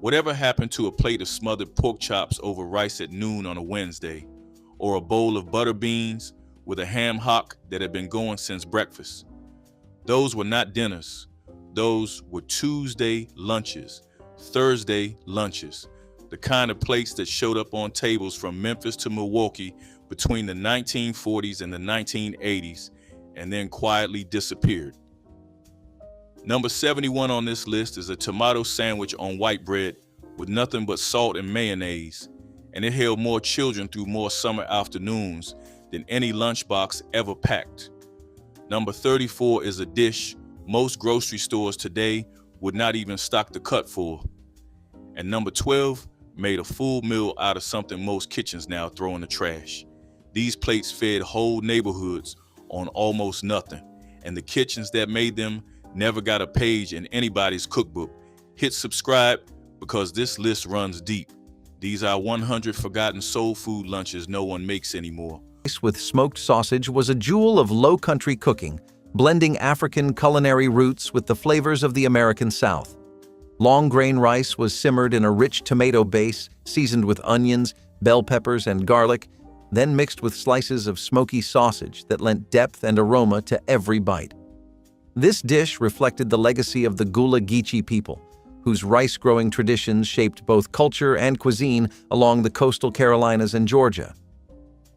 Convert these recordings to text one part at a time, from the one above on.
Whatever happened to a plate of smothered pork chops over rice at noon on a Wednesday, or a bowl of butter beans with a ham hock that had been going since breakfast? Those were not dinners. Those were Tuesday lunches, Thursday lunches, the kind of plates that showed up on tables from Memphis to Milwaukee between the 1940s and the 1980s, and then quietly disappeared. Number 71 on this list is a tomato sandwich on white bread with nothing but salt and mayonnaise, and it held more children through more summer afternoons than any lunchbox ever packed. Number 34 is a dish most grocery stores today would not even stock the cut for. And number 12 made a full meal out of something most kitchens now throw in the trash. These plates fed whole neighborhoods on almost nothing, and the kitchens that made them never got a page in anybody's cookbook. Hit subscribe because this list runs deep. These are 100 forgotten soul food lunches no one makes anymore. Rice with smoked sausage was a jewel of low-country cooking, blending African culinary roots with the flavors of the American South. Long-grain rice was simmered in a rich tomato base, seasoned with onions, bell peppers, and garlic, then mixed with slices of smoky sausage that lent depth and aroma to every bite. This dish reflected the legacy of the Gullah Geechee people, whose rice-growing traditions shaped both culture and cuisine along the coastal Carolinas and Georgia.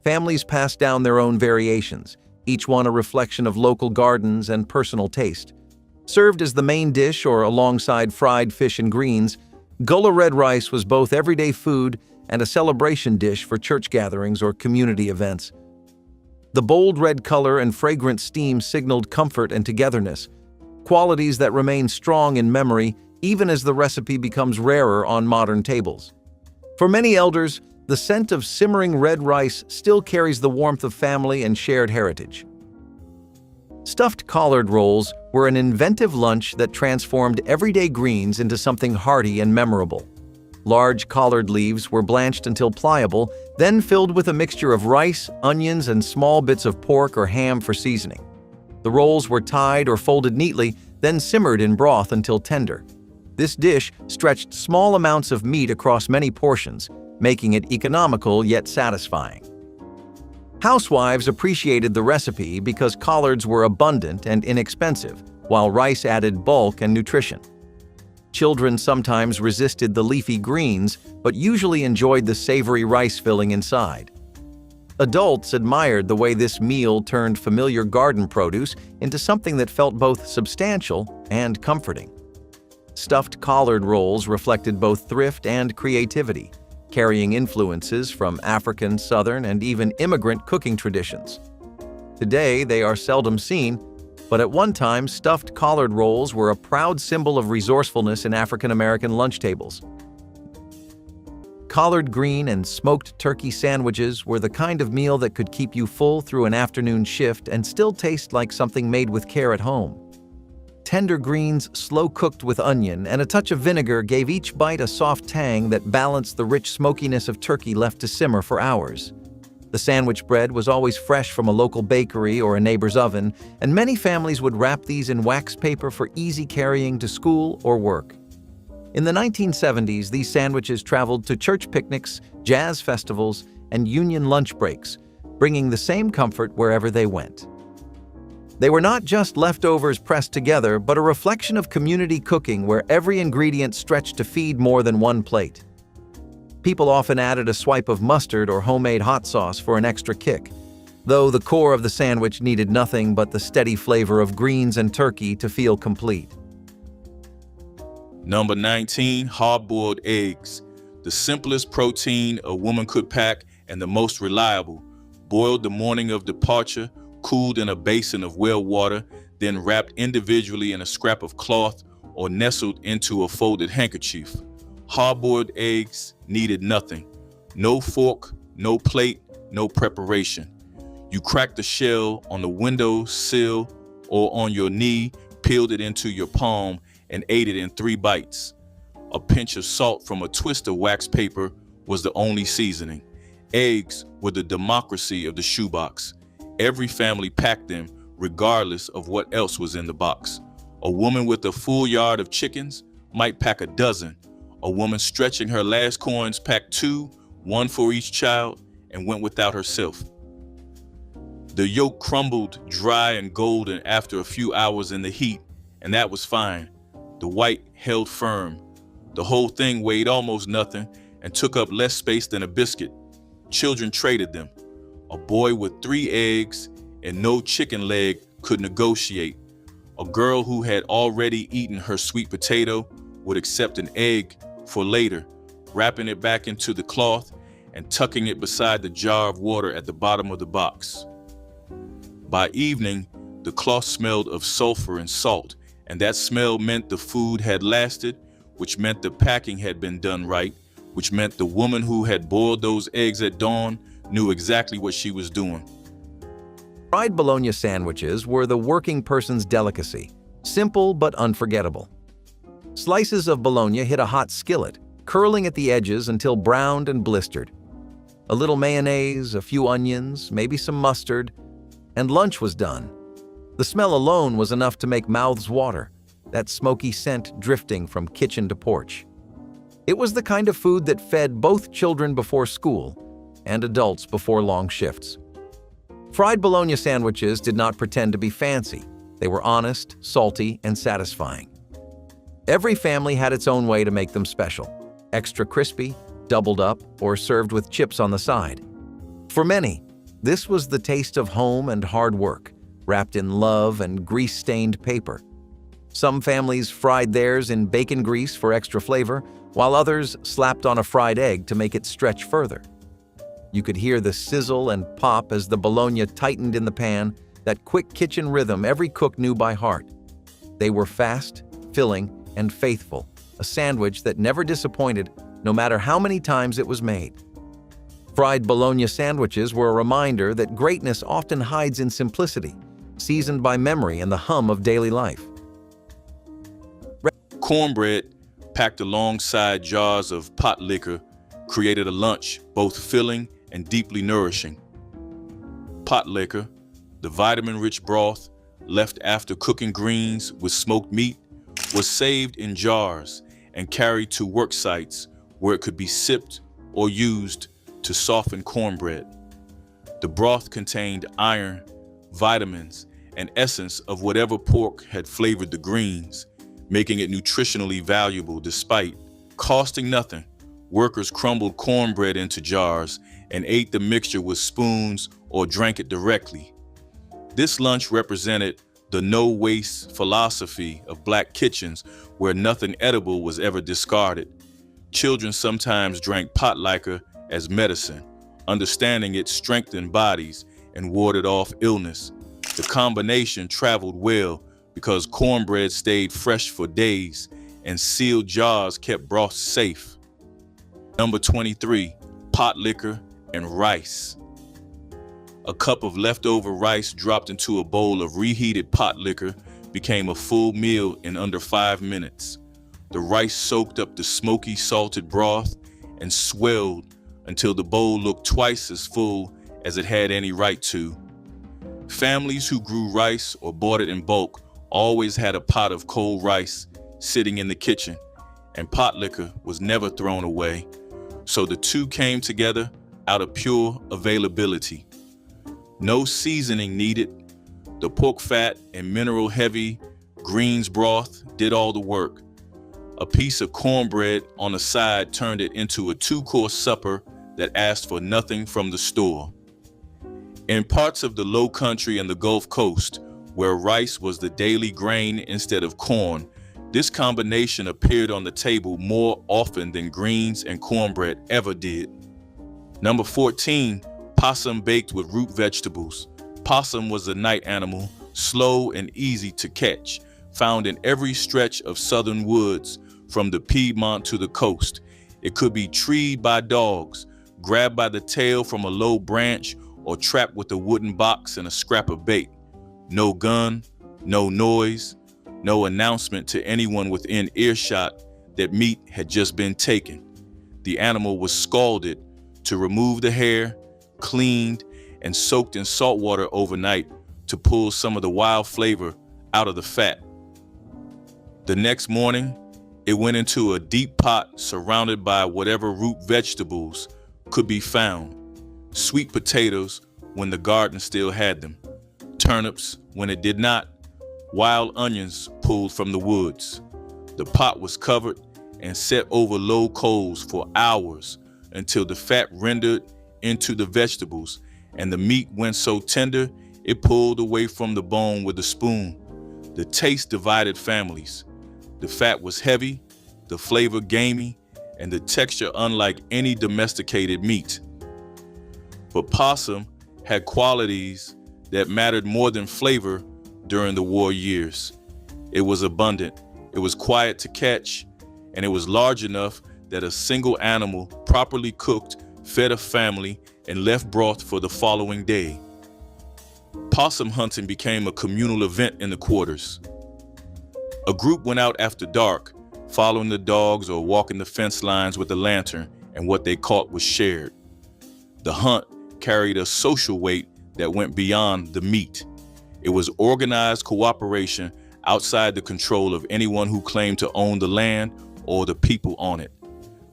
Families passed down their own variations, each one a reflection of local gardens and personal taste. Served as the main dish or alongside fried fish and greens, Gullah red rice was both everyday food and a celebration dish for church gatherings or community events. The bold red color and fragrant steam signaled comfort and togetherness, qualities that remain strong in memory even as the recipe becomes rarer on modern tables. For many elders, the scent of simmering red rice still carries the warmth of family and shared heritage. Stuffed collard rolls were an inventive lunch that transformed everyday greens into something hearty and memorable. Large collard leaves were blanched until pliable, then filled with a mixture of rice, onions, and small bits of pork or ham for seasoning. The rolls were tied or folded neatly, then simmered in broth until tender. This dish stretched small amounts of meat across many portions, making it economical yet satisfying. Housewives appreciated the recipe because collards were abundant and inexpensive, while rice added bulk and nutrition. Children sometimes resisted the leafy greens, but usually enjoyed the savory rice filling inside. Adults admired the way this meal turned familiar garden produce into something that felt both substantial and comforting. Stuffed collard rolls reflected both thrift and creativity, carrying influences from African, Southern, and even immigrant cooking traditions. Today, they are seldom seen, but at one time, stuffed collard rolls were a proud symbol of resourcefulness in African-American lunch tables. Collard green and smoked turkey sandwiches were the kind of meal that could keep you full through an afternoon shift and still taste like something made with care at home. Tender greens, slow-cooked with onion, and a touch of vinegar gave each bite a soft tang that balanced the rich smokiness of turkey left to simmer for hours. The sandwich bread was always fresh from a local bakery or a neighbor's oven, and many families would wrap these in wax paper for easy carrying to school or work. In the 1970s, these sandwiches traveled to church picnics, jazz festivals, and union lunch breaks, bringing the same comfort wherever they went. They were not just leftovers pressed together, but a reflection of community cooking where every ingredient stretched to feed more than one plate. People often added a swipe of mustard or homemade hot sauce for an extra kick, though the core of the sandwich needed nothing but the steady flavor of greens and turkey to feel complete. Number 19, hard-boiled eggs. The simplest protein a woman could pack and the most reliable. Boiled the morning of departure, cooled in a basin of well water, then wrapped individually in a scrap of cloth or nestled into a folded handkerchief. Hard-boiled eggs needed nothing. No fork, no plate, no preparation. You cracked the shell on the windowsill or on your knee, peeled it into your palm, and ate it in 3 bites. A pinch of salt from a twist of wax paper was the only seasoning. Eggs were the democracy of the shoebox. Every family packed them regardless of what else was in the box. A woman with a full yard of chickens might pack a dozen. A woman stretching her last coins packed two, one for each child, and went without herself. The yolk crumbled dry and golden after a few hours in the heat, and that was fine. The white held firm. The whole thing weighed almost nothing and took up less space than a biscuit. Children traded them. A boy with 3 eggs and no chicken leg could negotiate. A girl who had already eaten her sweet potato would accept an egg for later, wrapping it back into the cloth and tucking it beside the jar of water at the bottom of the box. By evening, the cloth smelled of sulfur and salt, and that smell meant the food had lasted, which meant the packing had been done right, which meant the woman who had boiled those eggs at dawn knew exactly what she was doing. Fried bologna sandwiches were the working person's delicacy, simple but unforgettable. Slices of bologna hit a hot skillet, curling at the edges until browned and blistered. A little mayonnaise, a few onions, maybe some mustard, and lunch was done. The smell alone was enough to make mouths water, that smoky scent drifting from kitchen to porch. It was the kind of food that fed both children before school and adults before long shifts. Fried bologna sandwiches did not pretend to be fancy. They were honest, salty, and satisfying. Every family had its own way to make them special: extra crispy, doubled up, or served with chips on the side. For many, this was the taste of home and hard work, wrapped in love and grease-stained paper. Some families fried theirs in bacon grease for extra flavor, while others slapped on a fried egg to make it stretch further. You could hear the sizzle and pop as the bologna tightened in the pan, that quick kitchen rhythm every cook knew by heart. They were fast, filling, and faithful, a sandwich that never disappointed, no matter how many times it was made. Fried bologna sandwiches were a reminder that greatness often hides in simplicity, seasoned by memory and the hum of daily life. Cornbread, packed alongside jars of pot liquor, created a lunch both filling and deeply nourishing. Pot liquor, the vitamin-rich broth left after cooking greens with smoked meat, was saved in jars and carried to work sites where it could be sipped or used to soften cornbread. The broth contained iron, vitamins, and essence of whatever pork had flavored the greens, making it nutritionally valuable despite costing nothing. Workers crumbled cornbread into jars and ate the mixture with spoons or drank it directly. This lunch represented the no-waste philosophy of Black kitchens, where nothing edible was ever discarded. Children sometimes drank pot liquor as medicine, understanding it strengthened bodies and warded off illness. The combination traveled well because cornbread stayed fresh for days and sealed jars kept broth safe. Number 23, pot liquor and rice. A cup of leftover rice dropped into a bowl of reheated pot liquor became a full meal in under 5 minutes. The rice soaked up the smoky, salted broth and swelled until the bowl looked twice as full as it had any right to. Families who grew rice or bought it in bulk always had a pot of cold rice sitting in the kitchen, and pot liquor was never thrown away, so the two came together out of pure availability. No seasoning needed. The pork fat and mineral-heavy greens broth did all the work. A piece of cornbread on the side turned it into a 2-course supper that asked for nothing from the store. In parts of the Low Country and the Gulf Coast, where rice was the daily grain instead of corn, this combination appeared on the table more often than greens and cornbread ever did. Number 14, possum baked with root vegetables. Possum was a night animal, slow and easy to catch, found in every stretch of southern woods, from the Piedmont to the coast. It could be treed by dogs, grabbed by the tail from a low branch, or trapped with a wooden box and a scrap of bait. No gun, no noise, no announcement to anyone within earshot that meat had just been taken. The animal was scalded to remove the hair, cleaned, and soaked in salt water overnight to pull some of the wild flavor out of the fat. The next morning, It went into a deep pot surrounded by whatever root vegetables could be found. Sweet potatoes when the garden still had them. Turnips when it did not. Wild onions pulled from the woods. The pot was covered and set over low coals for hours until the fat rendered into the vegetables and the meat went so tender it pulled away from the bone with a spoon. The taste divided families. The fat was heavy, the flavor gamey, and the texture unlike any domesticated meat. But possum had qualities that mattered more than flavor during the war years. It was abundant, it was quiet to catch, and it was large enough that a single animal, properly cooked, fed a family and left broth for the following day. Possum hunting became a communal event in the quarters. A group went out after dark, following the dogs or walking the fence lines with a lantern, and what they caught was shared. The hunt carried a social weight that went beyond the meat. It was organized cooperation outside the control of anyone who claimed to own the land or the people on it.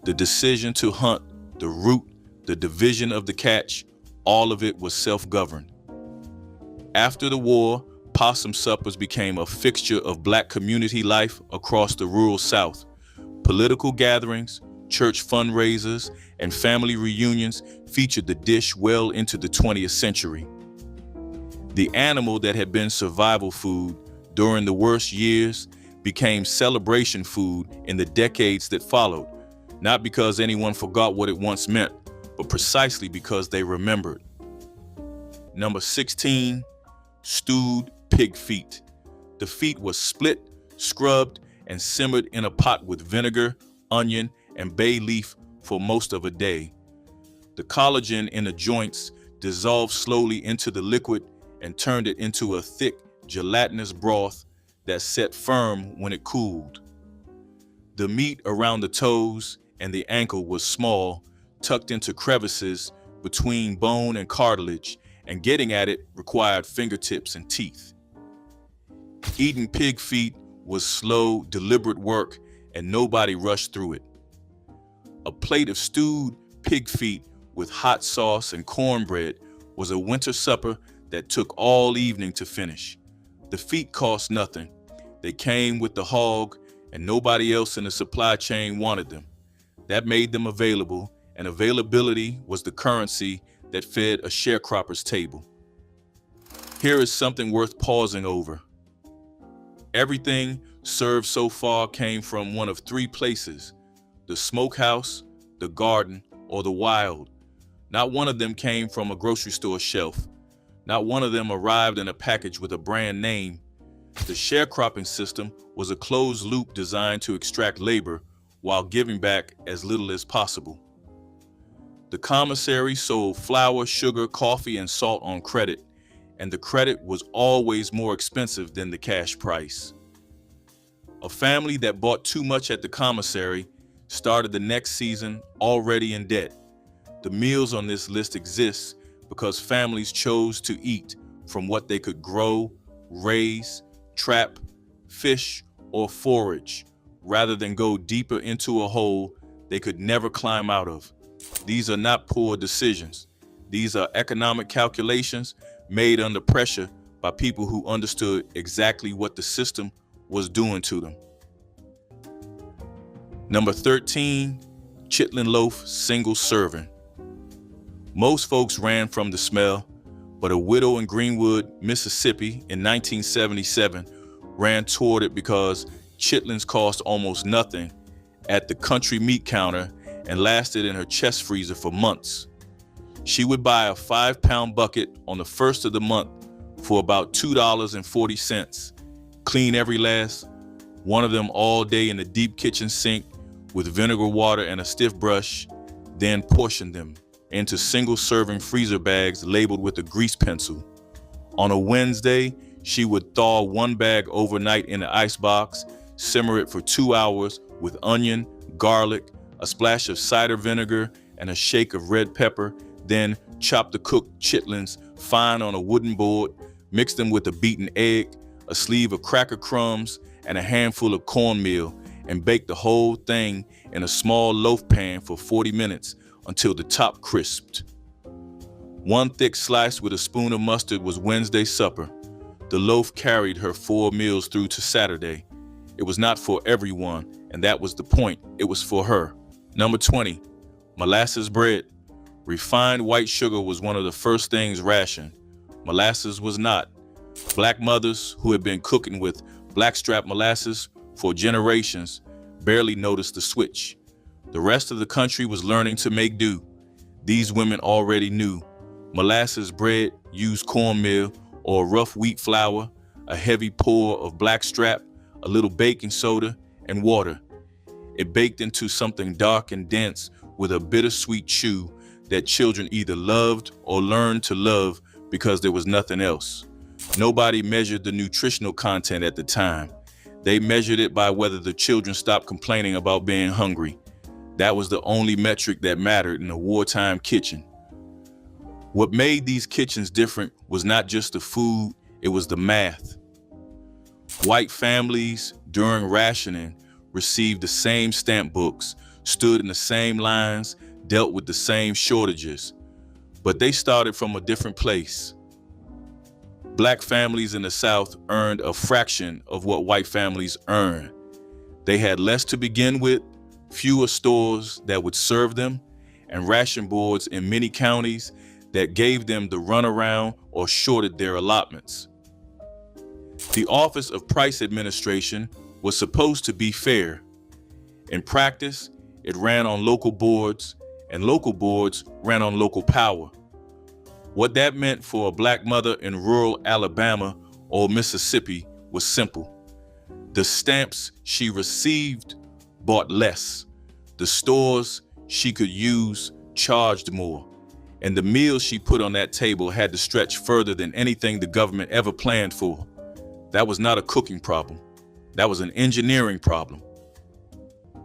The decision to hunt, the route, the division of the catch, all of it was self-governed. After the war, possum suppers became a fixture of Black community life across the rural South. Political gatherings, church fundraisers, and family reunions featured the dish well into the 20th century. The animal that had been survival food during the worst years became celebration food in the decades that followed, not because anyone forgot what it once meant, but precisely because they remembered. Number 16, stewed pig feet. The feet was split, scrubbed, and simmered in a pot with vinegar, onion, and bay leaf for most of a day. The collagen in the joints dissolved slowly into the liquid and turned it into a thick, gelatinous broth that set firm when it cooled. The meat around the toes and the ankle was small, tucked into crevices between bone and cartilage, and getting at it required fingertips and teeth. Eating pig feet was slow, deliberate work, and nobody rushed through it. A plate of stewed pig feet with hot sauce and cornbread was a winter supper that took all evening to finish. The feet cost nothing. They came with the hog, and nobody else in the supply chain wanted them. That made them available, and availability was the currency that fed a sharecropper's table. Here is something worth pausing over. Everything served so far came from one of three places: the smokehouse, the garden, or the wild. Not one of them came from a grocery store shelf. Not one of them arrived in a package with a brand name. The sharecropping system was a closed loop designed to extract labor while giving back as little as possible. The commissary sold flour, sugar, coffee, and salt on credit, and the credit was always more expensive than the cash price. A family that bought too much at the commissary started the next season already in debt. The meals on this list exist because families chose to eat from what they could grow, raise, trap, fish, or forage, rather than go deeper into a hole they could never climb out of. These are not poor decisions. These are economic calculations made under pressure by people who understood exactly what the system was doing to them. Number 13, chitlin loaf single serving. Most folks ran from the smell, but a widow in Greenwood, Mississippi in 1977 ran toward it because chitlins cost almost nothing at the country meat counter and lasted in her chest freezer for months. She would buy a 5-pound bucket on the first of the month for about $2.40, clean every last one of them all day in the deep kitchen sink with vinegar water and a stiff brush, then portion them into single-serving freezer bags labeled with a grease pencil. On a Wednesday, she would thaw one bag overnight in the icebox, simmer it for 2 hours with onion, garlic, a splash of cider vinegar, and a shake of red pepper, then chop the cooked chitlins fine on a wooden board, mix them with a beaten egg, a sleeve of cracker crumbs, and a handful of cornmeal, and bake the whole thing in a small loaf pan for 40 minutes until the top crisped. One thick slice with a spoon of mustard was Wednesday's supper. The loaf carried her 4 meals through to Saturday. It was not for everyone, and that was the point. It was for her. Number 20, molasses bread. Refined white sugar was one of the first things rationed. Molasses was not. Black mothers who had been cooking with blackstrap molasses for generations barely noticed the switch. The rest of the country was learning to make do. These women already knew. Molasses bread used cornmeal or rough wheat flour, a heavy pour of blackstrap, a little baking soda, and water. It baked into something dark and dense with a bittersweet chew that children either loved or learned to love because there was nothing else. Nobody measured the nutritional content at the time. They measured it by whether the children stopped complaining about being hungry. That was the only metric that mattered in a wartime kitchen. What made these kitchens different was not just the food, it was the math. White families during rationing received the same stamp books, stood in the same lines, dealt with the same shortages, but they started from a different place. Black families in the South earned a fraction of what white families earned. They had less to begin with, fewer stores that would serve them, and ration boards in many counties that gave them the runaround or shorted their allotments. The Office of Price Administration was supposed to be fair. In practice, it ran on local boards, and local boards ran on local power. What that meant for a black mother in rural Alabama or Mississippi was simple. The stamps she received bought less. The stores she could use charged more. And the meals she put on that table had to stretch further than anything the government ever planned for. That was not a cooking problem. That was an engineering problem.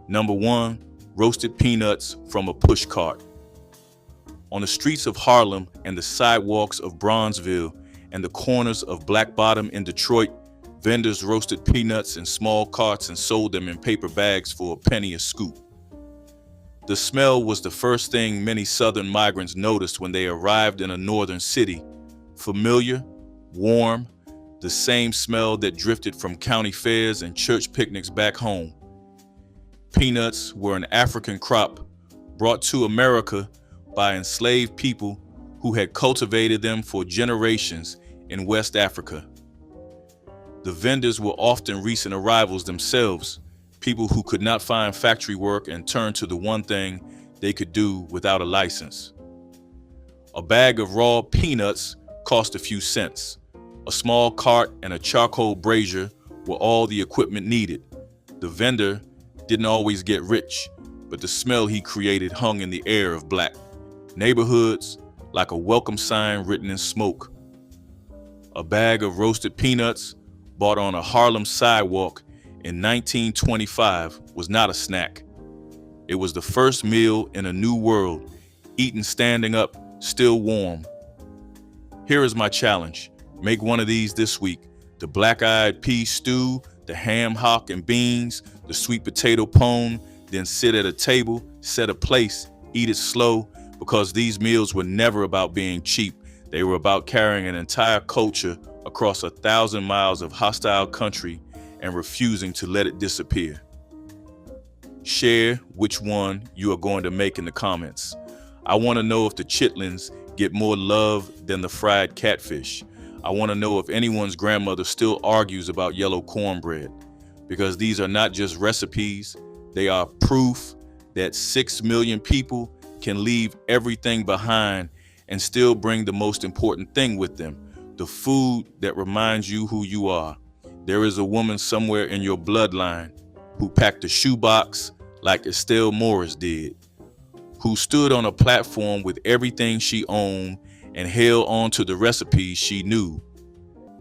Number 1, roasted peanuts from a push cart. On the streets of Harlem and the sidewalks of Bronzeville and the corners of Black Bottom in Detroit, vendors roasted peanuts in small carts and sold them in paper bags for a penny a scoop. The smell was the first thing many Southern migrants noticed when they arrived in a northern city. Familiar, warm, the same smell that drifted from county fairs and church picnics back home. Peanuts were an African crop brought to America by enslaved people who had cultivated them for generations in West Africa. The vendors were often recent arrivals themselves, people who could not find factory work and turned to the one thing they could do without a license. A bag of raw peanuts cost a few cents. A small cart and a charcoal brazier were all the equipment needed. The vendor didn't always get rich, but the smell he created hung in the air of black neighborhoods like a welcome sign written in smoke. A bag of roasted peanuts bought on a Harlem sidewalk in 1925 was not a snack. It was the first meal in a new world, eaten standing up, still warm. Here is my challenge. Make one of these this week. The black-eyed pea stew, the ham hock and beans, the sweet potato pone, then sit at a table, set a place, eat it slow, because these meals were never about being cheap. They were about carrying an entire culture across 1,000 miles of hostile country and refusing to let it disappear. Share which one you are going to make in the comments. I want to know if the chitlins get more love than the fried catfish. I want to know if anyone's grandmother still argues about yellow cornbread, because these are not just recipes, they are proof that 6 million people can leave everything behind and still bring the most important thing with them, the food that reminds you who you are. There is a woman somewhere in your bloodline who packed a shoebox like Estelle Morris did, who stood on a platform with everything she owned and held on to the recipes she knew.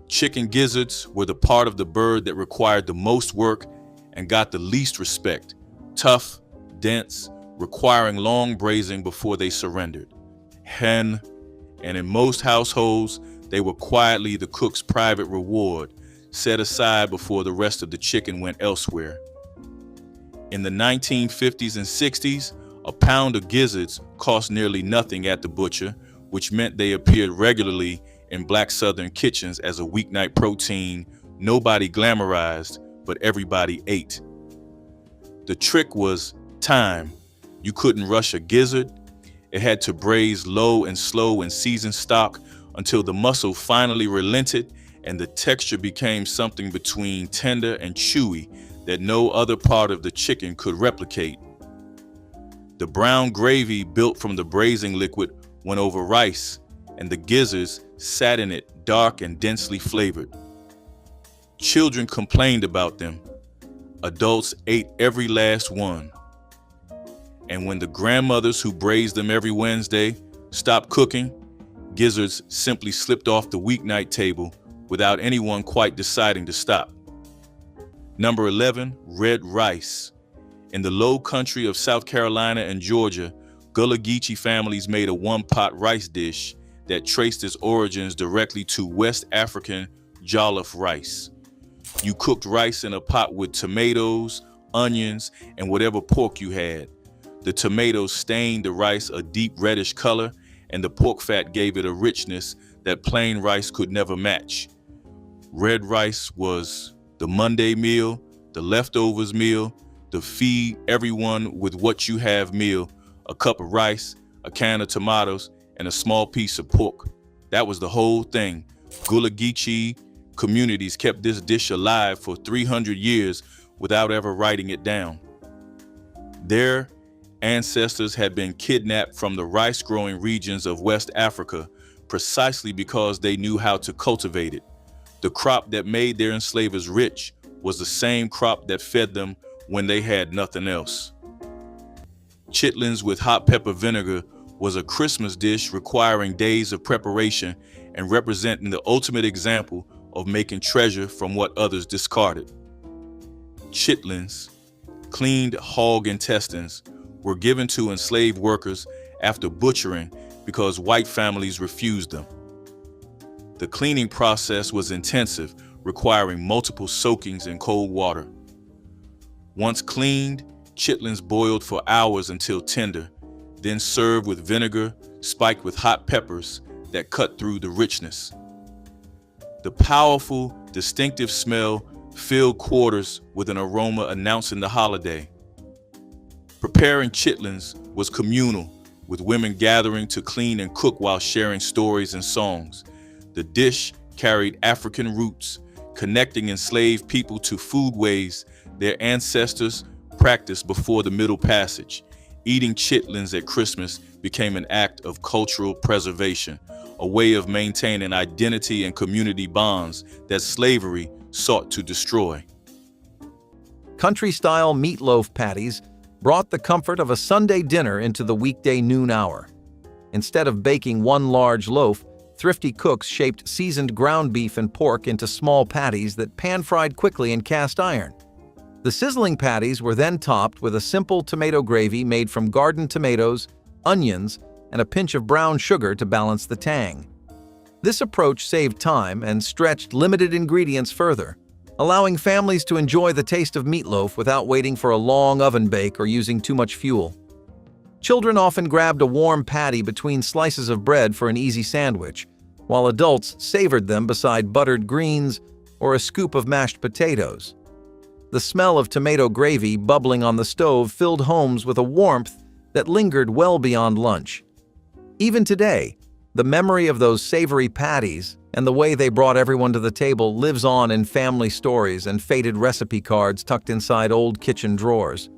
Chicken gizzards were the part of the bird that required the most work and got the least respect. Tough, dense, requiring long braising before they surrendered. Hen, and in most households, they were quietly the cook's private reward, set aside before the rest of the chicken went elsewhere. In the 1950s and 60s, a pound of gizzards cost nearly nothing at the butcher, which meant they appeared regularly in Black Southern kitchens as a weeknight protein nobody glamorized, but everybody ate. The trick was time. You couldn't rush a gizzard. It had to braise low and slow in seasoned stock until the muscle finally relented and the texture became something between tender and chewy that no other part of the chicken could replicate. The brown gravy built from the braising liquid went over rice, and the gizzards sat in it, dark and densely flavored. Children complained about them. Adults ate every last one. And when the grandmothers who braised them every Wednesday stopped cooking, gizzards simply slipped off the weeknight table without anyone quite deciding to stop. Number 11, red rice. In the low country of South Carolina and Georgia, Gullah Geechee families made a one-pot rice dish that traced its origins directly to West African jollof rice. You cooked rice in a pot with tomatoes, onions, and whatever pork you had. The tomatoes stained the rice a deep reddish color, and the pork fat gave it a richness that plain rice could never match. Red rice was the Monday meal, the leftovers meal, the feed everyone with what you have meal, a cup of rice, a can of tomatoes, and a small piece of pork. That was the whole thing. Gullah Geechee communities kept this dish alive for 300 years without ever writing it down. Their ancestors had been kidnapped from the rice-growing regions of West Africa precisely because they knew how to cultivate it. The crop that made their enslavers rich was the same crop that fed them when they had nothing else. Chitlins with hot pepper vinegar was a Christmas dish requiring days of preparation and representing the ultimate example of making treasure from what others discarded. Chitlins, cleaned hog intestines, were given to enslaved workers after butchering because white families refused them. The cleaning process was intensive, requiring multiple soakings in cold water. Once cleaned, chitlins boiled for hours until tender, then served with vinegar spiked with hot peppers that cut through the richness. The powerful, distinctive smell filled quarters with an aroma announcing the holiday. Preparing chitlins was communal, with women gathering to clean and cook while sharing stories and songs. The dish carried African roots, connecting enslaved people to foodways their ancestors practiced before the Middle Passage. Eating chitlins at Christmas became an act of cultural preservation, a way of maintaining identity and community bonds that slavery sought to destroy. Country-style meatloaf patties brought the comfort of a Sunday dinner into the weekday noon hour. Instead of baking one large loaf, thrifty cooks shaped seasoned ground beef and pork into small patties that pan-fried quickly in cast iron. The sizzling patties were then topped with a simple tomato gravy made from garden tomatoes, onions, and a pinch of brown sugar to balance the tang. This approach saved time and stretched limited ingredients further, allowing families to enjoy the taste of meatloaf without waiting for a long oven bake or using too much fuel. Children often grabbed a warm patty between slices of bread for an easy sandwich, while adults savored them beside buttered greens or a scoop of mashed potatoes. The smell of tomato gravy bubbling on the stove filled homes with a warmth that lingered well beyond lunch. Even today, the memory of those savory patties and the way they brought everyone to the table lives on in family stories and faded recipe cards tucked inside old kitchen drawers.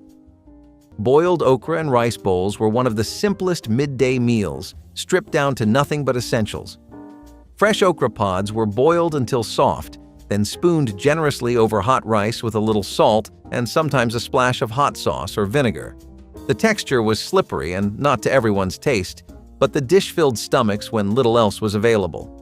Boiled okra and rice bowls were one of the simplest midday meals, stripped down to nothing but essentials. Fresh okra pods were boiled until soft, then spooned generously over hot rice with a little salt and sometimes a splash of hot sauce or vinegar. The texture was slippery and not to everyone's taste, but the dish filled stomachs when little else was available.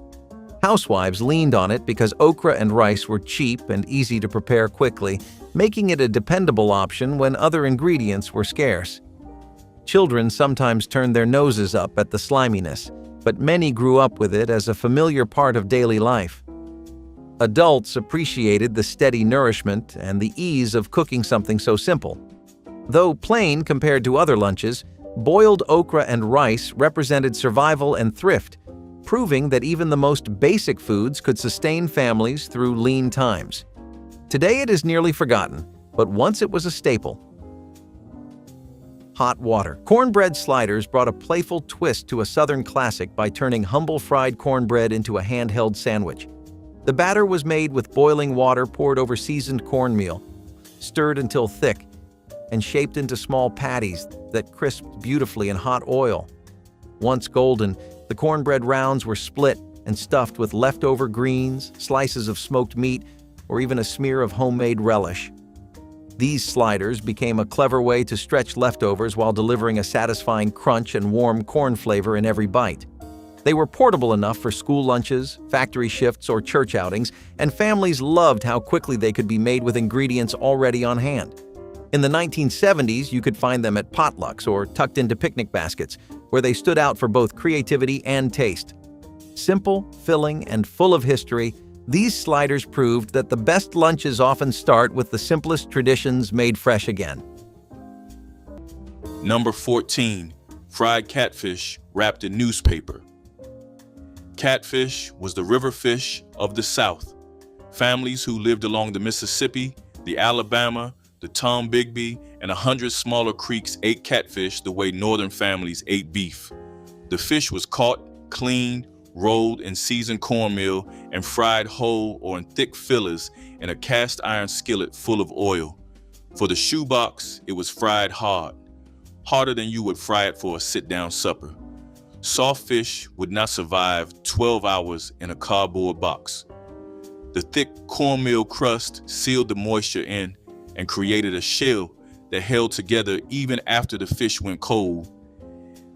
Housewives leaned on it because okra and rice were cheap and easy to prepare quickly, making it a dependable option when other ingredients were scarce. Children sometimes turned their noses up at the sliminess, but many grew up with it as a familiar part of daily life. Adults appreciated the steady nourishment and the ease of cooking something so simple. Though plain compared to other lunches, boiled okra and rice represented survival and thrift, proving that even the most basic foods could sustain families through lean times. Today it is nearly forgotten, but once it was a staple. Hot water. Cornbread sliders brought a playful twist to a Southern classic by turning humble fried cornbread into a handheld sandwich. The batter was made with boiling water poured over seasoned cornmeal, stirred until thick, and shaped into small patties that crisped beautifully in hot oil. Once golden, the cornbread rounds were split and stuffed with leftover greens, slices of smoked meat, or even a smear of homemade relish. These sliders became a clever way to stretch leftovers while delivering a satisfying crunch and warm corn flavor in every bite. They were portable enough for school lunches, factory shifts, or church outings, and families loved how quickly they could be made with ingredients already on hand. In the 1970s, you could find them at potlucks or tucked into picnic baskets, where they stood out for both creativity and taste. Simple, filling, and full of history, these sliders proved that the best lunches often start with the simplest traditions made fresh again. Number 14, fried catfish wrapped in newspaper. Catfish was the river fish of the South. Families who lived along the Mississippi, the Alabama, the Tombigbee, and 100 smaller creeks ate catfish the way northern families ate beef. The fish was caught, cleaned, rolled in seasoned cornmeal, and fried whole or in thick fillers in a cast iron skillet full of oil. For the shoebox, it was fried hard, harder than you would fry it for a sit-down supper. Soft fish would not survive 12 hours in a cardboard box. The thick cornmeal crust sealed the moisture in and created a shell that held together even after the fish went cold.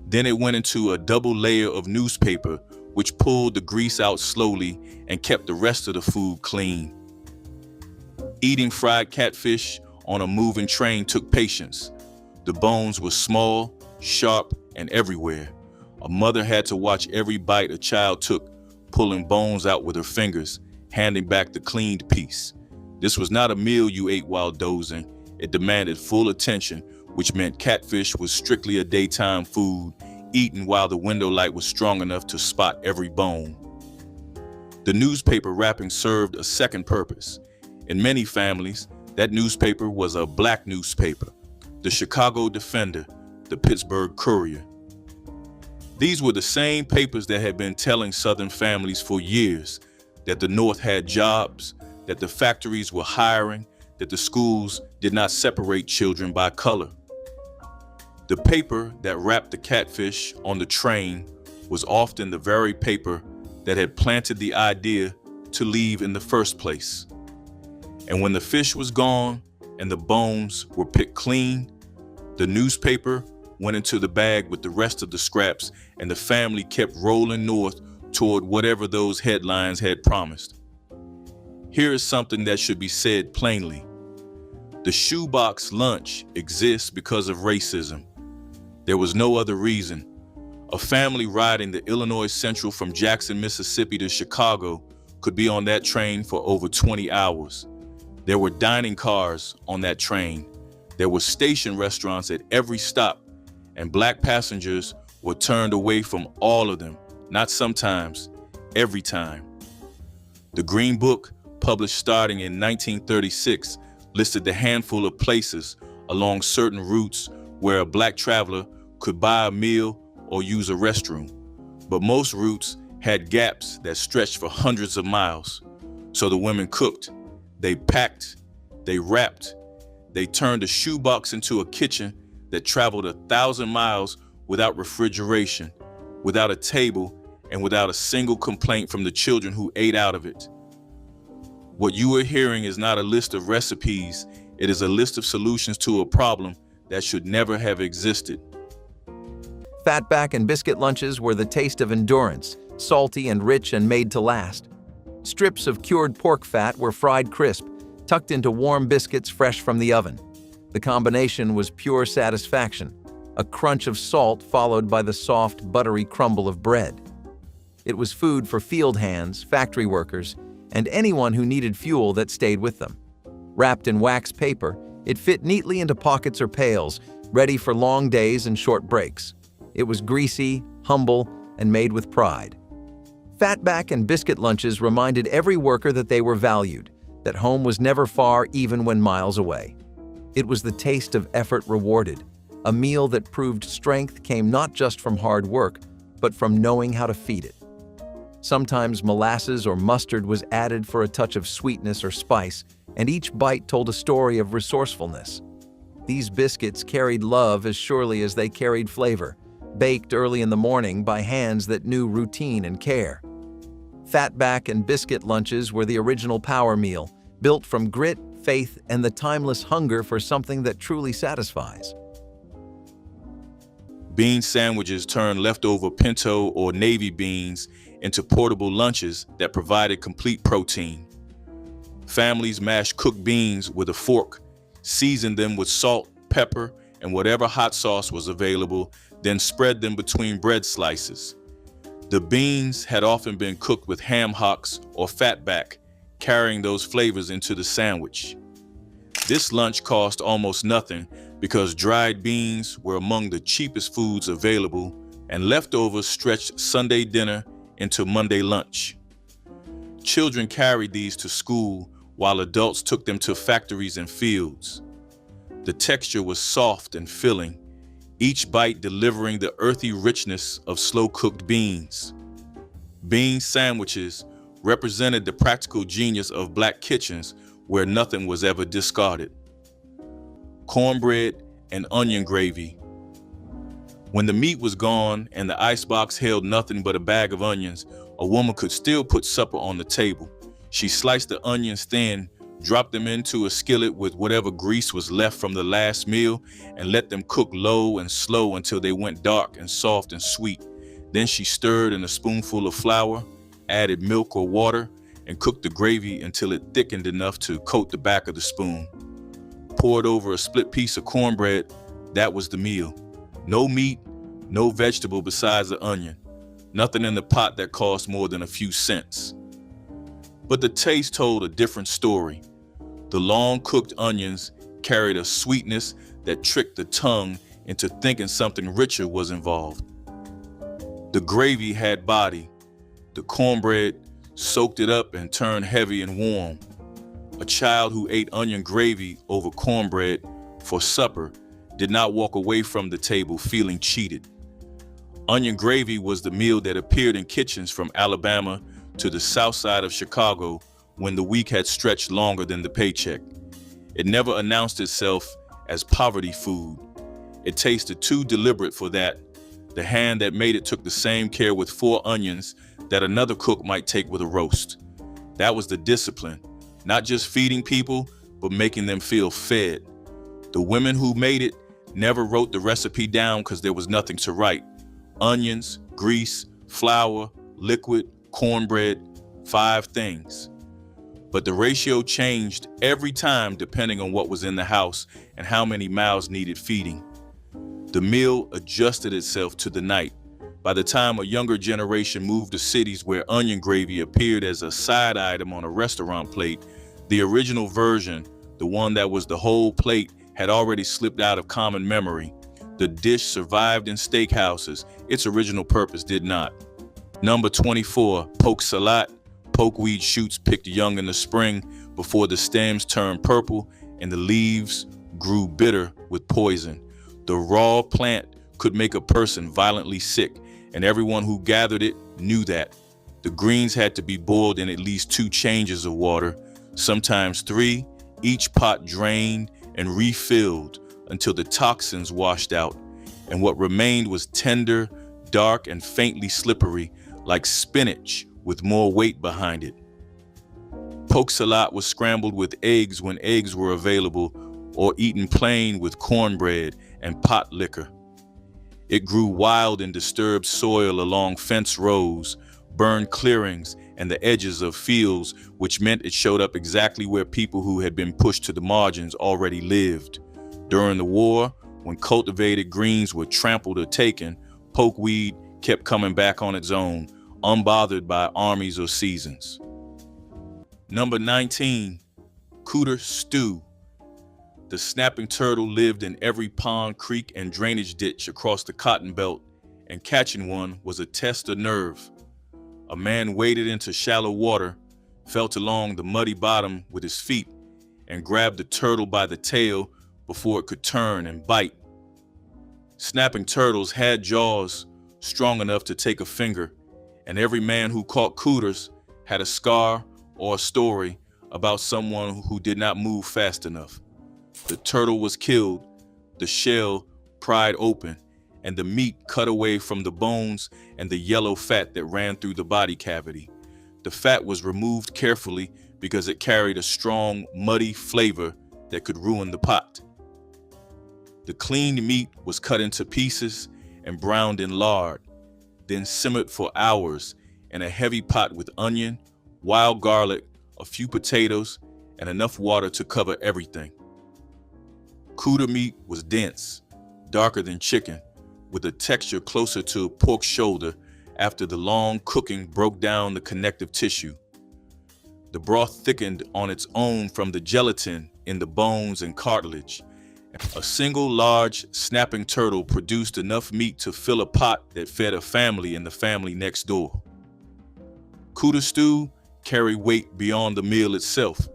Then it went into a double layer of newspaper, which pulled the grease out slowly and kept the rest of the food clean. Eating fried catfish on a moving train took patience. The bones were small, sharp, and everywhere. A mother had to watch every bite a child took, pulling bones out with her fingers, handing back the cleaned piece. This was not a meal you ate while dozing. It demanded full attention, which meant catfish was strictly a daytime food, eaten while the window light was strong enough to spot every bone. The newspaper wrapping served a second purpose. In many families, that newspaper was a black newspaper, the Chicago Defender, the Pittsburgh Courier. These were the same papers that had been telling Southern families for years that the North had jobs, that the factories were hiring, that the schools did not separate children by color. The paper that wrapped the catfish on the train was often the very paper that had planted the idea to leave in the first place. And when the fish was gone and the bones were picked clean, the newspaper went into the bag with the rest of the scraps, and the family kept rolling north toward whatever those headlines had promised. Here is something that should be said plainly. The shoebox lunch exists because of racism. There was no other reason. A family riding the Illinois Central from Jackson, Mississippi to Chicago could be on that train for over 20 hours. There were dining cars on that train. There were station restaurants at every stop, and black passengers were turned away from all of them, not sometimes, every time. The Green Book, published starting in 1936, listed the handful of places along certain routes where a black traveler could buy a meal or use a restroom. But most routes had gaps that stretched for hundreds of miles. So the women cooked, they packed, they wrapped, they turned a shoebox into a kitchen that traveled 1,000 miles without refrigeration, without a table, and without a single complaint from the children who ate out of it. What you are hearing is not a list of recipes, it is a list of solutions to a problem that should never have existed. Fatback and biscuit lunches were the taste of endurance, salty and rich and made to last. Strips of cured pork fat were fried crisp, tucked into warm biscuits fresh from the oven. The combination was pure satisfaction, a crunch of salt followed by the soft, buttery crumble of bread. It was food for field hands, factory workers, and anyone who needed fuel that stayed with them. Wrapped in wax paper, It fit neatly into pockets or pails, ready for long days and short breaks. It was greasy, humble, and made with pride. Fatback and biscuit lunches reminded every worker that they were valued, that home was never far even when miles away. It was the taste of effort rewarded, a meal that proved strength came not just from hard work, but from knowing how to feed it. Sometimes molasses or mustard was added for a touch of sweetness or spice, and each bite told a story of resourcefulness. These biscuits carried love as surely as they carried flavor, baked early in the morning by hands that knew routine and care. Fatback and biscuit lunches were the original power meal, built from grit, faith, and the timeless hunger for something that truly satisfies. Bean sandwiches turned leftover pinto or navy beans into portable lunches that provided complete protein. Families mashed cooked beans with a fork, seasoned them with salt, pepper, and whatever hot sauce was available, then spread them between bread slices. The beans had often been cooked with ham hocks or fatback, carrying those flavors into the sandwich. This lunch cost almost nothing because dried beans were among the cheapest foods available, and leftovers stretched Sunday dinner into Monday lunch. Children carried these to school while adults took them to factories and fields. The texture was soft and filling, each bite delivering the earthy richness of slow-cooked beans. Bean sandwiches represented the practical genius of Black kitchens where nothing was ever discarded. Cornbread and onion gravy. When the meat was gone and the icebox held nothing but a bag of onions, a woman could still put supper on the table. She sliced the onions thin, dropped them into a skillet with whatever grease was left from the last meal, and let them cook low and slow until they went dark and soft and sweet. Then she stirred in a spoonful of flour, added milk or water, and cooked the gravy until it thickened enough to coat the back of the spoon. Poured over a split piece of cornbread, that was the meal. No meat, no vegetable besides the onion. Nothing in the pot that cost more than a few cents. But the taste told a different story. The long-cooked onions carried a sweetness that tricked the tongue into thinking something richer was involved. The gravy had body. The cornbread soaked it up and turned heavy and warm. A child who ate onion gravy over cornbread for supper did not walk away from the table feeling cheated. Onion gravy was the meal that appeared in kitchens from Alabama to the south side of Chicago when the week had stretched longer than the paycheck. It never announced itself as poverty food. It tasted too deliberate for that. The hand that made it took the same care with 4 onions that another cook might take with a roast. That was the discipline, not just feeding people, but making them feel fed. The women who made it never wrote the recipe down because there was nothing to write. Onions, grease, flour, liquid, cornbread, 5 things. But the ratio changed every time depending on what was in the house and how many mouths needed feeding. The meal adjusted itself to the night. By the time a younger generation moved to cities where onion gravy appeared as a side item on a restaurant plate, the original version, the one that was the whole plate, had already slipped out of common memory. The dish survived in steakhouses. Its original purpose did not. Number 24, poke salad. Pokeweed shoots picked young in the spring before the stems turned purple and the leaves grew bitter with poison. The raw plant could make a person violently sick, and everyone who gathered it knew that. The greens had to be boiled in at least 2 changes of water, sometimes 3, each pot drained and refilled until the toxins washed out, and what remained was tender, dark, and faintly slippery, like spinach with more weight behind it. Poke salad was scrambled with eggs when eggs were available, or eaten plain with cornbread and pot liquor. It grew wild in disturbed soil along fence rows, burned clearings, and the edges of fields, which meant it showed up exactly where people who had been pushed to the margins already lived. During the war, when cultivated greens were trampled or taken, pokeweed kept coming back on its own, unbothered by armies or seasons. Number 19, cooter stew. The snapping turtle lived in every pond, creek, and drainage ditch across the cotton belt, and catching one was a test of nerve. A man waded into shallow water, felt along the muddy bottom with his feet, and grabbed the turtle by the tail before it could turn and bite. Snapping turtles had jaws strong enough to take a finger, and every man who caught cooters had a scar or a story about someone who did not move fast enough. The turtle was killed, the shell pried open, and the meat cut away from the bones and the yellow fat that ran through the body cavity. The fat was removed carefully because it carried a strong, muddy flavor that could ruin the pot. The cleaned meat was cut into pieces and browned in lard, then simmered for hours in a heavy pot with onion, wild garlic, a few potatoes, and enough water to cover everything. Cooter meat was dense, darker than chicken, with a texture closer to pork shoulder after the long cooking broke down the connective tissue. The broth thickened on its own from the gelatin in the bones and cartilage. A single large snapping turtle produced enough meat to fill a pot that fed a family in the family next door. Cooter stew carried weight beyond the meal itself.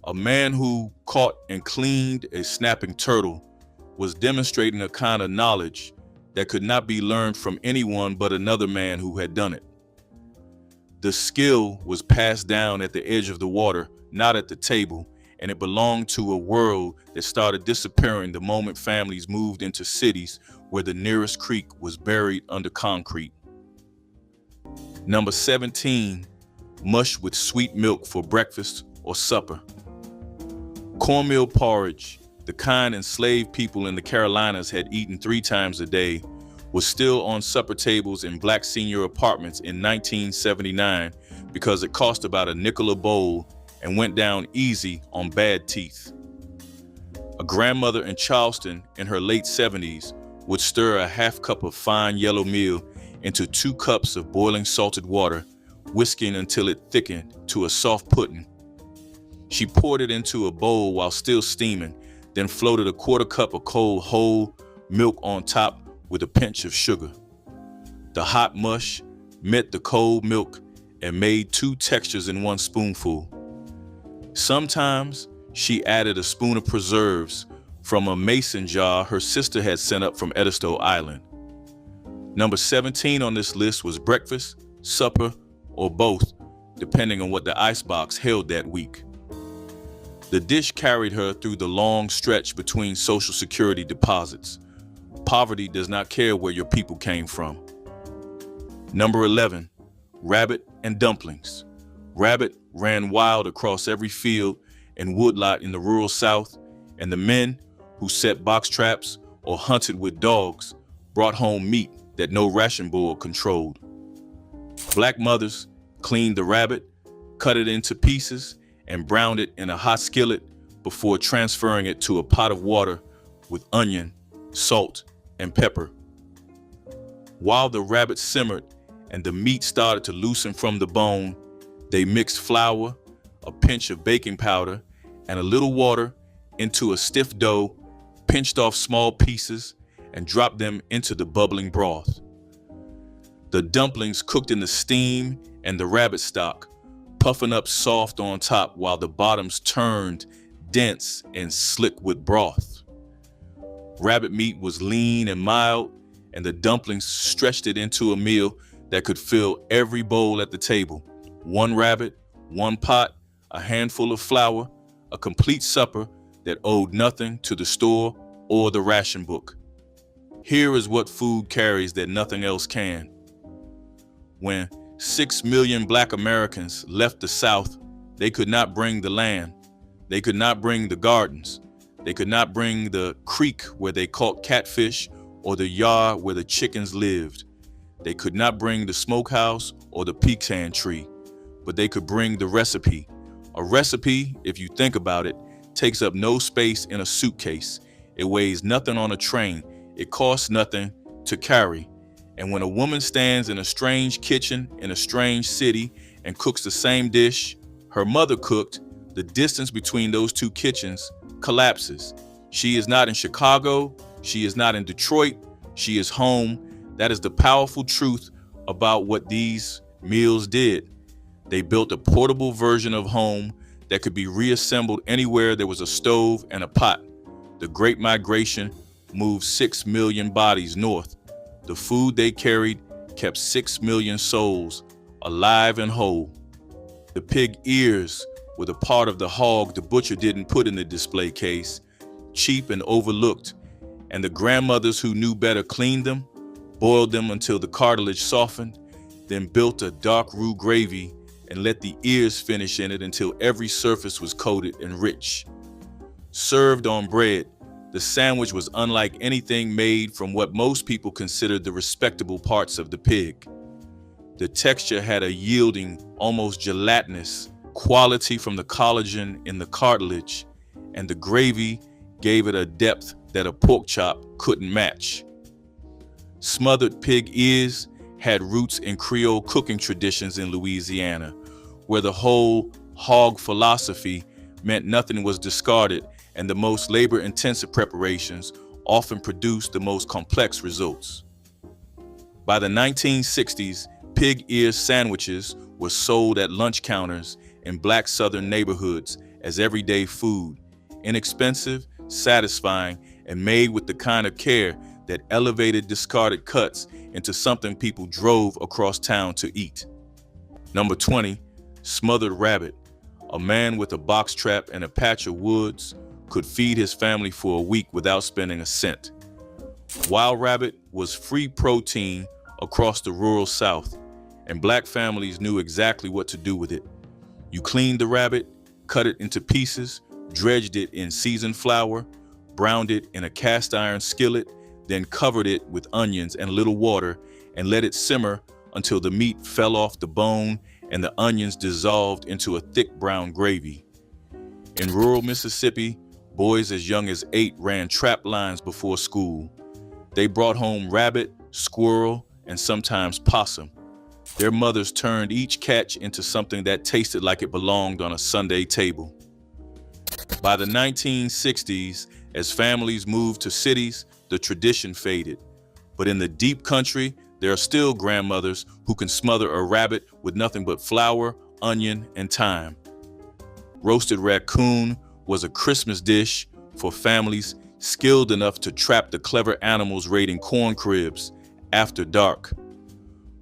A man who caught and cleaned a snapping turtle was demonstrating a kind of knowledge that could not be learned from anyone but another man who had done it. The skill was passed down at the edge of the water, not at the table, and it belonged to a world that started disappearing the moment families moved into cities where the nearest creek was buried under concrete. Number 17, mush with sweet milk for breakfast or supper. Cornmeal porridge, the kind enslaved people in the Carolinas had eaten 3 times a day, was still on supper tables in black senior apartments in 1979 because it cost about a nickel a bowl and went down easy on bad teeth. A grandmother in Charleston in her late 70s would stir a half cup of fine yellow meal into 2 cups of boiling salted water, whisking until it thickened to a soft pudding. She poured it into a bowl while still steaming, then floated a 1/4 cup of cold whole milk on top with a pinch of sugar. The hot mush met the cold milk and made 2 textures in 1 spoonful. Sometimes she added a spoon of preserves from a mason jar her sister had sent up from Edisto Island. Number 17 on this list was breakfast, supper, or both, depending on what the icebox held that week. The dish carried her through the long stretch between Social Security deposits. Poverty does not care where your people came from. Number 11, rabbit and dumplings. Rabbit ran wild across every field and woodlot in the rural South, and the men who set box traps or hunted with dogs brought home meat that no ration board controlled. Black mothers cleaned the rabbit, cut it into pieces, and browned it in a hot skillet before transferring it to a pot of water with onion, salt, and pepper. While the rabbit simmered and the meat started to loosen from the bone, they mixed flour, a pinch of baking powder, and a little water into a stiff dough, pinched off small pieces, and dropped them into the bubbling broth. The dumplings cooked in the steam and the rabbit stock, puffing up soft on top while the bottoms turned dense and slick with broth. Rabbit meat was lean and mild, and the dumplings stretched it into a meal that could fill every bowl at the table. 1 rabbit, 1 pot, a handful of flour, a complete supper that owed nothing to the store or the ration book. Here is what food carries that nothing else can. When 6 million Black Americans left the South, they could not bring the land. They could not bring the gardens. They could not bring the creek where they caught catfish or the yard where the chickens lived. They could not bring the smokehouse or the pecan tree, but they could bring the recipe. A recipe, if you think about it, takes up no space in a suitcase. It weighs nothing on a train. It costs nothing to carry. And when a woman stands in a strange kitchen in a strange city and cooks the same dish her mother cooked, the distance between those 2 kitchens collapses. She is not in Chicago. She is not in Detroit. She is home. That is the powerful truth about what these meals did. They built a portable version of home that could be reassembled anywhere there was a stove and a pot. The Great Migration moved 6 million bodies north. The food they carried kept 6 million souls alive and whole. The pig ears were the part of the hog the butcher didn't put in the display case, cheap and overlooked, and the grandmothers who knew better cleaned them, boiled them until the cartilage softened, then built a dark roux gravy and let the ears finish in it until every surface was coated and rich. Served on bread, the sandwich was unlike anything made from what most people considered the respectable parts of the pig. The texture had a yielding, almost gelatinous quality from the collagen in the cartilage, and the gravy gave it a depth that a pork chop couldn't match. Smothered pig ears had roots in Creole cooking traditions in Louisiana, where the whole hog philosophy meant nothing was discarded, and the most labor-intensive preparations often produced the most complex results. By the 1960s, pig ear sandwiches were sold at lunch counters in Black Southern neighborhoods as everyday food, inexpensive, satisfying, and made with the kind of care that elevated discarded cuts into something people drove across town to eat. Number 20, smothered rabbit. A man with a box trap and a patch of woods could feed his family for a week without spending a cent. Wild rabbit was free protein across the rural South, and Black families knew exactly what to do with it. You cleaned the rabbit, cut it into pieces, dredged it in seasoned flour, browned it in a cast iron skillet, then covered it with onions and a little water and let it simmer until the meat fell off the bone and the onions dissolved into a thick brown gravy. In rural Mississippi, boys as young as 8 ran trap lines before school. They brought home rabbit, squirrel, and sometimes possum. Their mothers turned each catch into something that tasted like it belonged on a Sunday table. By the 1960s, as families moved to cities, the tradition faded. But in the deep country, there are still grandmothers who can smother a rabbit with nothing but flour, onion, and thyme. Roasted raccoon was a Christmas dish for families skilled enough to trap the clever animals raiding corn cribs after dark.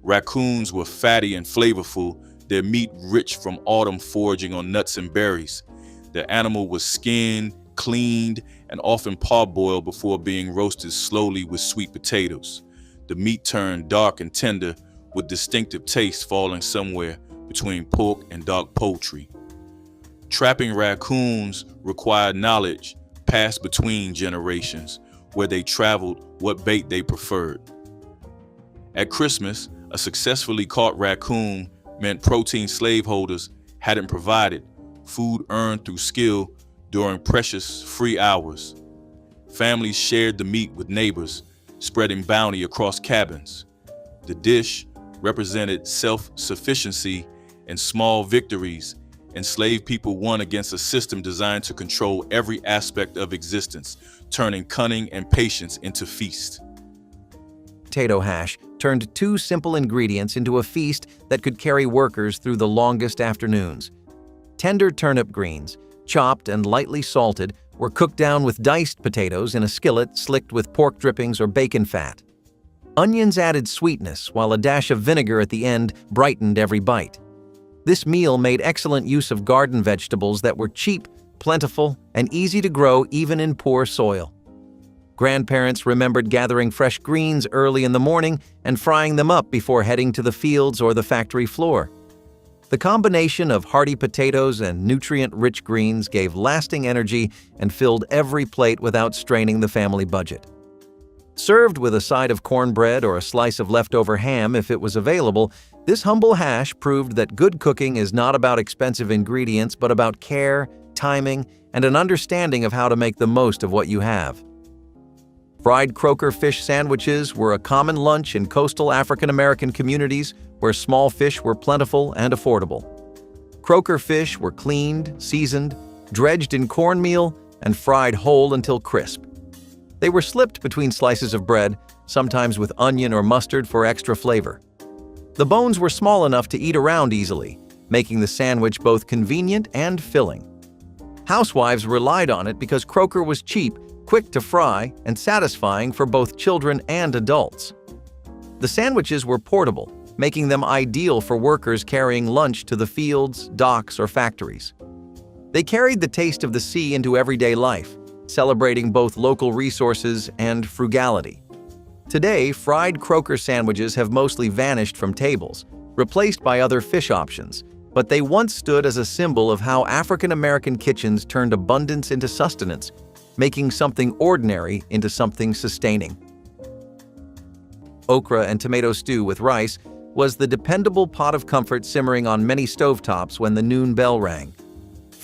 Raccoons were fatty and flavorful, their meat rich from autumn foraging on nuts and berries. The animal was skinned, cleaned, and often parboiled before being roasted slowly with sweet potatoes. The meat turned dark and tender with distinctive taste falling somewhere between pork and dark poultry. Trapping raccoons required knowledge passed between generations, where they traveled, what bait they preferred. At Christmas, a successfully caught raccoon meant protein slaveholders hadn't provided, food earned through skill during precious free hours. Families shared the meat with neighbors, spreading bounty across cabins. The dish represented self-sufficiency and small victories. Enslaved people won against a system designed to control every aspect of existence, turning cunning and patience into feast. Potato hash turned 2 simple ingredients into a feast that could carry workers through the longest afternoons. Tender turnip greens, chopped and lightly salted, were cooked down with diced potatoes in a skillet slicked with pork drippings or bacon fat. Onions added sweetness, while a dash of vinegar at the end brightened every bite. This meal made excellent use of garden vegetables that were cheap, plentiful, and easy to grow even in poor soil. Grandparents remembered gathering fresh greens early in the morning and frying them up before heading to the fields or the factory floor. The combination of hearty potatoes and nutrient-rich greens gave lasting energy and filled every plate without straining the family budget. Served with a side of cornbread or a slice of leftover ham if it was available, this humble hash proved that good cooking is not about expensive ingredients but about care, timing, and an understanding of how to make the most of what you have. Fried croaker fish sandwiches were a common lunch in coastal African American communities where small fish were plentiful and affordable. Croaker fish were cleaned, seasoned, dredged in cornmeal, and fried whole until crisp. They were slipped between slices of bread, sometimes with onion or mustard for extra flavor. The bones were small enough to eat around easily, making the sandwich both convenient and filling. Housewives relied on it because croaker was cheap, quick to fry, and satisfying for both children and adults. The sandwiches were portable, making them ideal for workers carrying lunch to the fields, docks, or factories. They carried the taste of the sea into everyday life, celebrating both local resources and frugality. Today, fried croaker sandwiches have mostly vanished from tables, replaced by other fish options, but they once stood as a symbol of how African American kitchens turned abundance into sustenance, making something ordinary into something sustaining. Okra and tomato stew with rice was the dependable pot of comfort simmering on many stovetops when the noon bell rang.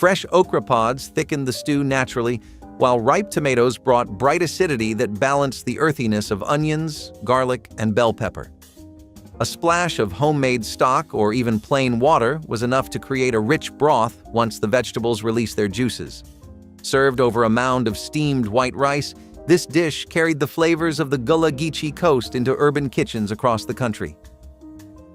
Fresh okra pods thickened the stew naturally, while ripe tomatoes brought bright acidity that balanced the earthiness of onions, garlic, and bell pepper. A splash of homemade stock or even plain water was enough to create a rich broth once the vegetables released their juices. Served over a mound of steamed white rice, this dish carried the flavors of the Gullah Geechee coast into urban kitchens across the country.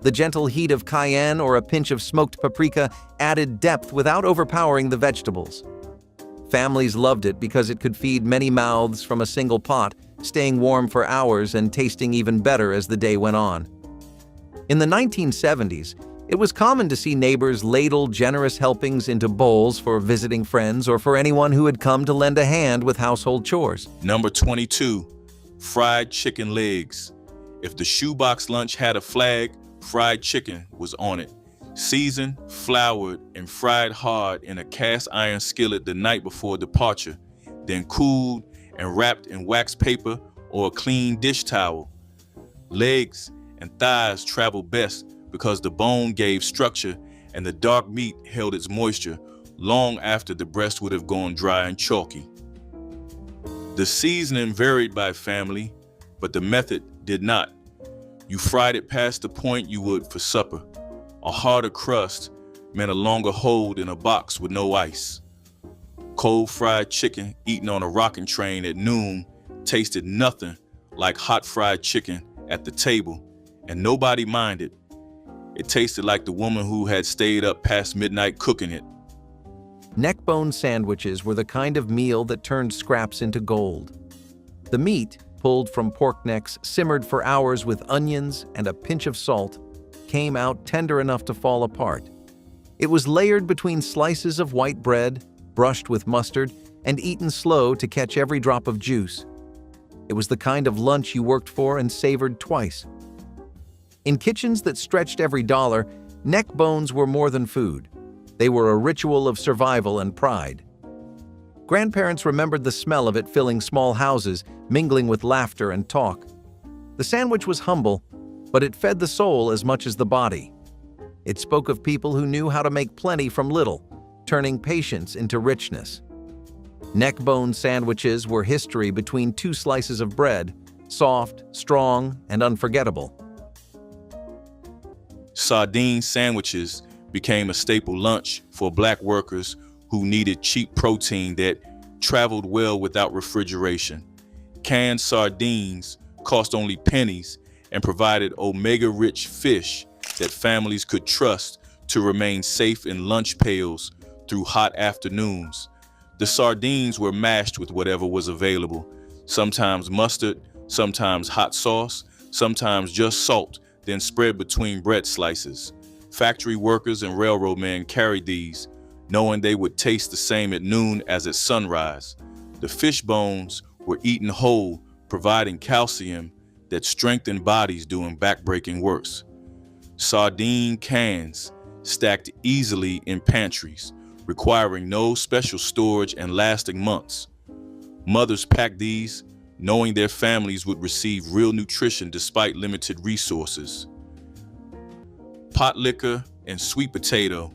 The gentle heat of cayenne or a pinch of smoked paprika added depth without overpowering the vegetables. Families loved it because it could feed many mouths from a single pot, staying warm for hours and tasting even better as the day went on. In the 1970s, it was common to see neighbors ladle generous helpings into bowls for visiting friends or for anyone who had come to lend a hand with household chores. Number 22, fried chicken legs. If the shoebox lunch had a flag, fried chicken was on it. Seasoned, floured, and fried hard in a cast iron skillet the night before departure, then cooled and wrapped in wax paper or a clean dish towel. Legs and thighs traveled best because the bone gave structure and the dark meat held its moisture long after the breast would have gone dry and chalky. The seasoning varied by family, but the method did not. You fried it past the point you would for supper. A harder crust meant a longer hold in a box with no ice. Cold fried chicken eaten on a rocking train at noon tasted nothing like hot fried chicken at the table, and nobody minded. It tasted like the woman who had stayed up past midnight cooking it. Neckbone sandwiches were the kind of meal that turned scraps into gold. The meat, pulled from pork necks, simmered for hours with onions and a pinch of salt, came out tender enough to fall apart. It was layered between slices of white bread, brushed with mustard, and eaten slow to catch every drop of juice. It was the kind of lunch you worked for and savored twice. In kitchens that stretched every dollar, neck bones were more than food. They were a ritual of survival and pride. Grandparents remembered the smell of it filling small houses, mingling with laughter and talk. The sandwich was humble, but it fed the soul as much as the body. It spoke of people who knew how to make plenty from little, turning patience into richness. Neckbone sandwiches were history between two slices of bread, soft, strong, and unforgettable. Sardine sandwiches became a staple lunch for Black workers who needed cheap protein that traveled well without refrigeration. Canned sardines cost only pennies and provided omega-rich fish that families could trust to remain safe in lunch pails through hot afternoons. The sardines were mashed with whatever was available, sometimes mustard, sometimes hot sauce, sometimes just salt, then spread between bread slices. Factory workers and railroad men carried these, knowing they would taste the same at noon as at sunrise. The fish bones were eaten whole, providing calcium that strengthened bodies doing backbreaking works. Sardine cans stacked easily in pantries, requiring no special storage and lasting months. Mothers packed these, knowing their families would receive real nutrition despite limited resources. Pot liquor and sweet potato.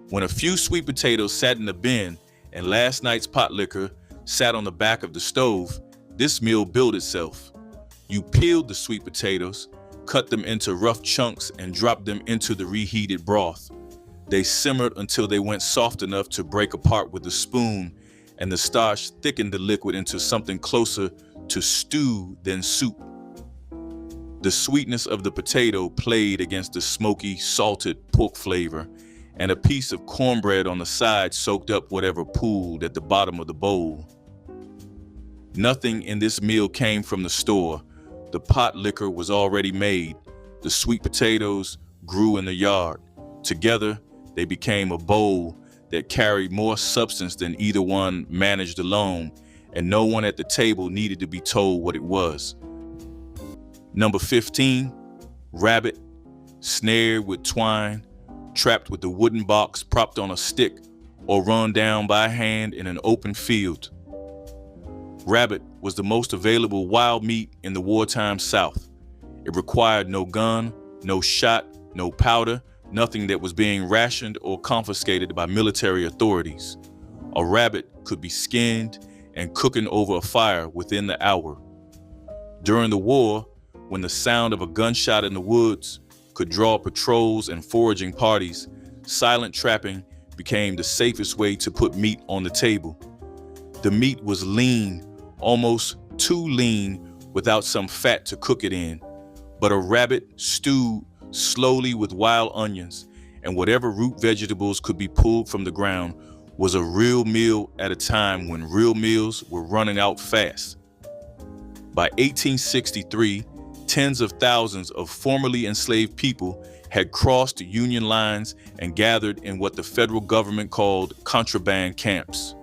When a few sweet potatoes sat in the bin and last night's pot liquor sat on the back of the stove, this meal built itself. You peeled the sweet potatoes, cut them into rough chunks, and dropped them into the reheated broth. They simmered until they went soft enough to break apart with a spoon and the starch thickened the liquid into something closer to stew than soup. The sweetness of the potato played against the smoky, salted pork flavor, and a piece of cornbread on the side soaked up whatever pooled at the bottom of the bowl. Nothing in this meal came from the store. The pot liquor was already made. The sweet potatoes grew in the yard. Together, they became a bowl that carried more substance than either one managed alone, and no one at the table needed to be told what it was. Number 15, rabbit, snared with twine, trapped with a wooden box propped on a stick, or run down by hand in an open field. Rabbit was the most available wild meat in the wartime South. It required no gun, no shot, no powder, nothing that was being rationed or confiscated by military authorities. A rabbit could be skinned and cooking over a fire within the hour. During the war, when the sound of a gunshot in the woods could draw patrols and foraging parties, silent trapping became the safest way to put meat on the table. The meat was lean, almost too lean without some fat to cook it in, but a rabbit stewed slowly with wild onions and whatever root vegetables could be pulled from the ground was a real meal at a time when real meals were running out fast. By 1863, tens of thousands of formerly enslaved people had crossed the Union lines and gathered in what the federal government called contraband camps.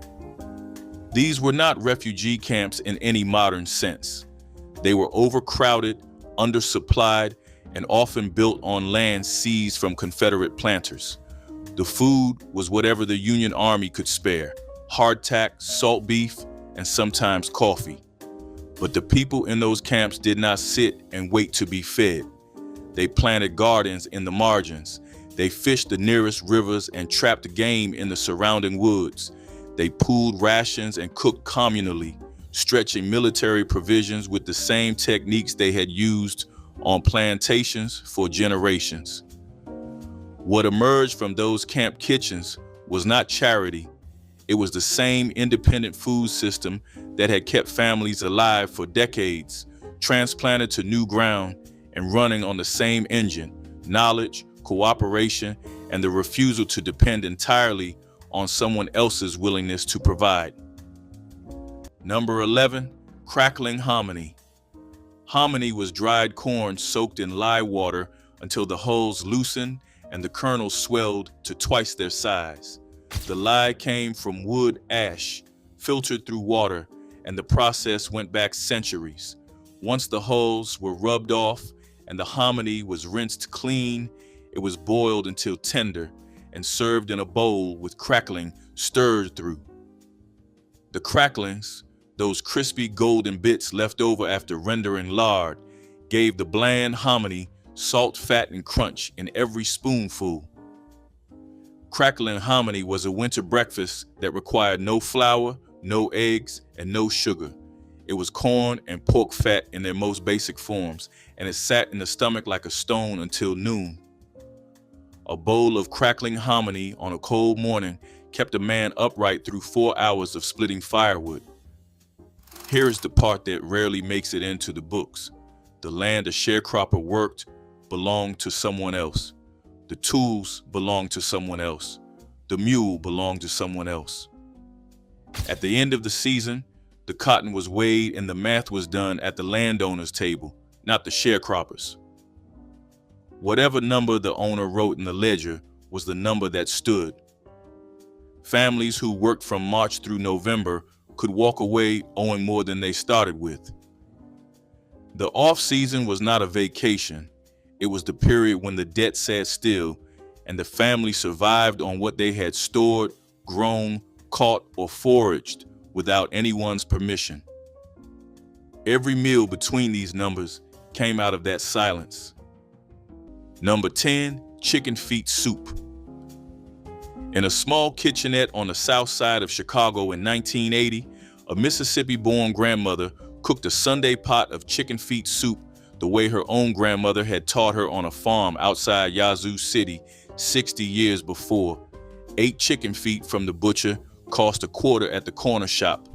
These were not refugee camps in any modern sense. They were overcrowded, undersupplied, and often built on land seized from Confederate planters. The food was whatever the Union Army could spare: hardtack, salt beef, and sometimes coffee. But the people in those camps did not sit and wait to be fed. They planted gardens in the margins. They fished the nearest rivers and trapped game in the surrounding woods. They pooled rations and cooked communally, stretching military provisions with the same techniques they had used on plantations for generations. What emerged from those camp kitchens was not charity. It was the same independent food system that had kept families alive for decades, transplanted to new ground and running on the same engine: knowledge, cooperation, and the refusal to depend entirely on someone else's willingness to provide. Number 11, crackling hominy. Hominy was dried corn soaked in lye water until the hulls loosened and the kernels swelled to twice their size. The lye came from wood ash, filtered through water, and the process went back centuries. Once the hulls were rubbed off and the hominy was rinsed clean, it was boiled until tender and served in a bowl with crackling stirred through. The cracklings, those crispy golden bits left over after rendering lard, gave the bland hominy salt, fat, and crunch in every spoonful. Crackling hominy was a winter breakfast that required no flour, no eggs, and no sugar. It was corn and pork fat in their most basic forms, and it sat in the stomach like a stone until noon. A bowl of crackling hominy on a cold morning kept a man upright through 4 hours of splitting firewood. Here is the part that rarely makes it into the books. The land a sharecropper worked belonged to someone else. The tools belonged to someone else. The mule belonged to someone else. At the end of the season, the cotton was weighed and the math was done at the landowner's table, not the sharecroppers. Whatever number the owner wrote in the ledger was the number that stood. Families who worked from March through November could walk away owing more than they started with. The off-season was not a vacation. It was the period when the debt sat still and the family survived on what they had stored, grown, caught, or foraged without anyone's permission. Every meal between these numbers came out of that silence. Number 10, chicken feet soup. In a small kitchenette on the south side of Chicago in 1980, a Mississippi-born grandmother cooked a Sunday pot of chicken feet soup the way her own grandmother had taught her on a farm outside Yazoo City 60 years before. 8 chicken feet from the butcher, cost a quarter at the corner shop.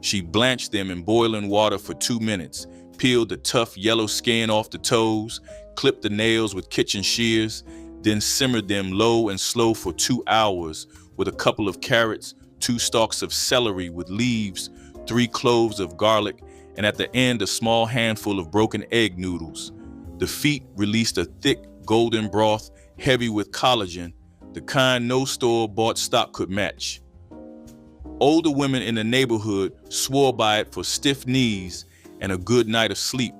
She blanched them in boiling water for 2 minutes, peeled the tough yellow skin off the toes, clipped the nails with kitchen shears, then simmered them low and slow for 2 hours with a couple of carrots, 2 stalks of celery with leaves, 3 cloves of garlic, and at the end a small handful of broken egg noodles. The feet released a thick golden broth, heavy with collagen, the kind no store-bought stock could match. Older women in the neighborhood swore by it for stiff knees and a good night of sleep.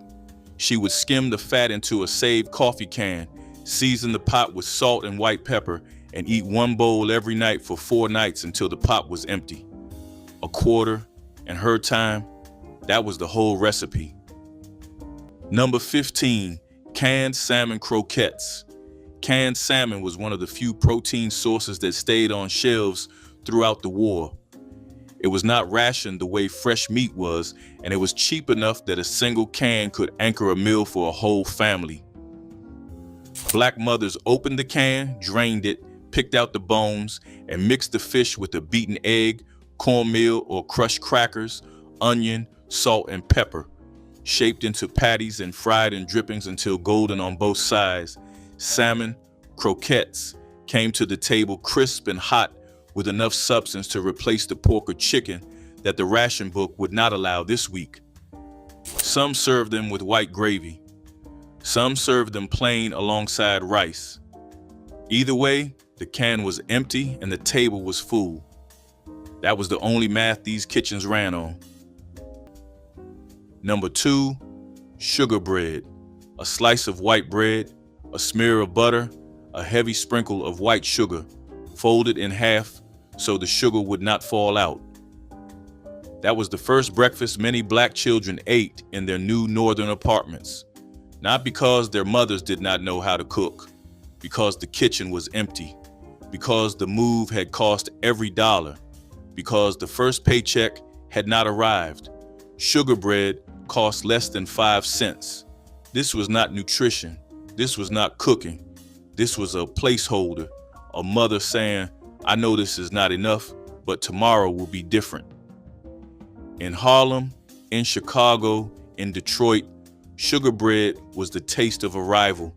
She would skim the fat into a saved coffee can, season the pot with salt and white pepper, and eat 1 bowl every night for 4 nights until the pot was empty. A quarter, in her time, that was the whole recipe. Number 15, canned salmon croquettes. Canned salmon was one of the few protein sources that stayed on shelves throughout the war. It was not rationed the way fresh meat was, and it was cheap enough that a single can could anchor a meal for a whole family. Black mothers opened the can, drained it, picked out the bones, and mixed the fish with a beaten egg, cornmeal or crushed crackers, onion, salt, and pepper. Shaped into patties and fried in drippings until golden on both sides, salmon croquettes came to the table crisp and hot, with enough substance to replace the pork or chicken that the ration book would not allow this week. Some served them with white gravy. Some served them plain alongside rice. Either way, the can was empty and the table was full. That was the only math these kitchens ran on. Number 2, sugar bread. A slice of white bread, a smear of butter, a heavy sprinkle of white sugar, folded in half so the sugar would not fall out. That was the first breakfast many black children ate in their new northern apartments. Not because their mothers did not know how to cook, because the kitchen was empty, because the move had cost every dollar, because the first paycheck had not arrived. Sugar bread cost less than 5 cents. This was not nutrition. This was not cooking. This was a placeholder, a mother saying, I know this is not enough, but tomorrow will be different. In Harlem, in Chicago, in Detroit, sugar bread was the taste of arrival,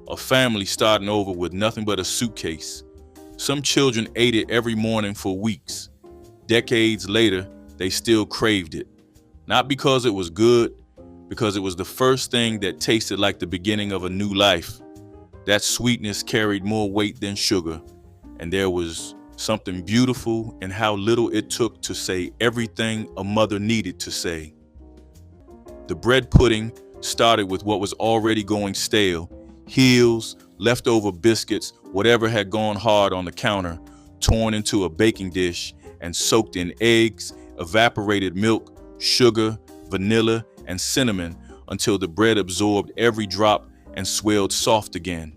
a family starting over with nothing but a suitcase. Some children ate it every morning for weeks. Decades later, they still craved it. Not because it was good, because it was the first thing that tasted like the beginning of a new life. That sweetness carried more weight than sugar, and there was something beautiful in how little it took to say everything a mother needed to say. The bread pudding started with what was already going stale, heels, leftover biscuits, whatever had gone hard on the counter, torn into a baking dish and soaked in eggs, evaporated milk, sugar, vanilla, and cinnamon until the bread absorbed every drop and swelled soft again.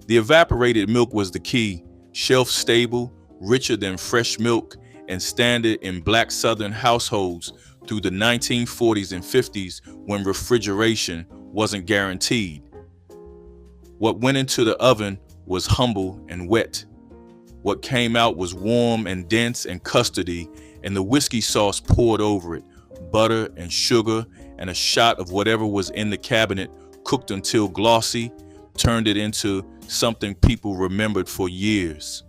The evaporated milk was the key, shelf-stable, richer than fresh milk, and standard in black Southern households through the 1940s and 50s when refrigeration wasn't guaranteed. What went into the oven was humble and wet. What came out was warm and dense and custardy, and the whiskey sauce poured over it, butter and sugar and a shot of whatever was in the cabinet cooked until glossy, turned it into something people remembered for years.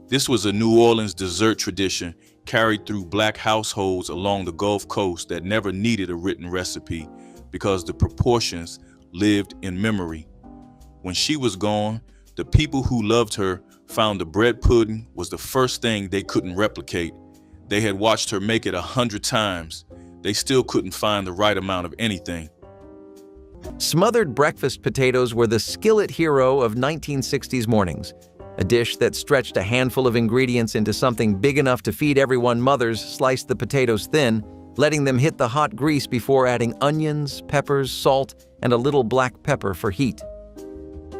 This was a New Orleans dessert tradition carried through black households along the Gulf Coast that never needed a written recipe because the proportions lived in memory. When she was gone, the people who loved her found the bread pudding was the first thing they couldn't replicate. They had watched her make it 100 times. They still couldn't find the right amount of anything. Smothered breakfast potatoes were the skillet hero of 1960s mornings, a dish that stretched a handful of ingredients into something big enough to feed everyone. Mothers sliced the potatoes thin, letting them hit the hot grease before adding onions, peppers, salt, and a little black pepper for heat.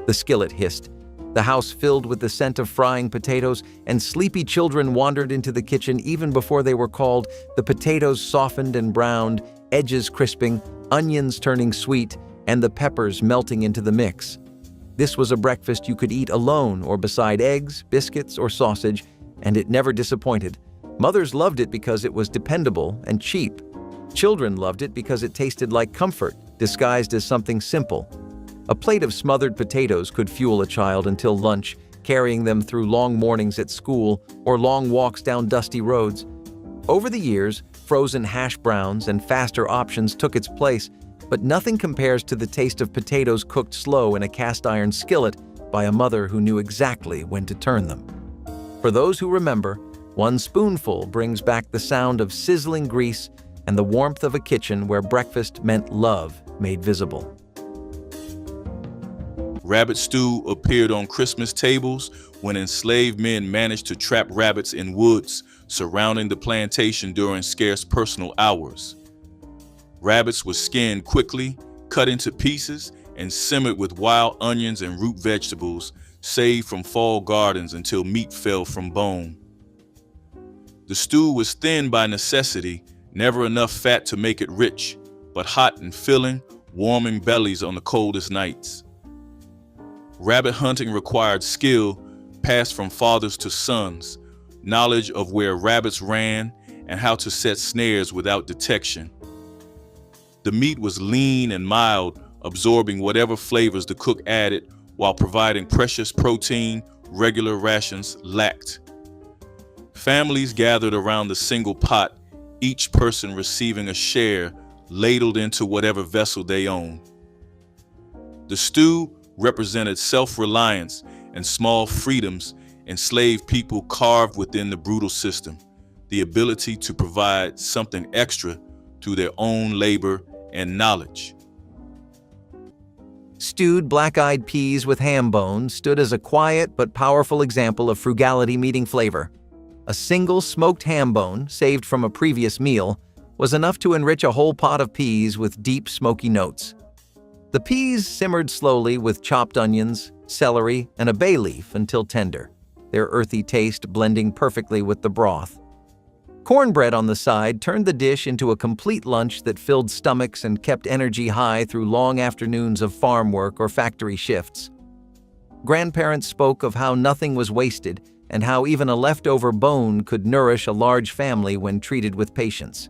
The skillet hissed, the house filled with the scent of frying potatoes, and sleepy children wandered into the kitchen even before they were called, the potatoes softened and browned, edges crisping, onions turning sweet, and the peppers melting into the mix. This was a breakfast you could eat alone or beside eggs, biscuits, or sausage, and it never disappointed. Mothers loved it because it was dependable and cheap. Children loved it because it tasted like comfort, disguised as something simple. A plate of smothered potatoes could fuel a child until lunch, carrying them through long mornings at school or long walks down dusty roads. Over the years, frozen hash browns and faster options took its place, but nothing compares to the taste of potatoes cooked slow in a cast-iron skillet by a mother who knew exactly when to turn them. For those who remember, one spoonful brings back the sound of sizzling grease and the warmth of a kitchen where breakfast meant love made visible. Rabbit stew appeared on Christmas tables when enslaved men managed to trap rabbits in woods surrounding the plantation during scarce personal hours. Rabbits were skinned quickly, cut into pieces, and simmered with wild onions and root vegetables, saved from fall gardens until meat fell from bone. The stew was thin by necessity, never enough fat to make it rich, but hot and filling, warming bellies on the coldest nights. Rabbit hunting required skill passed from fathers to sons, knowledge of where rabbits ran and how to set snares without detection. The meat was lean and mild, absorbing whatever flavors the cook added while providing precious protein regular rations lacked. Families gathered around the single pot, each person receiving a share ladled into whatever vessel they owned. The stew represented self-reliance and small freedoms enslaved people carved within the brutal system, the ability to provide something extra through their own labor and knowledge. Stewed black-eyed peas with ham bone stood as a quiet but powerful example of frugality meeting flavor. A single smoked ham bone, saved from a previous meal, was enough to enrich a whole pot of peas with deep, smoky notes. The peas simmered slowly with chopped onions, celery, and a bay leaf until tender, their earthy taste blending perfectly with the broth. Cornbread on the side turned the dish into a complete lunch that filled stomachs and kept energy high through long afternoons of farm work or factory shifts. Grandparents spoke of how nothing was wasted and how even a leftover bone could nourish a large family when treated with patience.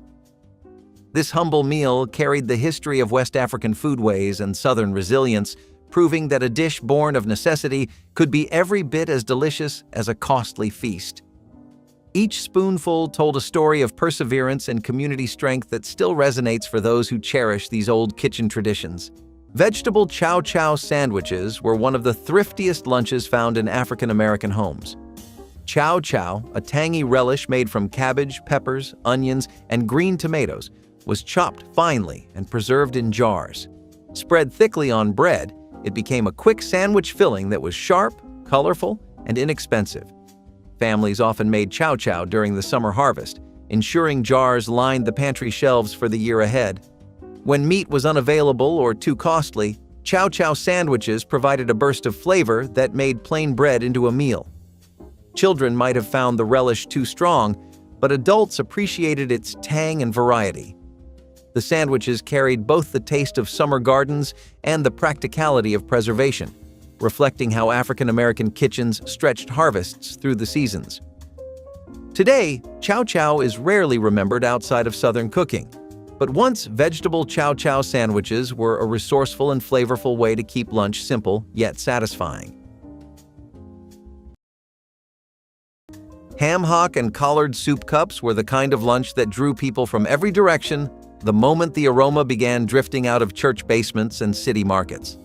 This humble meal carried the history of West African foodways and Southern resilience, proving that a dish born of necessity could be every bit as delicious as a costly feast. Each spoonful told a story of perseverance and community strength that still resonates for those who cherish these old kitchen traditions. Vegetable chow chow sandwiches were one of the thriftiest lunches found in African American homes. Chow chow, a tangy relish made from cabbage, peppers, onions, and green tomatoes, was chopped finely and preserved in jars. Spread thickly on bread, it became a quick sandwich filling that was sharp, colorful, and inexpensive. Families often made chow chow during the summer harvest, ensuring jars lined the pantry shelves for the year ahead. When meat was unavailable or too costly, chow chow sandwiches provided a burst of flavor that made plain bread into a meal. Children might have found the relish too strong, but adults appreciated its tang and variety. The sandwiches carried both the taste of summer gardens and the practicality of preservation, reflecting how African American kitchens stretched harvests through the seasons. Today, chow chow is rarely remembered outside of Southern cooking, but once vegetable chow chow sandwiches were a resourceful and flavorful way to keep lunch simple yet satisfying. Ham hock and collard soup cups were the kind of lunch that drew people from every direction the moment the aroma began drifting out of church basements and city markets.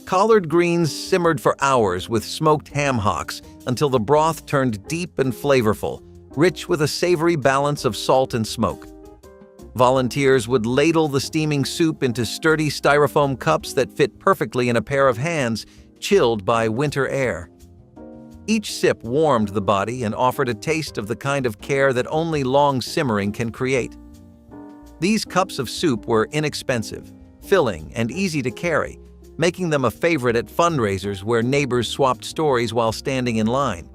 Collard greens simmered for hours with smoked ham hocks until the broth turned deep and flavorful, rich with a savory balance of salt and smoke. Volunteers would ladle the steaming soup into sturdy styrofoam cups that fit perfectly in a pair of hands, chilled by winter air. Each sip warmed the body and offered a taste of the kind of care that only long simmering can create. These cups of soup were inexpensive, filling, and easy to carry, making them a favorite at fundraisers where neighbors swapped stories while standing in line.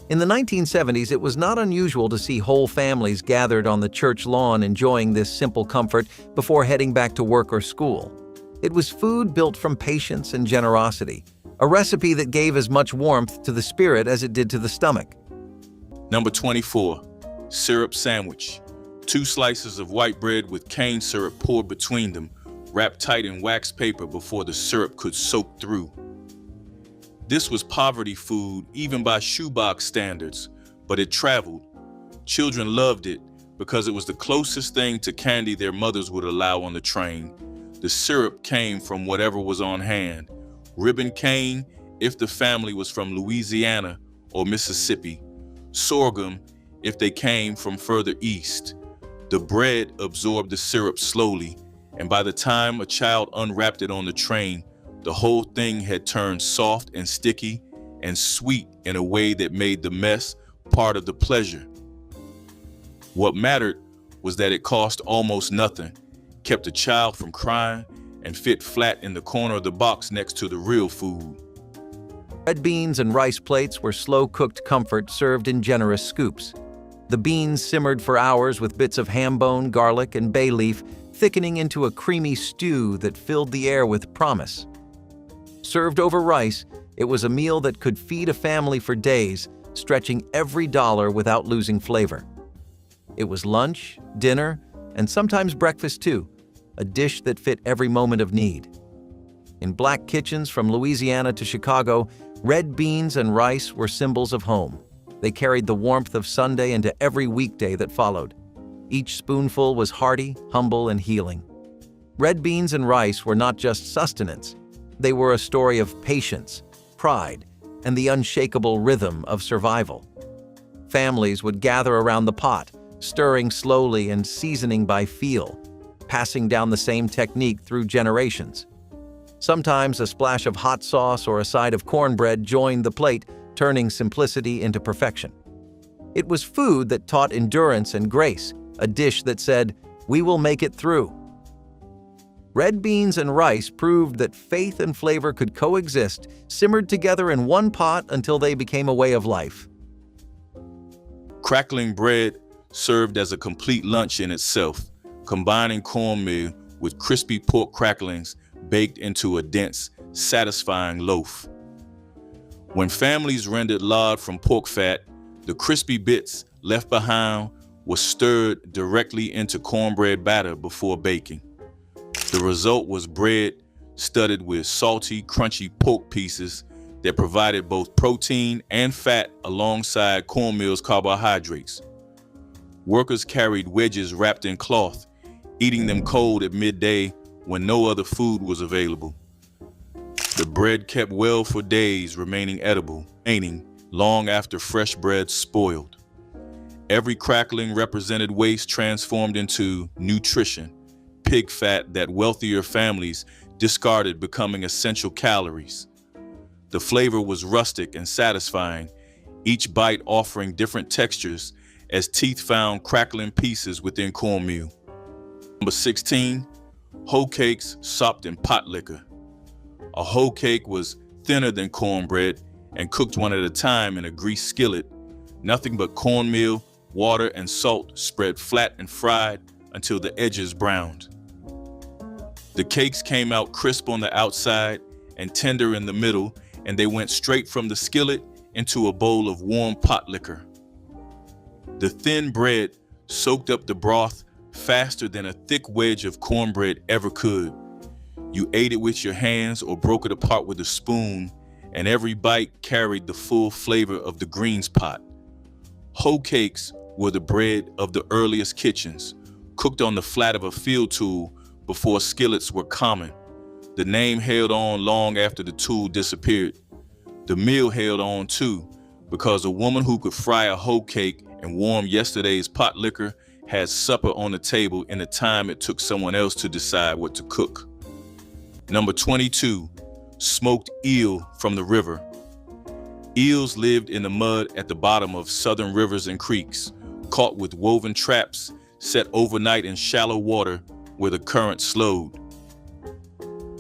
In the 1970s, it was not unusual to see whole families gathered on the church lawn enjoying this simple comfort before heading back to work or school. It was food built from patience and generosity, a recipe that gave as much warmth to the spirit as it did to the stomach. Number 24, syrup sandwich. 2 slices of white bread with cane syrup poured between them, wrapped tight in wax paper before the syrup could soak through. This was poverty food even by shoebox standards, but it traveled. Children loved it because it was the closest thing to candy their mothers would allow on the train. The syrup came from whatever was on hand. Ribbon cane if the family was from Louisiana or Mississippi. Sorghum if they came from further east. The bread absorbed the syrup slowly, and by the time a child unwrapped it on the train, the whole thing had turned soft and sticky and sweet in a way that made the mess part of the pleasure. What mattered was that it cost almost nothing, kept a child from crying, and fit flat in the corner of the box next to the real food. Red beans and rice plates were slow-cooked comfort served in generous scoops. The beans simmered for hours with bits of ham bone, garlic, and bay leaf, thickening into a creamy stew that filled the air with promise. Served over rice, it was a meal that could feed a family for days, stretching every dollar without losing flavor. It was lunch, dinner, and sometimes breakfast too, a dish that fit every moment of need. In black kitchens from Louisiana to Chicago, red beans and rice were symbols of home. They carried the warmth of Sunday into every weekday that followed. Each spoonful was hearty, humble, and healing. Red beans and rice were not just sustenance. They were a story of patience, pride, and the unshakable rhythm of survival. Families would gather around the pot, stirring slowly and seasoning by feel, passing down the same technique through generations. Sometimes a splash of hot sauce or a side of cornbread joined the plate, turning simplicity into perfection. It was food that taught endurance and grace, a dish that said, "We will make it through." Red beans and rice proved that faith and flavor could coexist, simmered together in one pot until they became a way of life. Crackling bread served as a complete lunch in itself, combining cornmeal with crispy pork cracklings baked into a dense, satisfying loaf. When families rendered lard from pork fat, the crispy bits left behind were stirred directly into cornbread batter before baking. The result was bread studded with salty, crunchy pork pieces that provided both protein and fat alongside cornmeal's carbohydrates. Workers carried wedges wrapped in cloth, eating them cold at midday when no other food was available. The bread kept well for days, remaining edible, long after fresh bread spoiled. Every crackling represented waste transformed into nutrition, pig fat that wealthier families discarded, becoming essential calories. The flavor was rustic and satisfying, each bite offering different textures as teeth found crackling pieces within cornmeal. Number 16, hoe cakes sopped in pot liquor. A hoe cake was thinner than cornbread and cooked one at a time in a greased skillet. Nothing but cornmeal, water, and salt spread flat and fried until the edges browned. The cakes came out crisp on the outside and tender in the middle, and they went straight from the skillet into a bowl of warm pot liquor. The thin bread soaked up the broth faster than a thick wedge of cornbread ever could. You ate it with your hands or broke it apart with a spoon, and every bite carried the full flavor of the greens pot. Hoe cakes were the bread of the earliest kitchens, cooked on the flat of a field tool before skillets were common. The name held on long after the tool disappeared. The meal held on too, because a woman who could fry a hoe cake and warm yesterday's pot liquor had supper on the table in the time it took someone else to decide what to cook. Number 22, smoked eel from the river. Eels lived in the mud at the bottom of southern rivers and creeks, caught with woven traps set overnight in shallow water where the current slowed.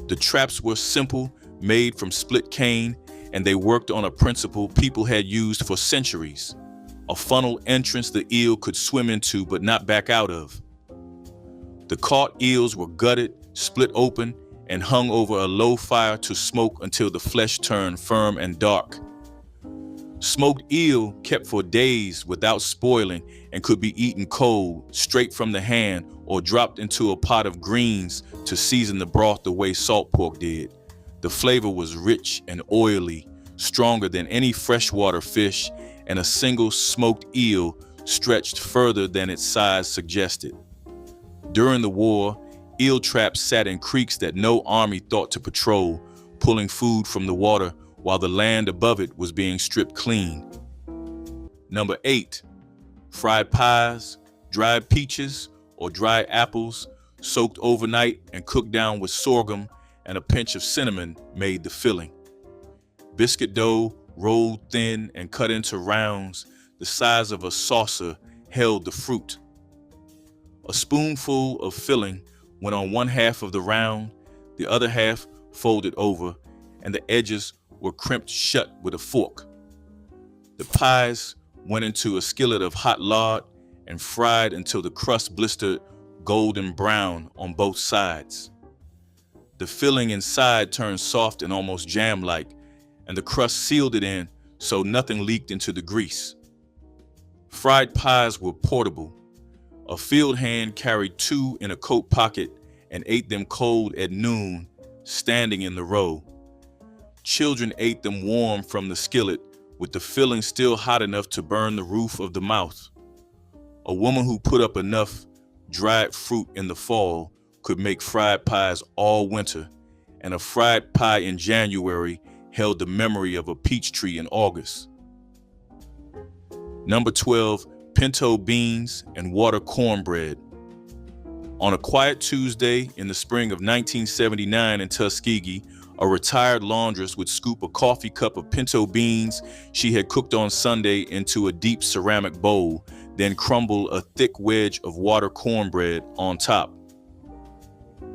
The traps were simple, made from split cane, and they worked on a principle people had used for centuries: a funnel entrance the eel could swim into but not back out of. The caught eels were gutted, split open, and hung over a low fire to smoke until the flesh turned firm and dark. Smoked eel kept for days without spoiling and could be eaten cold, straight from the hand, or dropped into a pot of greens to season the broth the way salt pork did. The flavor was rich and oily, stronger than any freshwater fish, and a single smoked eel stretched further than its size suggested. During the war, eel traps sat in creeks that no army thought to patrol, pulling food from the water while the land above it was being stripped clean. Number 8, fried pies, dried peaches, or dried apples soaked overnight and cooked down with sorghum and a pinch of cinnamon made the filling. Biscuit dough rolled thin and cut into rounds the size of a saucer held the fruit. A spoonful of filling went on one half of the round, the other half folded over, and the edges were crimped shut with a fork. The pies went into a skillet of hot lard and fried until the crust blistered golden brown on both sides. The filling inside turned soft and almost jam-like, and the crust sealed it in so nothing leaked into the grease. Fried pies were portable. A field hand carried 2 in a coat pocket and ate them cold at noon, standing in the row. Children ate them warm from the skillet, with the filling still hot enough to burn the roof of the mouth. A woman who put up enough dried fruit in the fall could make fried pies all winter, and a fried pie in January held the memory of a peach tree in August. Number 12, pinto beans and water cornbread. On a quiet Tuesday in the spring of 1979 in Tuskegee, a retired laundress would scoop a coffee cup of pinto beans she had cooked on Sunday into a deep ceramic bowl, then crumble a thick wedge of water cornbread on top.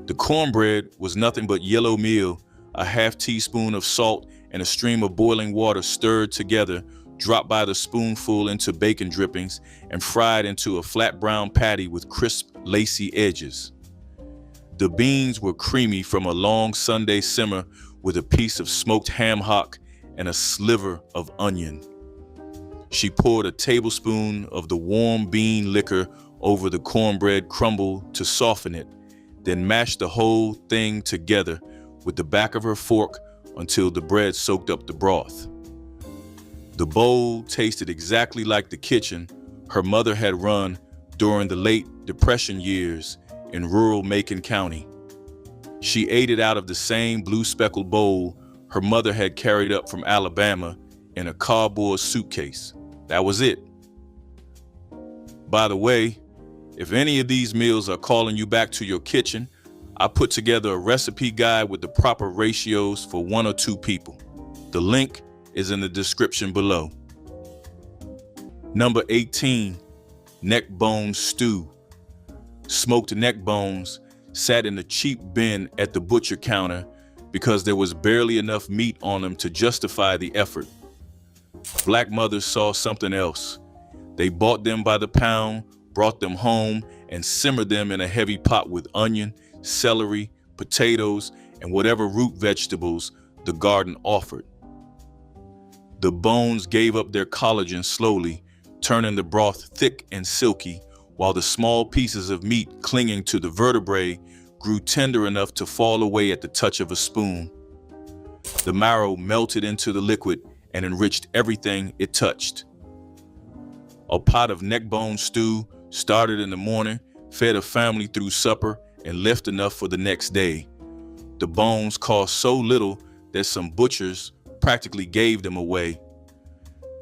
The cornbread was nothing but yellow meal, a half teaspoon of salt, and a stream of boiling water stirred together, dropped by the spoonful into bacon drippings, and fried into a flat brown patty with crisp, lacy edges. The beans were creamy from a long Sunday simmer with a piece of smoked ham hock and a sliver of onion. She poured a tablespoon of the warm bean liquor over the cornbread crumble to soften it, then mashed the whole thing together with the back of her fork until the bread soaked up the broth. The bowl tasted exactly like the kitchen her mother had run during the late Depression years in rural Macon County. She ate it out of the same blue speckled bowl her mother had carried up from Alabama in a cardboard suitcase. That was it. By the way, if any of these meals are calling you back to your kitchen, I put together a recipe guide with the proper ratios for 1 or 2 people. The link is in the description below. Number 18, neck bone stew. Smoked neck bones sat in a cheap bin at the butcher counter because there was barely enough meat on them to justify the effort. Black mothers saw something else. They bought them by the pound, brought them home, and simmered them in a heavy pot with onion, celery, potatoes, and whatever root vegetables the garden offered. The bones gave up their collagen slowly, turning the broth thick and silky, while the small pieces of meat clinging to the vertebrae grew tender enough to fall away at the touch of a spoon. The marrow melted into the liquid and enriched everything it touched. A pot of neck bone stew started in the morning, fed a family through supper, and left enough for the next day. The bones cost so little that some butchers practically gave them away.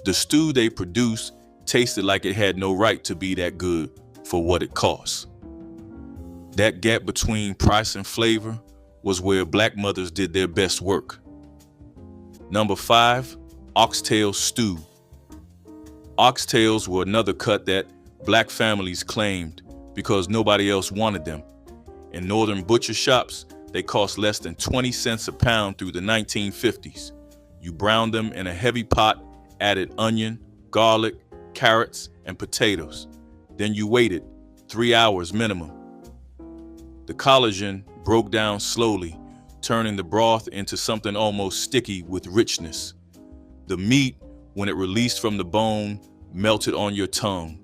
The stew they produced tasted like it had no right to be that good for what it cost. That gap between price and flavor was where black mothers did their best work. Number 5, oxtail stew. Oxtails were another cut that black families claimed because nobody else wanted them. In northern butcher shops, they cost less than 20 cents a pound through the 1950s. You browned them in a heavy pot, added onion, garlic, carrots, and potatoes. Then you waited 3 hours minimum. The collagen broke down slowly, turning the broth into something almost sticky with richness. The meat when it released from the bone, melted on your tongue.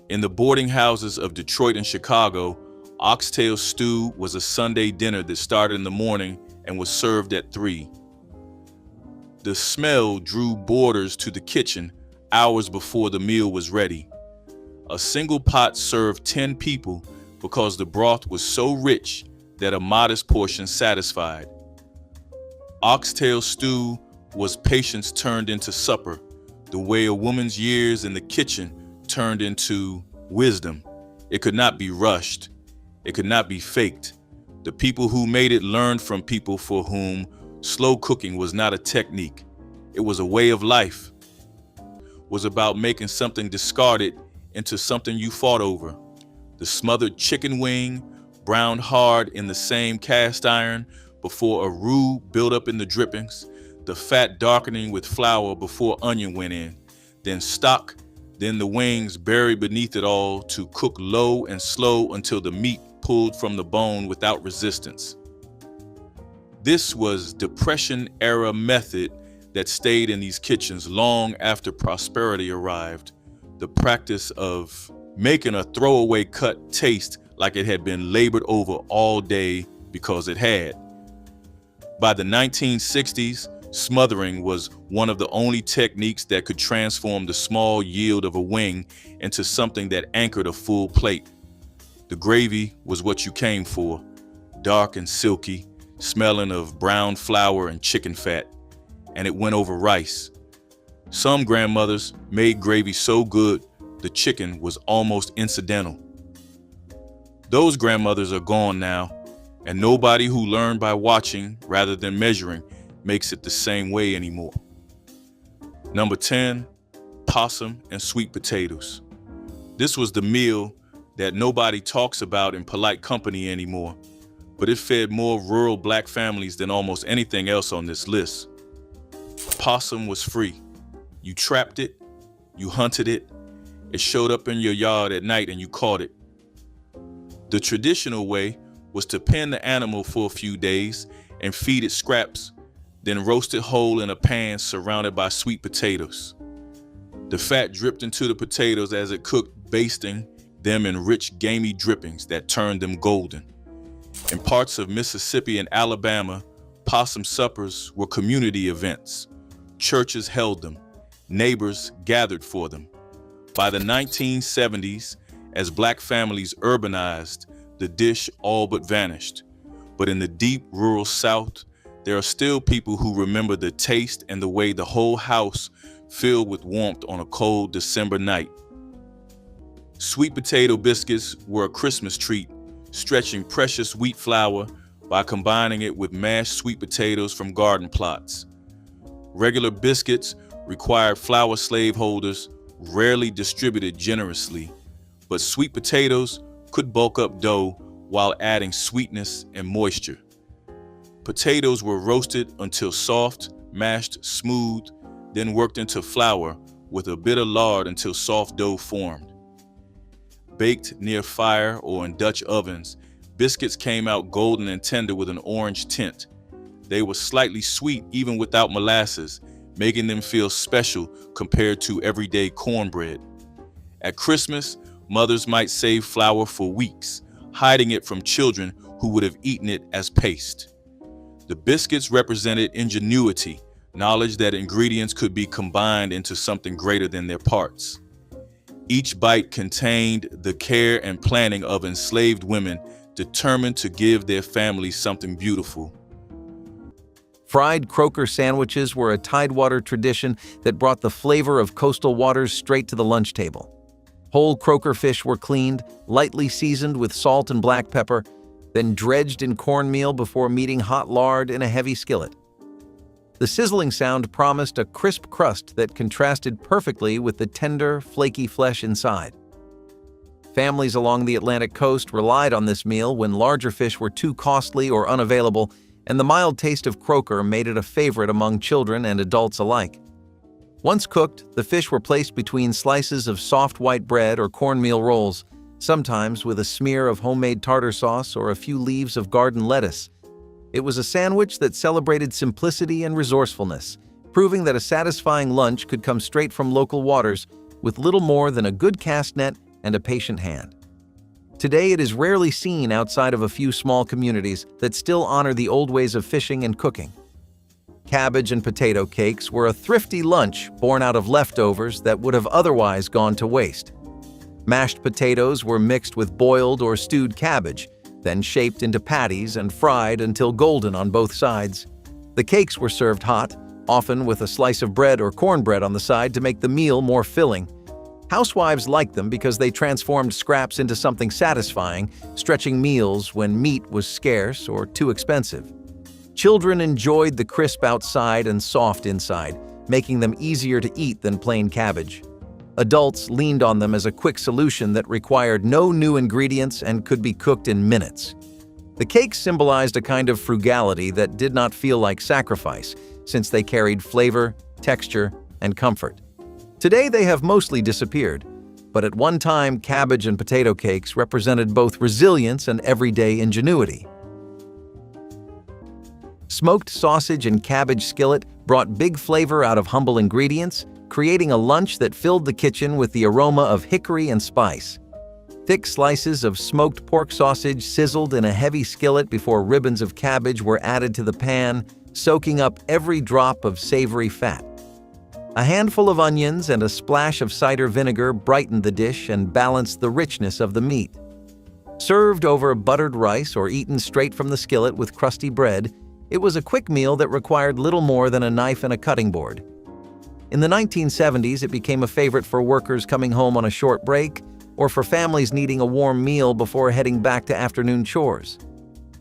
In the boarding houses of Detroit and Chicago, oxtail stew was a Sunday dinner that started in the morning and was served at 3. The smell drew boarders to the kitchen hours before the meal was ready. A single pot served 10 people because the broth was so rich that a modest portion satisfied. Oxtail stew was patience turned into supper, the way a woman's years in the kitchen turned into wisdom. It could not be rushed. It could not be faked. The people who made it learned from people for whom slow cooking was not a technique. It was a way of life. It was about making something discarded into something you fought over. The smothered chicken wing, browned hard in the same cast iron before a roux built up in the drippings, the fat darkening with flour before onion went in, then stock, then the wings buried beneath it all to cook low and slow until the meat pulled from the bone without resistance. This was Depression-era method that stayed in these kitchens long after prosperity arrived, the practice of making a throwaway cut taste like it had been labored over all day because it had. By the 1960s, smothering was one of the only techniques that could transform the small yield of a wing into something that anchored a full plate. The gravy was what you came for, dark and silky, smelling of brown flour and chicken fat, and it went over rice. Some grandmothers made gravy so good the chicken was almost incidental. Those grandmothers are gone now, and nobody who learned by watching rather than measuring makes it the same way anymore. Number 10, possum and sweet potatoes. This was the meal that nobody talks about in polite company anymore, but it fed more rural black families than almost anything else on this list. Possum was free. You trapped it, you hunted it, it showed up in your yard at night and you caught it. The traditional way was to pen the animal for a few days and feed it scraps, then roast it whole in a pan surrounded by sweet potatoes. The fat dripped into the potatoes as it cooked, basting them in rich gamey drippings that turned them golden. In parts of Mississippi and Alabama, possum suppers were community events. Churches held them. Neighbors gathered for them. By the 1970s, as black families urbanized, the dish all but vanished. But in the deep rural South, there are still people who remember the taste and the way the whole house filled with warmth on a cold December night. Sweet potato biscuits were a Christmas treat, stretching precious wheat flour by combining it with mashed sweet potatoes from garden plots. Regular biscuits required flour slaveholders, rarely distributed generously, but sweet potatoes could bulk up dough while adding sweetness and moisture. Potatoes were roasted until soft, mashed smooth, then worked into flour with a bit of lard until soft dough formed. Baked near fire or in Dutch ovens, biscuits came out golden and tender with an orange tint. They were slightly sweet even without molasses, making them feel special compared to everyday cornbread. At Christmas, mothers might save flour for weeks, hiding it from children who would have eaten it as paste. The biscuits represented ingenuity, knowledge that ingredients could be combined into something greater than their parts. Each bite contained the care and planning of enslaved women determined to give their families something beautiful. Fried croaker sandwiches were a Tidewater tradition that brought the flavor of coastal waters straight to the lunch table. Whole croaker fish were cleaned, lightly seasoned with salt and black pepper, then dredged in cornmeal before meeting hot lard in a heavy skillet. The sizzling sound promised a crisp crust that contrasted perfectly with the tender, flaky flesh inside. Families along the Atlantic coast relied on this meal when larger fish were too costly or unavailable, and the mild taste of croaker made it a favorite among children and adults alike. Once cooked, the fish were placed between slices of soft white bread or cornmeal rolls, sometimes with a smear of homemade tartar sauce or a few leaves of garden lettuce. It was a sandwich that celebrated simplicity and resourcefulness, proving that a satisfying lunch could come straight from local waters with little more than a good cast net and a patient hand. Today, it is rarely seen outside of a few small communities that still honor the old ways of fishing and cooking. Cabbage and potato cakes were a thrifty lunch born out of leftovers that would have otherwise gone to waste. Mashed potatoes were mixed with boiled or stewed cabbage, then shaped into patties and fried until golden on both sides. The cakes were served hot, often with a slice of bread or cornbread on the side to make the meal more filling. Housewives liked them because they transformed scraps into something satisfying, stretching meals when meat was scarce or too expensive. Children enjoyed the crisp outside and soft inside, making them easier to eat than plain cabbage. Adults leaned on them as a quick solution that required no new ingredients and could be cooked in minutes. The cakes symbolized a kind of frugality that did not feel like sacrifice, since they carried flavor, texture, and comfort. Today they have mostly disappeared, but at one time cabbage and potato cakes represented both resilience and everyday ingenuity. Smoked sausage and cabbage skillet brought big flavor out of humble ingredients, creating a lunch that filled the kitchen with the aroma of hickory and spice. Thick slices of smoked pork sausage sizzled in a heavy skillet before ribbons of cabbage were added to the pan, soaking up every drop of savory fat. A handful of onions and a splash of cider vinegar brightened the dish and balanced the richness of the meat. Served over buttered rice or eaten straight from the skillet with crusty bread, it was a quick meal that required little more than a knife and a cutting board. In the 1970s, it became a favorite for workers coming home on a short break or for families needing a warm meal before heading back to afternoon chores.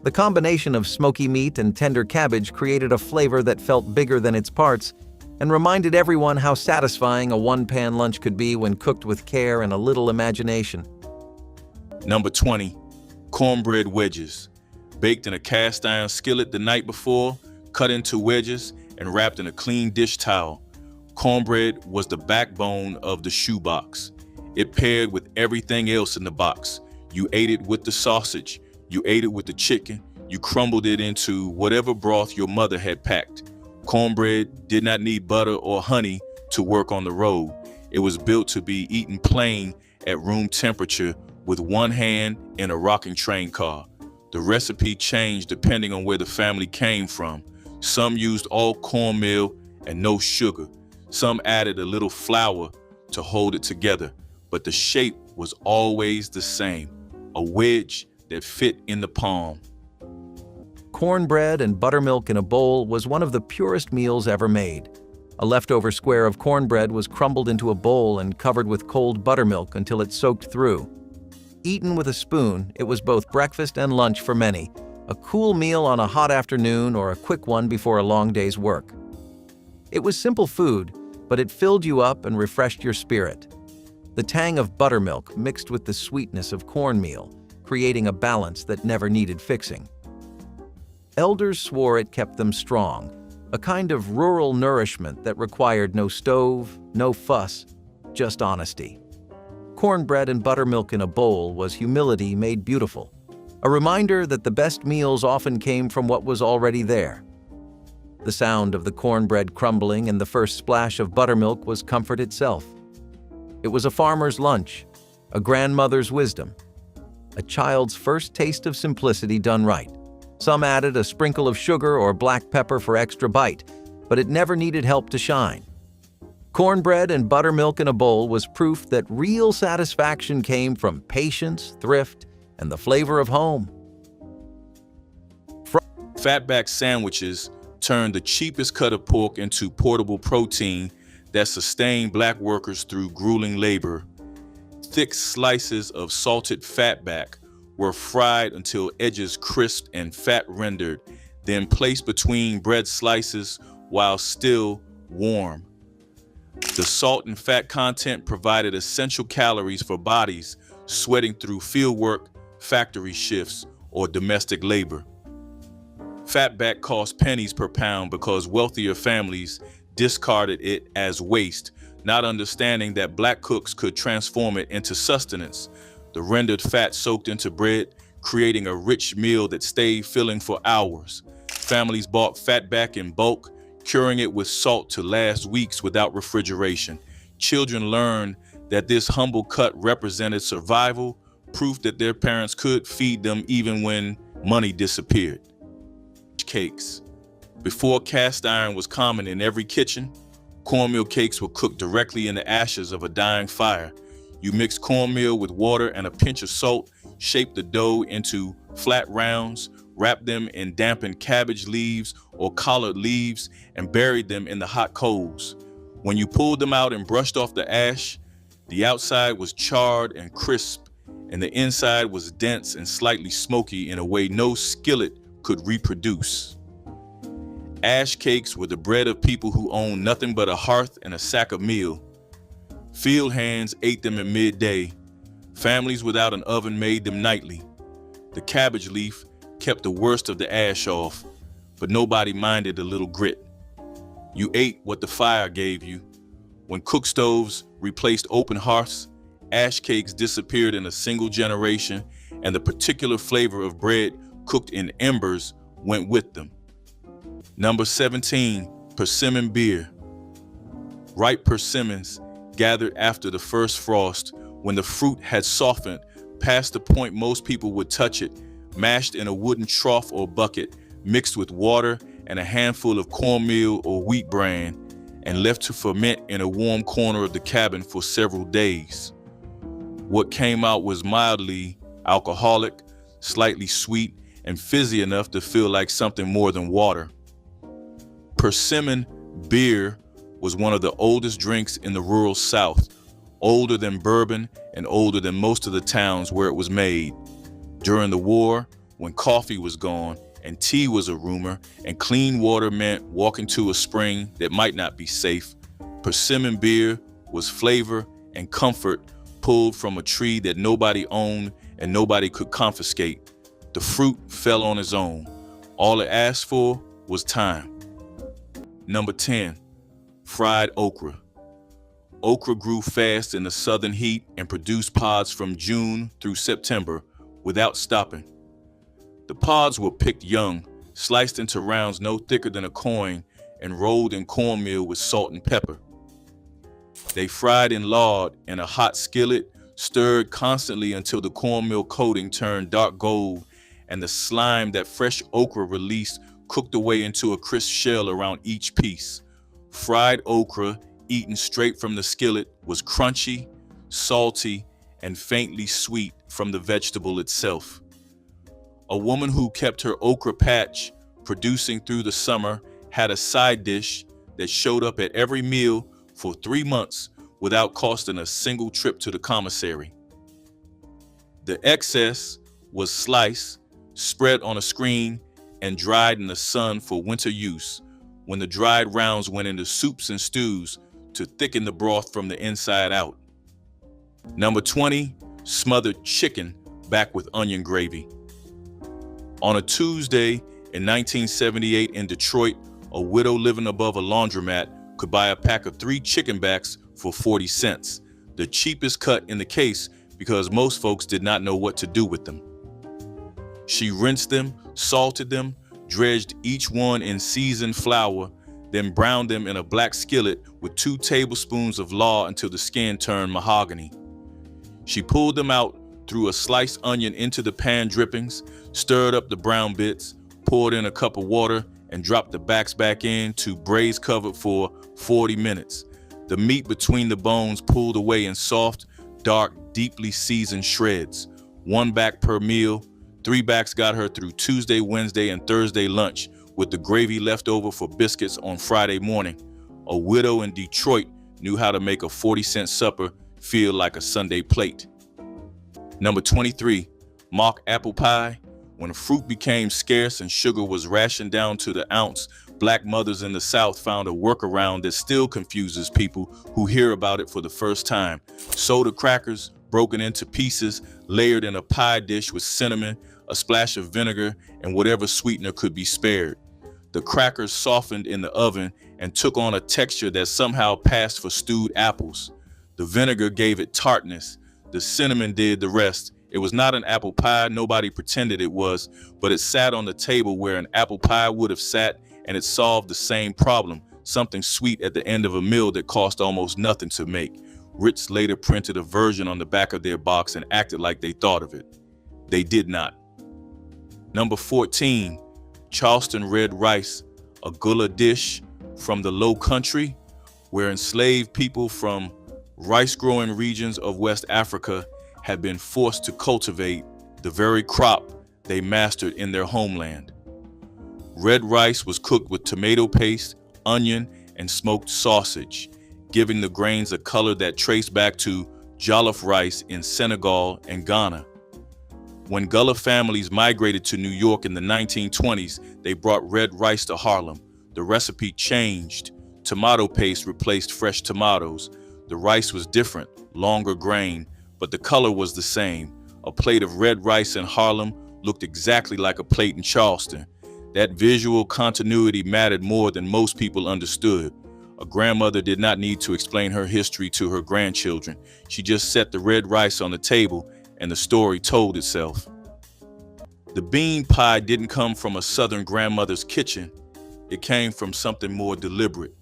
The combination of smoky meat and tender cabbage created a flavor that felt bigger than its parts and reminded everyone how satisfying a one-pan lunch could be when cooked with care and a little imagination. Number 20, cornbread wedges. Baked in a cast iron skillet the night before, cut into wedges, and wrapped in a clean dish towel. Cornbread was the backbone of the shoebox. It paired with everything else in the box. You ate it with the sausage, you ate it with the chicken, you crumbled it into whatever broth your mother had packed. Cornbread did not need butter or honey to work on the road. It was built to be eaten plain at room temperature with one hand in a rocking train car. The recipe changed depending on where the family came from. Some used all cornmeal and no sugar. Some added a little flour to hold it together, but the shape was always the same, a wedge that fit in the palm. Cornbread and buttermilk in a bowl was one of the purest meals ever made. A leftover square of cornbread was crumbled into a bowl and covered with cold buttermilk until it soaked through. Eaten with a spoon, it was both breakfast and lunch for many, a cool meal on a hot afternoon or a quick one before a long day's work. It was simple food, but it filled you up and refreshed your spirit. The tang of buttermilk mixed with the sweetness of cornmeal, creating a balance that never needed fixing. Elders swore it kept them strong, a kind of rural nourishment that required no stove, no fuss, just honesty. Cornbread and buttermilk in a bowl was humility made beautiful, a reminder that the best meals often came from what was already there. The sound of the cornbread crumbling and the first splash of buttermilk was comfort itself. It was a farmer's lunch, a grandmother's wisdom, a child's first taste of simplicity done right. Some added a sprinkle of sugar or black pepper for extra bite, but it never needed help to shine. Cornbread and buttermilk in a bowl was proof that real satisfaction came from patience, thrift, and the flavor of home. Fatback sandwiches turned the cheapest cut of pork into portable protein that sustained black workers through grueling labor. Thick slices of salted fatback were fried until edges crisped and fat rendered, then placed between bread slices while still warm. The salt and fat content provided essential calories for bodies sweating through fieldwork, factory shifts, or domestic labor. Fatback cost pennies per pound because wealthier families discarded it as waste, not understanding that black cooks could transform it into sustenance. The rendered fat soaked into bread, creating a rich meal that stayed filling for hours. Families bought fatback in bulk, curing it with salt to last weeks withaut refrigeration. Children learned that this humble cut represented survival, proof that their parents could feed them even when money disappeared. Cakes. Before cast iron was common in every kitchen, cornmeal cakes were cooked directly in the ashes of a dying fire. You mix cornmeal with water and a pinch of salt, shape the dough into flat rounds, wrap them in dampened cabbage leaves or collard leaves, and buried them in the hot coals. When you pulled them out and brushed off the ash, the outside was charred and crisp, and the inside was dense and slightly smoky in a way no skillet could reproduce. Ash cakes were the bread of people who owned nothing but a hearth and a sack of meal. Field hands ate them at midday. Families without an oven made them nightly. The cabbage leaf kept the worst of the ash off, but nobody minded a little grit. You ate what the fire gave you. When cook stoves replaced open hearths, ash cakes disappeared in a single generation, and the particular flavor of bread cooked in embers went with them. Number 17, persimmon beer. Ripe persimmons gathered after the first frost, when the fruit had softened past the point most people would touch it, mashed in a wooden trough or bucket, mixed with water and a handful of cornmeal or wheat bran, and left to ferment in a warm corner of the cabin for several days. What came out was mildly alcoholic, slightly sweet, and fizzy enough to feel like something more than water. Persimmon beer was one of the oldest drinks in the rural South, older than bourbon and older than most of the towns where it was made. During the war, when coffee was gone and tea was a rumor and clean water meant walking to a spring that might not be safe, persimmon beer was flavor and comfort pulled from a tree that nobody owned and nobody could confiscate. The fruit fell on its own. All it asked for was time. Number 10, fried okra. Okra grew fast in the southern heat and produced pods from June through September without stopping. The pods were picked young, sliced into rounds no thicker than a coin, and rolled in cornmeal with salt and pepper. They fried in lard in a hot skillet, stirred constantly until the cornmeal coating turned dark gold and the slime that fresh okra released cooked away into a crisp shell around each piece. Fried okra, eaten straight from the skillet, was crunchy, salty, and faintly sweet from the vegetable itself. A woman who kept her okra patch producing through the summer had a side dish that showed up at every meal for 3 months without costing a single trip to the commissary. The excess was sliced, spread on a screen, and dried in the sun for winter use, when the dried rounds went into soups and stews to thicken the broth from the inside out. Number 20, smothered chicken back with onion gravy. On a Tuesday in 1978 in Detroit, a widow living above a laundromat could buy a pack of 3 chicken backs for 40 cents, the cheapest cut in the case because most folks did not know what to do with them. She rinsed them, salted them, dredged each one in seasoned flour, then browned them in a black skillet with 2 tablespoons of lard until the skin turned mahogany. She pulled them out, threw a sliced onion into the pan drippings, stirred up the brown bits, poured in a cup of water, and dropped the backs back in to braise covered for 40 minutes. The meat between the bones pulled away in soft, dark, deeply seasoned shreds. 1 back per meal. 3 backs got her through Tuesday, Wednesday, and Thursday lunch, with the gravy left over for biscuits on Friday morning. A widow in Detroit knew how to make a 40-cent supper feel like a Sunday plate. Number 23, mock apple pie. When fruit became scarce and sugar was rationed down to the ounce, Black mothers in the South found a workaround that still confuses people who hear about it for the first time. Soda crackers broken into pieces, layered in a pie dish with cinnamon, a splash of vinegar, and whatever sweetener could be spared. The crackers softened in the oven and took on a texture that somehow passed for stewed apples. The vinegar gave it tartness. The cinnamon did the rest. It was not an apple pie, nobody pretended it was, but it sat on the table where an apple pie would have sat and it solved the same problem, something sweet at the end of a meal that cost almost nothing to make. Ritz later printed a version on the back of their box and acted like they thought of it. They did not. Number 14, Charleston red rice, a gullah dish from the Low Country, where enslaved people from rice-growing regions of West Africa had been forced to cultivate the very crop they mastered in their homeland. Red rice was cooked with tomato paste, onion, and smoked sausage, giving the grains a color that traced back to jollof rice in Senegal and Ghana. When Gullah families migrated to New York in the 1920s, they brought red rice to Harlem. The recipe changed. Tomato paste replaced fresh tomatoes. The rice was different, longer grain, but the color was the same. A plate of red rice in Harlem looked exactly like a plate in Charleston. That visual continuity mattered more than most people understood. A grandmother did not need to explain her history to her grandchildren. She just set the red rice on the table and the story told itself. The bean pie didn't come from a Southern grandmother's kitchen. It came from something more deliberate.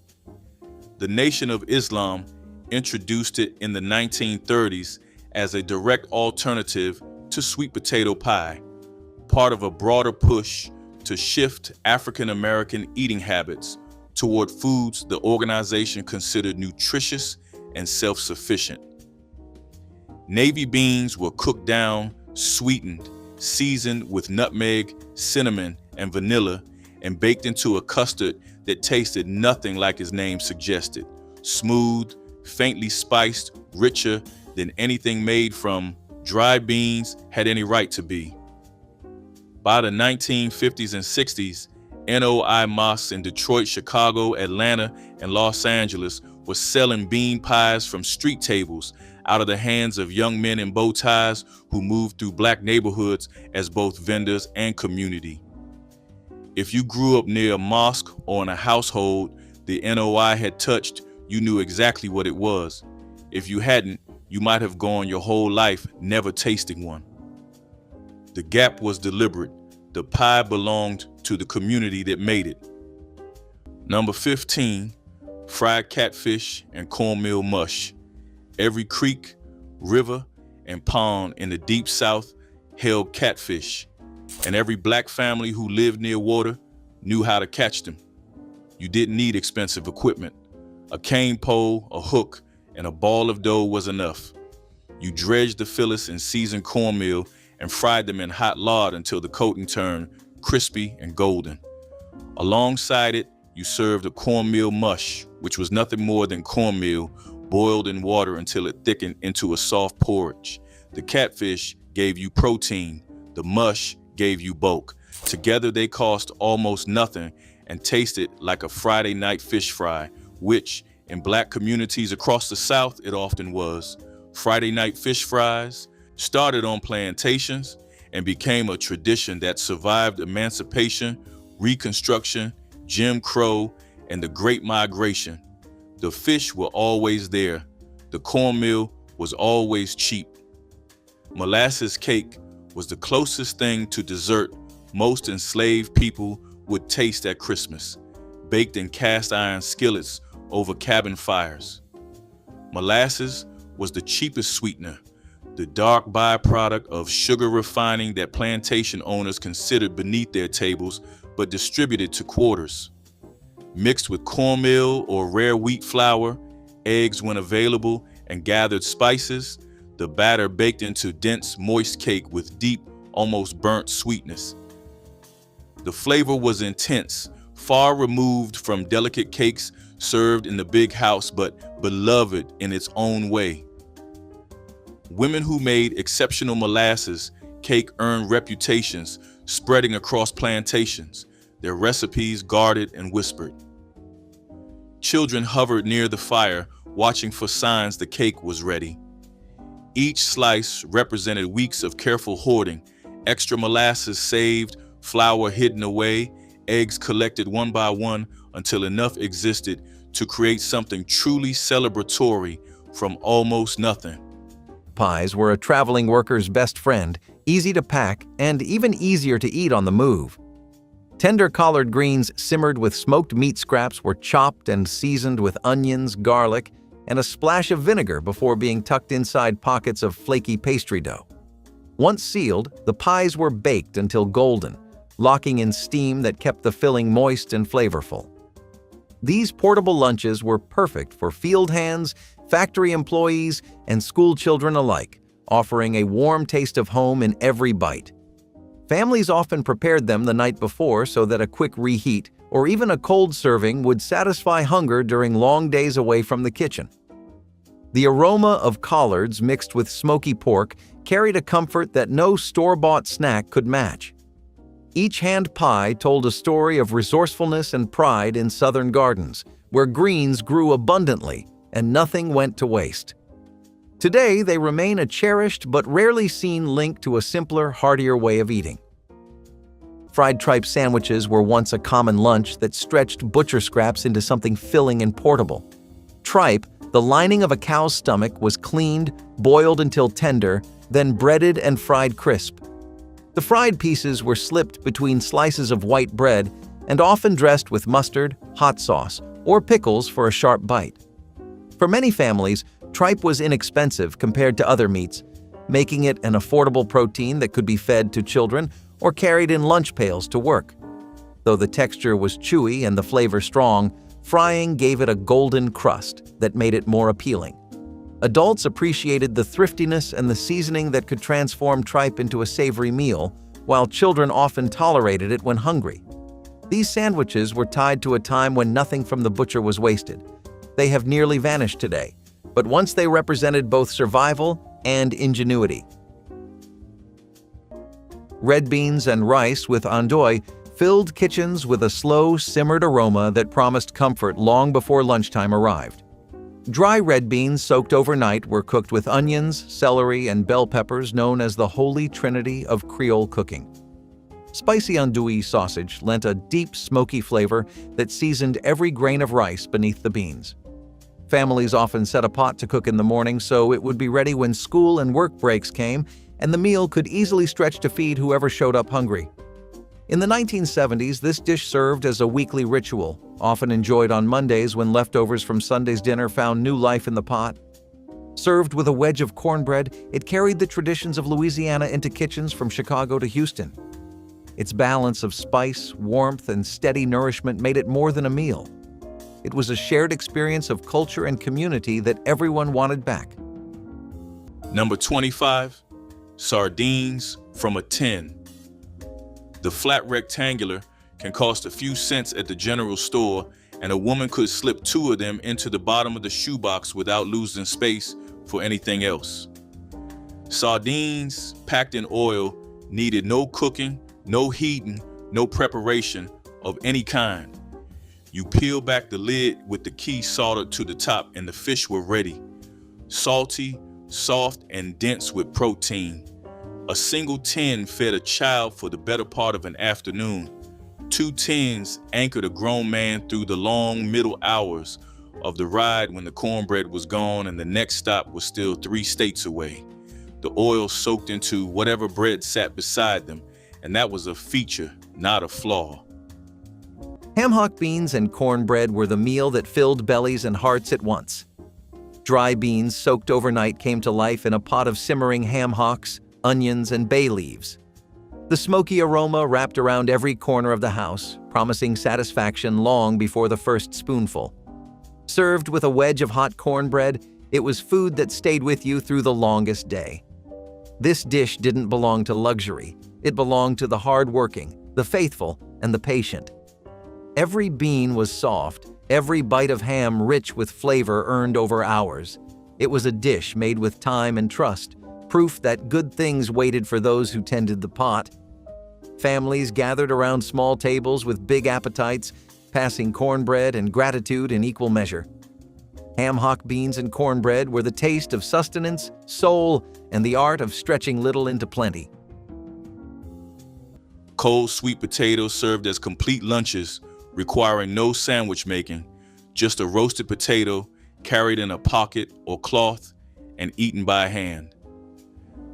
The Nation of Islam introduced it in the 1930s as a direct alternative to sweet potato pie, part of a broader push to shift African American eating habits toward foods the organization considered nutritious and self-sufficient. Navy beans were cooked down, sweetened, seasoned with nutmeg, cinnamon, and vanilla, and baked into a custard that tasted nothing like its name suggested. Smooth, faintly spiced, richer than anything made from dried beans had any right to be. By the 1950s and 60s, NOI mosques in Detroit, Chicago, Atlanta, and Los Angeles were selling bean pies from street tables out of the hands of young men in bow ties who moved through black neighborhoods as both vendors and community. If you grew up near a mosque or in a household the NOI had touched, you knew exactly what it was. If you hadn't, you might have gone your whole life never tasting one. The gap was deliberate. The pie belonged to the community that made it. Number 15, fried catfish and cornmeal mush. Every creek, river, and pond in the deep South held catfish, and every black family who lived near water knew how to catch them. You didn't need expensive equipment. A cane pole, a hook, and a ball of dough was enough. You dredged the fillets in seasoned cornmeal and fried them in hot lard until the coating turned crispy and golden. Alongside it, you served a cornmeal mush, which was nothing more than cornmeal boiled in water until it thickened into a soft porridge. The catfish gave you protein. The mush gave you bulk. Together they cost almost nothing and tasted like a Friday night fish fry, which in black communities across the South it often was. Friday night fish fries started on plantations and became a tradition that survived emancipation, Reconstruction, Jim Crow, and the Great Migration. The fish were always there. The cornmeal was always cheap. Molasses cake was the closest thing to dessert most enslaved people would taste at Christmas, baked in cast iron skillets over cabin fires. Molasses was the cheapest sweetener, the dark byproduct of sugar refining that plantation owners considered beneath their tables but distributed to quarters. Mixed with cornmeal or rare wheat flour, eggs when available, and gathered spices, the batter baked into dense, moist cake with deep, almost burnt sweetness. The flavor was intense, far removed from delicate cakes served in the big house, but beloved in its own way. Women who made exceptional molasses cake earned reputations spreading across plantations, their recipes guarded and whispered. Children hovered near the fire, watching for signs the cake was ready. Each slice represented weeks of careful hoarding, extra molasses saved, flour hidden away, eggs collected one by one until enough existed to create something truly celebratory from almost nothing. Pies were a traveling worker's best friend, easy to pack and even easier to eat on the move. Tender collard greens simmered with smoked meat scraps were chopped and seasoned with onions, garlic, and a splash of vinegar before being tucked inside pockets of flaky pastry dough. Once sealed, the pies were baked until golden, locking in steam that kept the filling moist and flavorful. These portable lunches were perfect for field hands, factory employees, and school children alike, offering a warm taste of home in every bite. Families often prepared them the night before so that a quick reheat or even a cold serving would satisfy hunger during long days away from the kitchen. The aroma of collards mixed with smoky pork carried a comfort that no store-bought snack could match. Each hand pie told a story of resourcefulness and pride in southern gardens, where greens grew abundantly and nothing went to waste. Today, they remain a cherished but rarely seen link to a simpler, heartier way of eating. Fried tripe sandwiches were once a common lunch that stretched butcher scraps into something filling and portable. Tripe, the lining of a cow's stomach, was cleaned, boiled until tender, then breaded and fried crisp. The fried pieces were slipped between slices of white bread and often dressed with mustard, hot sauce, or pickles for a sharp bite. For many families, tripe was inexpensive compared to other meats, making it an affordable protein that could be fed to children or carried in lunch pails to work. Though the texture was chewy and the flavor strong, frying gave it a golden crust that made it more appealing. Adults appreciated the thriftiness and the seasoning that could transform tripe into a savory meal, while children often tolerated it when hungry. These sandwiches were tied to a time when nothing from the butcher was wasted. They have nearly vanished today, but once they represented both survival and ingenuity. Red beans and rice with andouille filled kitchens with a slow-simmered aroma that promised comfort long before lunchtime arrived. Dry red beans soaked overnight were cooked with onions, celery, and bell peppers, known as the Holy Trinity of Creole cooking. Spicy andouille sausage lent a deep, smoky flavor that seasoned every grain of rice beneath the beans. Families often set a pot to cook in the morning so it would be ready when school and work breaks came, and the meal could easily stretch to feed whoever showed up hungry. In the 1970s, this dish served as a weekly ritual, often enjoyed on Mondays when leftovers from Sunday's dinner found new life in the pot. Served with a wedge of cornbread, it carried the traditions of Louisiana into kitchens from Chicago to Houston. Its balance of spice, warmth, and steady nourishment made it more than a meal. It was a shared experience of culture and community that everyone wanted back. Number 25, sardines from a tin. The flat rectangular can cost a few cents at the general store, and a woman could slip 2 of them into the bottom of the shoebox without losing space for anything else. Sardines packed in oil needed no cooking, no heating, no preparation of any kind. You peel back the lid with the key soldered to the top and the fish were ready. Salty, soft, and dense with protein. A single tin fed a child for the better part of an afternoon. 2 tins anchored a grown man through the long middle hours of the ride when the cornbread was gone and the next stop was still 3 states away. The oil soaked into whatever bread sat beside them, and that was a feature, not a flaw. Ham hock beans and cornbread were the meal that filled bellies and hearts at once. Dry beans soaked overnight came to life in a pot of simmering ham hocks, onions, and bay leaves. The smoky aroma wrapped around every corner of the house, promising satisfaction long before the first spoonful. Served with a wedge of hot cornbread, it was food that stayed with you through the longest day. This dish didn't belong to luxury. It belonged to the hard-working, the faithful, and the patient. Every bean was soft, every bite of ham rich with flavor earned over hours. It was a dish made with time and trust, proof that good things waited for those who tended the pot. Families gathered around small tables with big appetites, passing cornbread and gratitude in equal measure. Ham hock beans and cornbread were the taste of sustenance, soul, and the art of stretching little into plenty. Cold sweet potatoes served as complete lunches, requiring no sandwich making, just a roasted potato carried in a pocket or cloth and eaten by hand.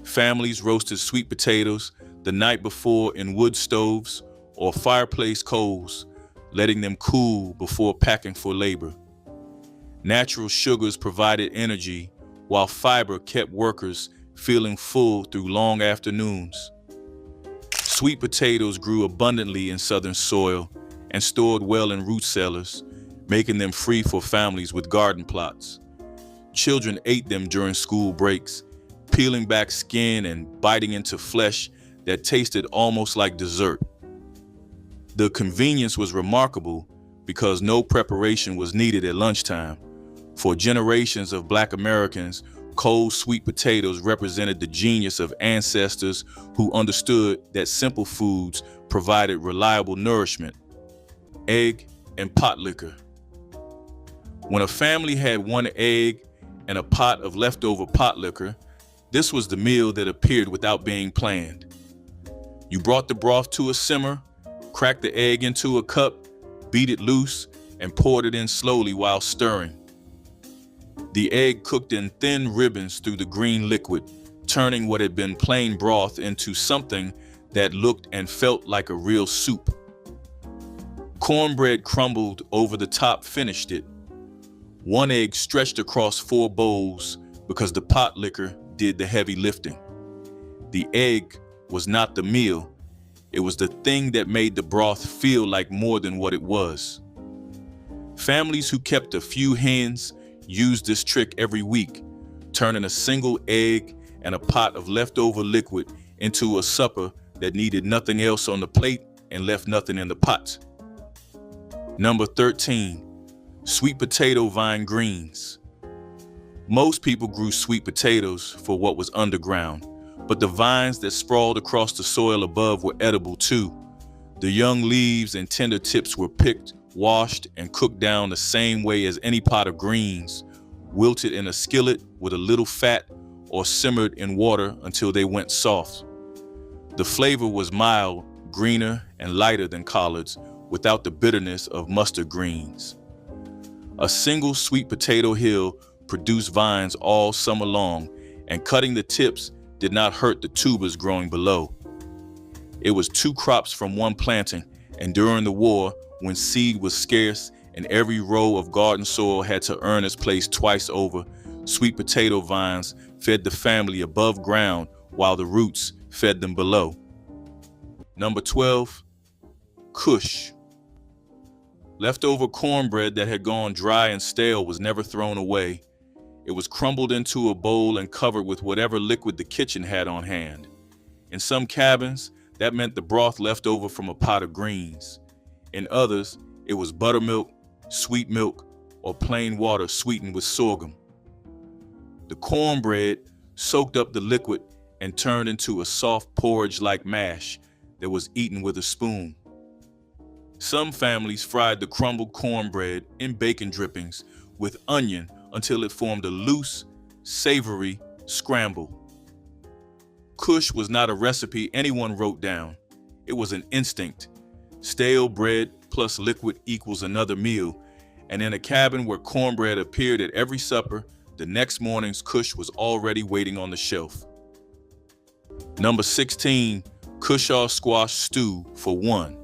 Families roasted sweet potatoes the night before in wood stoves or fireplace coals, letting them cool before packing for labor. Natural sugars provided energy, while fiber kept workers feeling full through long afternoons. Sweet potatoes grew abundantly in southern soil and stored well in root cellars, making them free for families with garden plots. Children ate them during school breaks, peeling back skin and biting into flesh that tasted almost like dessert. The convenience was remarkable because no preparation was needed at lunchtime. For generations of Black Americans, cold sweet potatoes represented the genius of ancestors who understood that simple foods provided reliable nourishment. Egg and pot liquor. When a family had one egg and a pot of leftover pot liquor, this was the meal that appeared without being planned. You brought the broth to a simmer, cracked the egg into a cup, beat it loose, and poured it in slowly while stirring. The egg cooked in thin ribbons through the green liquid, turning what had been plain broth into something that looked and felt like a real soup. Cornbread crumbled over the top finished it. One egg stretched across 4 bowls because the pot liquor did the heavy lifting. The egg was not the meal. It was the thing that made the broth feel like more than what it was. Families who kept a few hens used this trick every week, turning a single egg and a pot of leftover liquid into a supper that needed nothing else on the plate and left nothing in the pot. Number 13, sweet potato vine greens. Most people grew sweet potatoes for what was underground, but the vines that sprawled across the soil above were edible too. The young leaves and tender tips were picked, washed, and cooked down the same way as any pot of greens, wilted in a skillet with a little fat or simmered in water until they went soft. The flavor was mild, greener, and lighter than collards, without the bitterness of mustard greens. A single sweet potato hill produced vines all summer long, and cutting the tips did not hurt the tubers growing below. It was 2 crops from one planting, and during the war, when seed was scarce and every row of garden soil had to earn its place twice over, sweet potato vines fed the family above ground while the roots fed them below. Number 12, Kush. Leftover cornbread that had gone dry and stale was never thrown away. It was crumbled into a bowl and covered with whatever liquid the kitchen had on hand. In some cabins, that meant the broth left over from a pot of greens. In others, it was buttermilk, sweet milk, or plain water sweetened with sorghum. The cornbread soaked up the liquid and turned into a soft porridge-like mash that was eaten with a spoon. Some families fried the crumbled cornbread in bacon drippings with onion until it formed a loose, savory scramble. Kush was not a recipe anyone wrote down. It was an instinct. Stale bread plus liquid equals another meal, and in a cabin where cornbread appeared at every supper, the next morning's kush was already waiting on the shelf. Number 16, Cushaw squash stew for 1.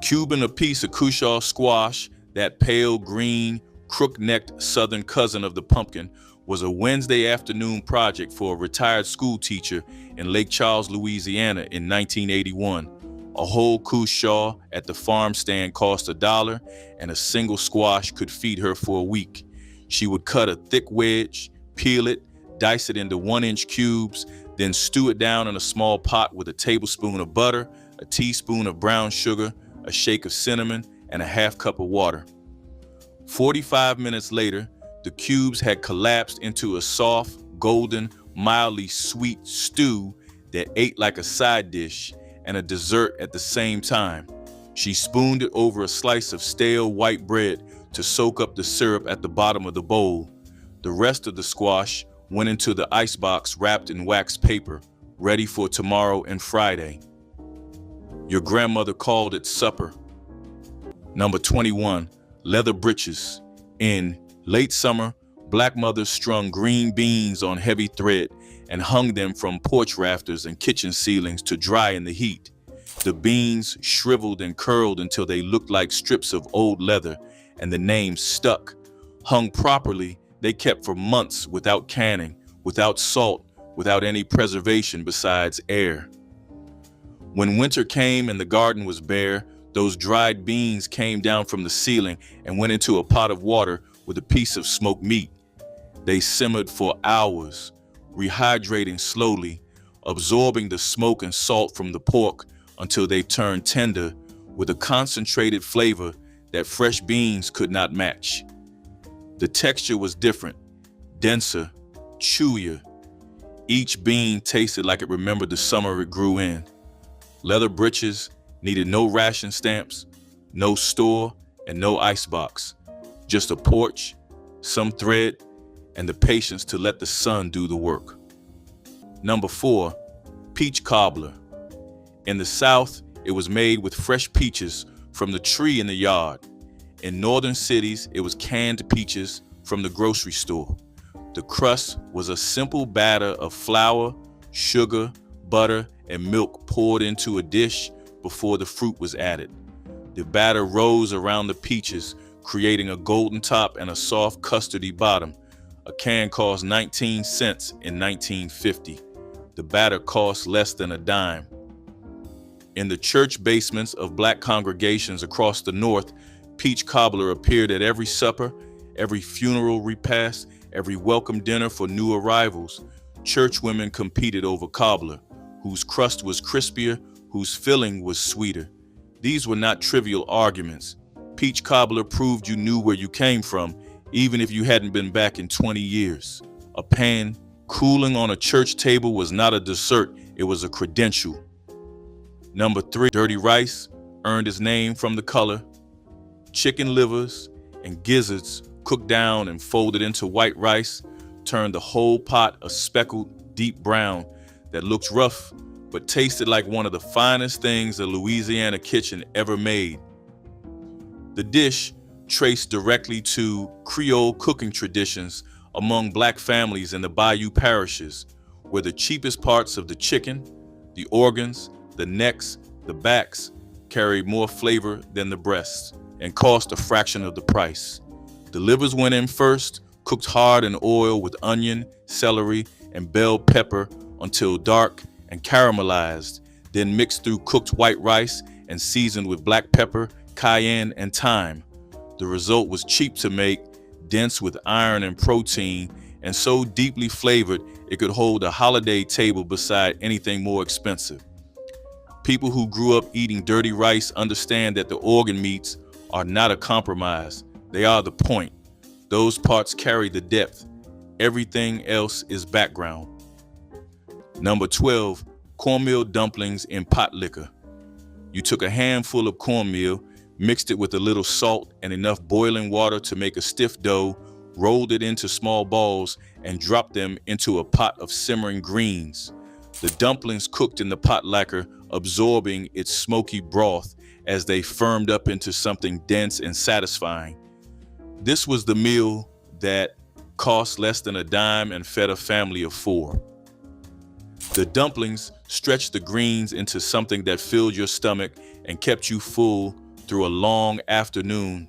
Cubing a piece of Cushaw squash, that pale green, crook-necked southern cousin of the pumpkin, was a Wednesday afternoon project for a retired school teacher in Lake Charles, Louisiana in 1981. A whole Cushaw at the farm stand cost $1, and a single squash could feed her for a week. She would cut a thick wedge, peel it, dice it into 1-inch cubes, then stew it down in a small pot with a tablespoon of butter, a teaspoon of brown sugar, a shake of cinnamon, and a half cup of water. 45 minutes later, the cubes had collapsed into a soft, golden, mildly sweet stew that ate like a side dish and a dessert at the same time. She spooned it over a slice of stale white bread to soak up the syrup at the bottom of the bowl. The rest of the squash went into the icebox wrapped in wax paper, ready for tomorrow and Friday. Your grandmother called it supper. Number 21, leather breeches. In late summer, Black mothers strung green beans on heavy thread and hung them from porch rafters and kitchen ceilings to dry in the heat. The beans shriveled and curled until they looked like strips of old leather, and the name stuck. Hung properly, they kept for months without canning, without salt, without any preservation besides air. When winter came and the garden was bare, those dried beans came down from the ceiling and went into a pot of water with a piece of smoked meat. They simmered for hours, rehydrating slowly, absorbing the smoke and salt from the pork until they turned tender with a concentrated flavor that fresh beans could not match. The texture was different, denser, chewier. Each bean tasted like it remembered the summer it grew in. Leather breeches needed no ration stamps, no store, and no icebox. Just a porch, some thread, and the patience to let the sun do the work. Number 4, peach cobbler. In the South, it was made with fresh peaches from the tree in the yard. In northern cities, it was canned peaches from the grocery store. The crust was a simple batter of flour, sugar, butter, and milk poured into a dish before the fruit was added. The batter rose around the peaches, creating a golden top and a soft custardy bottom. A can cost 19 cents in 1950. The batter cost less than a dime. In the church basements of black congregations across the North, peach cobbler appeared at every supper, every funeral repast, every welcome dinner for new arrivals. Church women competed over cobbler, whose crust was crispier, whose filling was sweeter. These were not trivial arguments. Peach cobbler proved you knew where you came from, even if you hadn't been back in 20 years. A pan cooling on a church table was not a dessert, it was a credential. Number 3, dirty rice earned its name from the color. Chicken livers and gizzards cooked down and folded into white rice turned the whole pot a speckled, deep brown that looked rough but tasted like one of the finest things a Louisiana kitchen ever made. The dish traced directly to Creole cooking traditions among black families in the bayou parishes, where the cheapest parts of the chicken, the organs, the necks, the backs carried more flavor than the breasts and cost a fraction of the price. The livers went in first, cooked hard in oil with onion, celery, and bell pepper until dark and caramelized, then mixed through cooked white rice and seasoned with black pepper, cayenne, and thyme. The result was cheap to make, dense with iron and protein, and so deeply flavored it could hold a holiday table beside anything more expensive. People who grew up eating dirty rice understand that the organ meats are not a compromise. They are the point. Those parts carry the depth. Everything else is background. Number 12, cornmeal dumplings in pot liquor. You took a handful of cornmeal, mixed it with a little salt and enough boiling water to make a stiff dough, rolled it into small balls, and dropped them into a pot of simmering greens. The dumplings cooked in the pot lacquer, absorbing its smoky broth as they firmed up into something dense and satisfying. This was the meal that cost less than a dime and fed a family of 4. The dumplings stretched the greens into something that filled your stomach and kept you full through a long afternoon.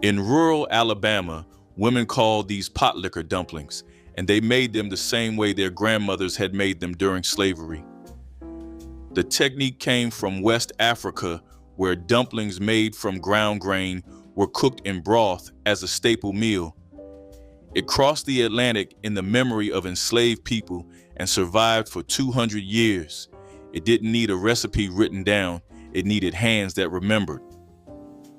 In rural Alabama, women called these pot liquor dumplings, and they made them the same way their grandmothers had made them during slavery. The technique came from West Africa, where dumplings made from ground grain were cooked in broth as a staple meal. It crossed the Atlantic in the memory of enslaved people and survived for 200 years. It didn't need a recipe written down, it needed hands that remembered.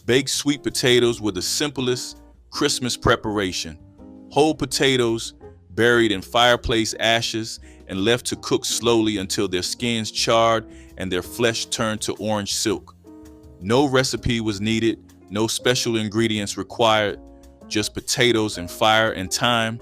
Baked sweet potatoes were the simplest Christmas preparation. Whole potatoes buried in fireplace ashes and left to cook slowly until their skins charred and their flesh turned to orange silk. No recipe was needed, no special ingredients required, just potatoes and fire and time.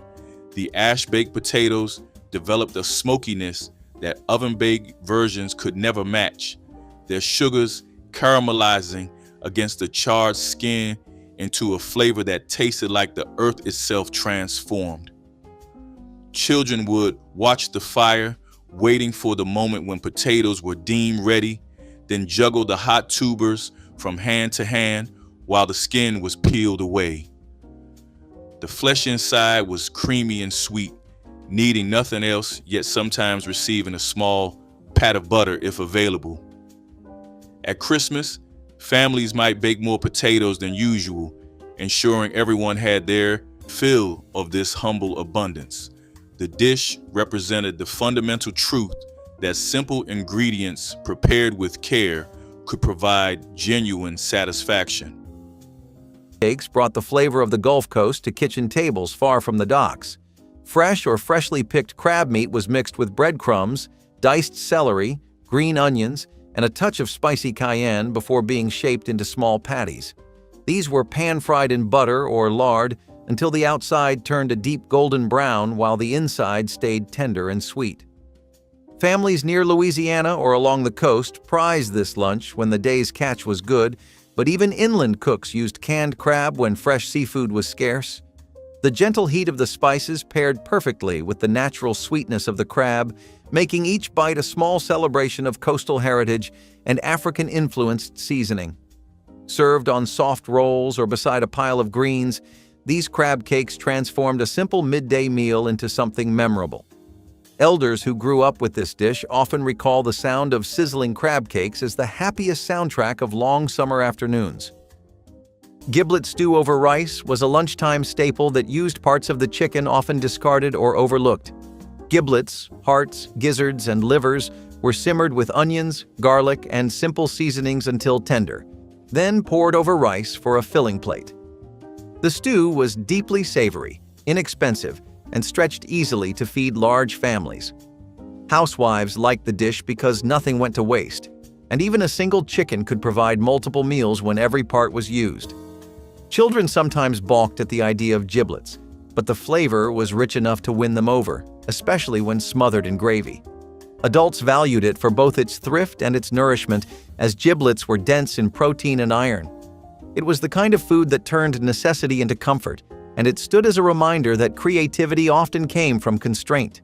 The ash-baked potatoes developed a smokiness that oven-baked versions could never match, their sugars caramelizing against the charred skin into a flavor that tasted like the earth itself transformed. Children would watch the fire, waiting for the moment when potatoes were deemed ready. then juggled the hot tubers from hand to hand while the skin was peeled away. The flesh inside was creamy and sweet, needing nothing else, yet sometimes receiving a small pat of butter if available. At Christmas, families might bake more potatoes than usual, ensuring everyone had their fill of this humble abundance. The dish represented the fundamental truth that simple ingredients prepared with care could provide genuine satisfaction. Cakes brought the flavor of the Gulf Coast to kitchen tables far from the docks. Fresh or freshly picked crab meat was mixed with breadcrumbs, diced celery, green onions, and a touch of spicy cayenne before being shaped into small patties. These were pan-fried in butter or lard until the outside turned a deep golden brown while the inside stayed tender and sweet. Families near Louisiana or along the coast prized this lunch when the day's catch was good, but even inland cooks used canned crab when fresh seafood was scarce. The gentle heat of the spices paired perfectly with the natural sweetness of the crab, making each bite a small celebration of coastal heritage and African-influenced seasoning. Served on soft rolls or beside a pile of greens, these crab cakes transformed a simple midday meal into something memorable. Elders who grew up with this dish often recall the sound of sizzling crab cakes as the happiest soundtrack of long summer afternoons. Giblet stew over rice was a lunchtime staple that used parts of the chicken often discarded or overlooked. Giblets, hearts, gizzards, and livers were simmered with onions, garlic, and simple seasonings until tender, then poured over rice for a filling plate. The stew was deeply savory, inexpensive, and stretched easily to feed large families. Housewives liked the dish because nothing went to waste, and even a single chicken could provide multiple meals when every part was used. Children sometimes balked at the idea of giblets, but the flavor was rich enough to win them over, especially when smothered in gravy. Adults valued it for both its thrift and its nourishment, as giblets were dense in protein and iron. It was the kind of food that turned necessity into comfort, and it stood as a reminder that creativity often came from constraint.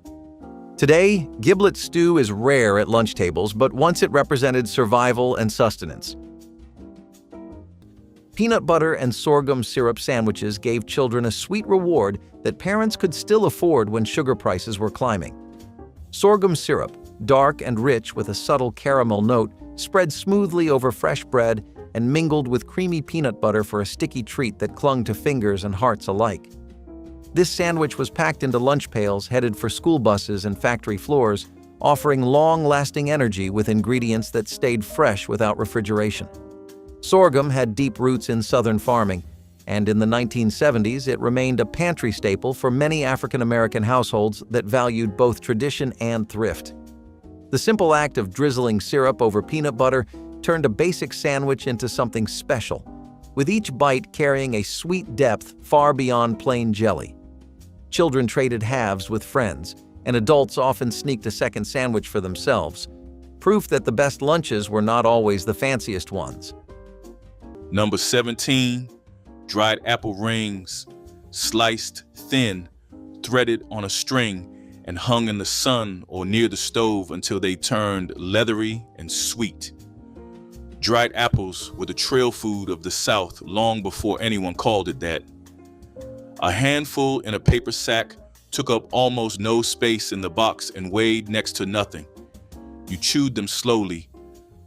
Today, giblet stew is rare at lunch tables, but once it represented survival and sustenance. Peanut butter and sorghum syrup sandwiches gave children a sweet reward that parents could still afford when sugar prices were climbing. Sorghum syrup, dark and rich with a subtle caramel note, spread smoothly over fresh bread and mingled with creamy peanut butter for a sticky treat that clung to fingers and hearts alike. This sandwich was packed into lunch pails headed for school buses and factory floors, offering long-lasting energy with ingredients that stayed fresh without refrigeration. Sorghum had deep roots in southern farming, and in the 1970s it remained a pantry staple for many African-American households that valued both tradition and thrift. The simple act of drizzling syrup over peanut butter turned a basic sandwich into something special, with each bite carrying a sweet depth far beyond plain jelly. Children traded halves with friends, and adults often sneaked a second sandwich for themselves, proof that the best lunches were not always the fanciest ones. Number 17, dried apple rings, sliced thin, threaded on a string, and hung in the sun or near the stove until they turned leathery and sweet. Dried apples were the trail food of the South long before anyone called it that. A handful in a paper sack took up almost no space in the box and weighed next to nothing. You chewed them slowly.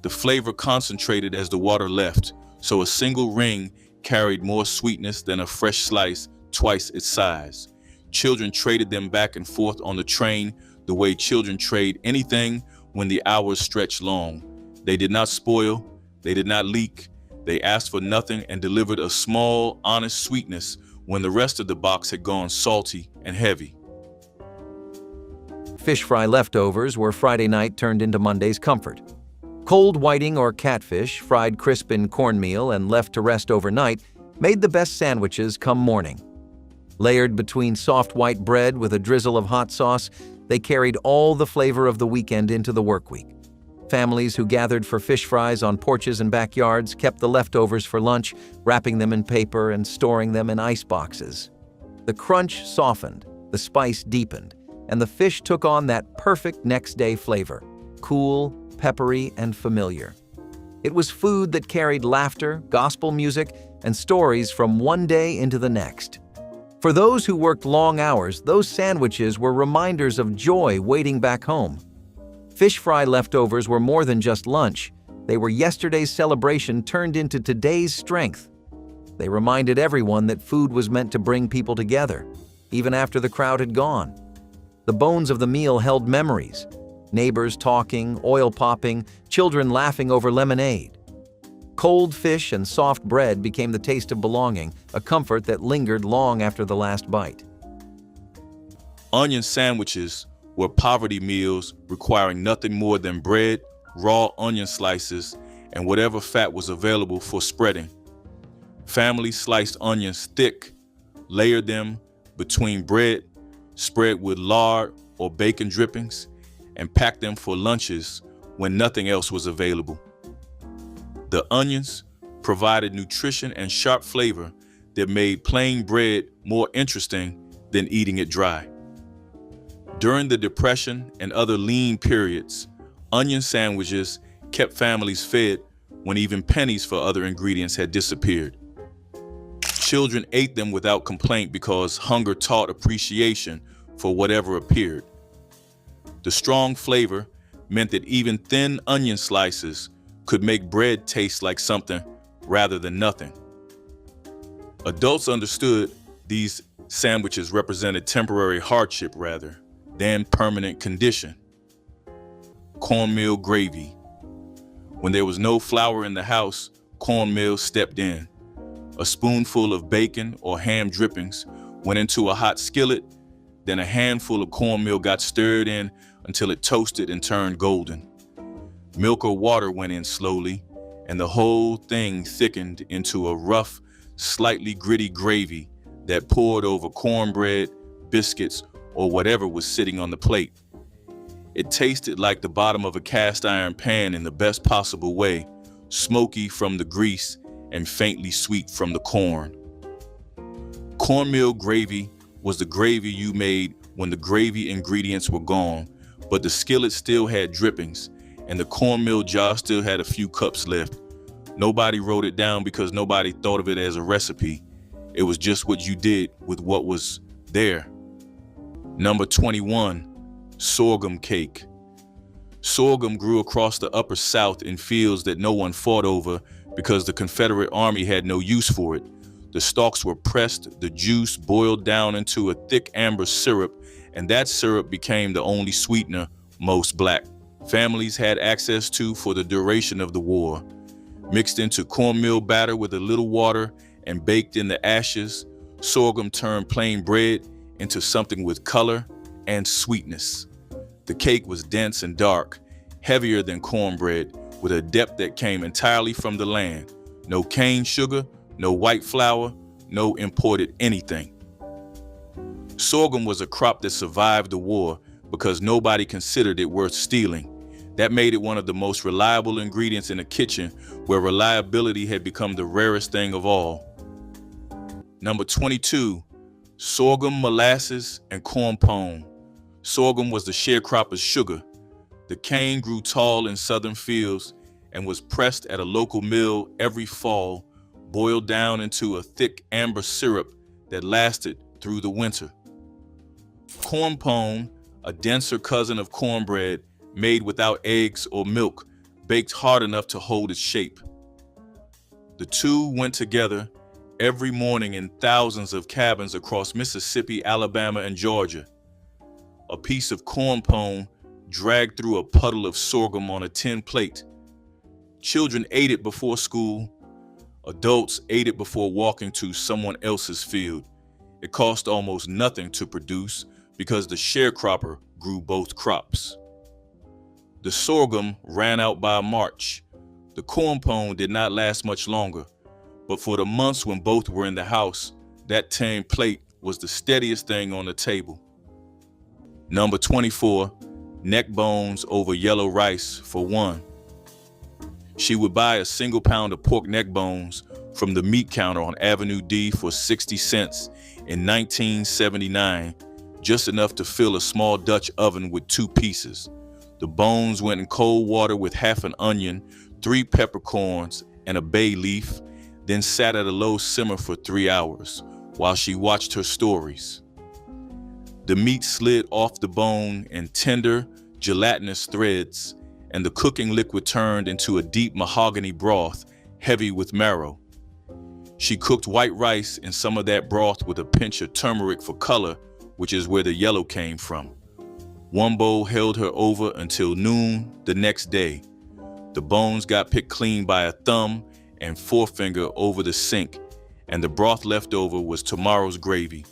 The flavor concentrated as the water left, so a single ring carried more sweetness than a fresh slice twice its size. Children traded them back and forth on the train the way children trade anything when the hours stretched long. They did not spoil. They did not leak. They asked for nothing and delivered a small, honest sweetness when the rest of the box had gone salty and heavy. Fish fry leftovers were Friday night turned into Monday's comfort. Cold whiting or catfish, fried crisp in cornmeal and left to rest overnight, made the best sandwiches come morning. Layered between soft white bread with a drizzle of hot sauce, they carried all the flavor of the weekend into the work week. Families who gathered for fish fries on porches and backyards kept the leftovers for lunch, wrapping them in paper and storing them in ice boxes. The crunch softened, the spice deepened, and the fish took on that perfect next-day flavor, cool, peppery, and familiar. It was food that carried laughter, gospel music, and stories from one day into the next. For those who worked long hours, those sandwiches were reminders of joy waiting back home. Fish fry leftovers were more than just lunch. They were yesterday's celebration turned into today's strength. They reminded everyone that food was meant to bring people together, even after the crowd had gone. The bones of the meal held memories: neighbors talking, oil popping, children laughing over lemonade. Cold fish and soft bread became the taste of belonging, a comfort that lingered long after the last bite. Onion sandwiches were poverty meals requiring nothing more than bread, raw onion slices, and whatever fat was available for spreading. Families sliced onions thick, layered them between bread, spread with lard or bacon drippings, and packed them for lunches when nothing else was available. The onions provided nutrition and sharp flavor that made plain bread more interesting than eating it dry. During the Depression and other lean periods, onion sandwiches kept families fed when even pennies for other ingredients had disappeared. Children ate them without complaint because hunger taught appreciation for whatever appeared. The strong flavor meant that even thin onion slices could make bread taste like something rather than nothing. Adults understood these sandwiches represented temporary hardship rather than permanent condition. Cornmeal gravy. When there was no flour in the house, cornmeal stepped in. A spoonful of bacon or ham drippings went into a hot skillet, then a handful of cornmeal got stirred in until it toasted and turned golden. Milk or water went in slowly, and the whole thing thickened into a rough, slightly gritty gravy that poured over cornbread, biscuits, or whatever was sitting on the plate. It tasted like the bottom of a cast iron pan in the best possible way, smoky from the grease and faintly sweet from the corn. Cornmeal gravy was the gravy you made when the gravy ingredients were gone, but the skillet still had drippings, and the cornmeal jar still had a few cups left. Nobody wrote it down because nobody thought of it as a recipe. It was just what you did with what was there. Number 21, sorghum cake. Sorghum grew across the upper South in fields that no one fought over because the Confederate Army had no use for it. The stalks were pressed, the juice boiled down into a thick amber syrup, and that syrup became the only sweetener most Black families had access to for the duration of the war. Mixed into cornmeal batter with a little water and baked in the ashes, sorghum turned plain bread into something with color and sweetness. The cake was dense and dark, heavier than cornbread, with a depth that came entirely from the land. No cane sugar, no white flour, no imported anything. Sorghum was a crop that survived the war because nobody considered it worth stealing. That made it one of the most reliable ingredients in a kitchen where reliability had become the rarest thing of all. Number 22, sorghum, molasses, and corn pone. Sorghum was the sharecropper's sugar. The cane grew tall in southern fields and was pressed at a local mill every fall, boiled down into a thick amber syrup that lasted through the winter. Corn pone, a denser cousin of cornbread, made without eggs or milk, baked hard enough to hold its shape. The two went together every morning in thousands of cabins across Mississippi, Alabama, and Georgia. A piece of corn pone dragged through a puddle of sorghum on a tin plate. Children ate it before school. Adults ate it before walking to someone else's field. It cost almost nothing to produce because the sharecropper grew both crops. The sorghum ran out by March. The corn pone did not last much longer, but for the months when both were in the house, that tin plate was the steadiest thing on the table. Number 24, neck bones over yellow rice for one. She would buy a single pound of pork neck bones from the meat counter on Avenue D for 60 cents in 1979, just enough to fill a small Dutch oven with 2 pieces. The bones went in cold water with half an onion, 3 peppercorns, and a bay leaf, then sat at a low simmer for 3 hours while she watched her stories. The meat slid off the bone in tender, gelatinous threads, and the cooking liquid turned into a deep mahogany broth, heavy with marrow. She cooked white rice in some of that broth with a pinch of turmeric for color, which is where the yellow came from. One bowl held her over until noon the next day. The bones got picked clean by a thumb and forefinger over the sink, and the broth left over was tomorrow's gravy.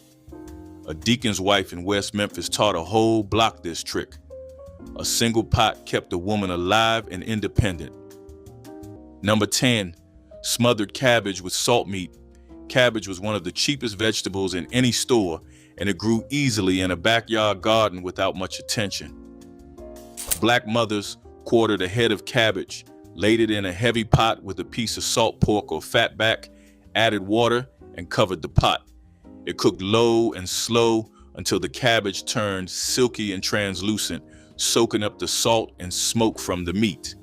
A deacon's wife in West Memphis taught a whole block this trick. A single pot kept a woman alive and independent. Number 10, smothered cabbage with salt meat. Cabbage was one of the cheapest vegetables in any store, and it grew easily in a backyard garden without much attention. Black mothers quartered a head of cabbage, laid it in a heavy pot with a piece of salt pork or fatback, added water, and covered the pot. It cooked low and slow until the cabbage turned silky and translucent, soaking up the salt and smoke from the meat.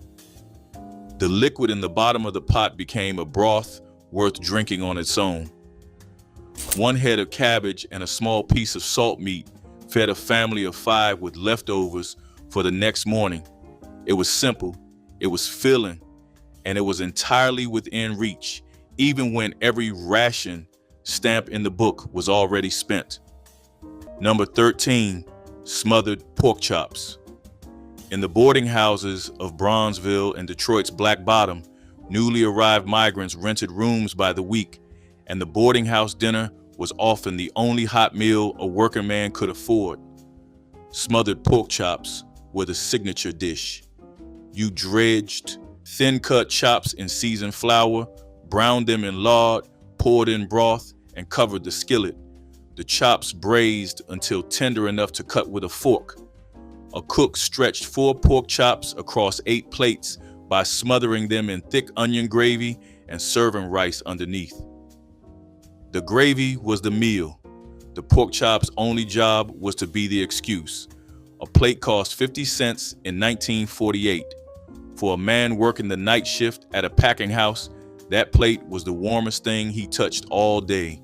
The liquid in the bottom of the pot became a broth worth drinking on its own. One head of cabbage and a small piece of salt meat fed a family of 5 with leftovers for the next morning. It was simple, it was filling, and it was entirely within reach, even when every ration stamp in the book was already spent. Number 13, smothered pork chops. In the boarding houses of Bronzeville and Detroit's Black Bottom, newly arrived migrants rented rooms by the week, and the boarding house dinner was often the only hot meal a working man could afford. Smothered pork chops were the signature dish. You dredged thin-cut chops in seasoned flour, browned them in lard, poured in broth, and covered the skillet. The chops braised until tender enough to cut with a fork. A cook stretched 4 pork chops across 8 plates by smothering them in thick onion gravy and serving rice underneath. The gravy was the meal. The pork chop's only job was to be the excuse. A plate cost 50 cents in 1948. For a man working the night shift at a packing house, that plate was the warmest thing he touched all day.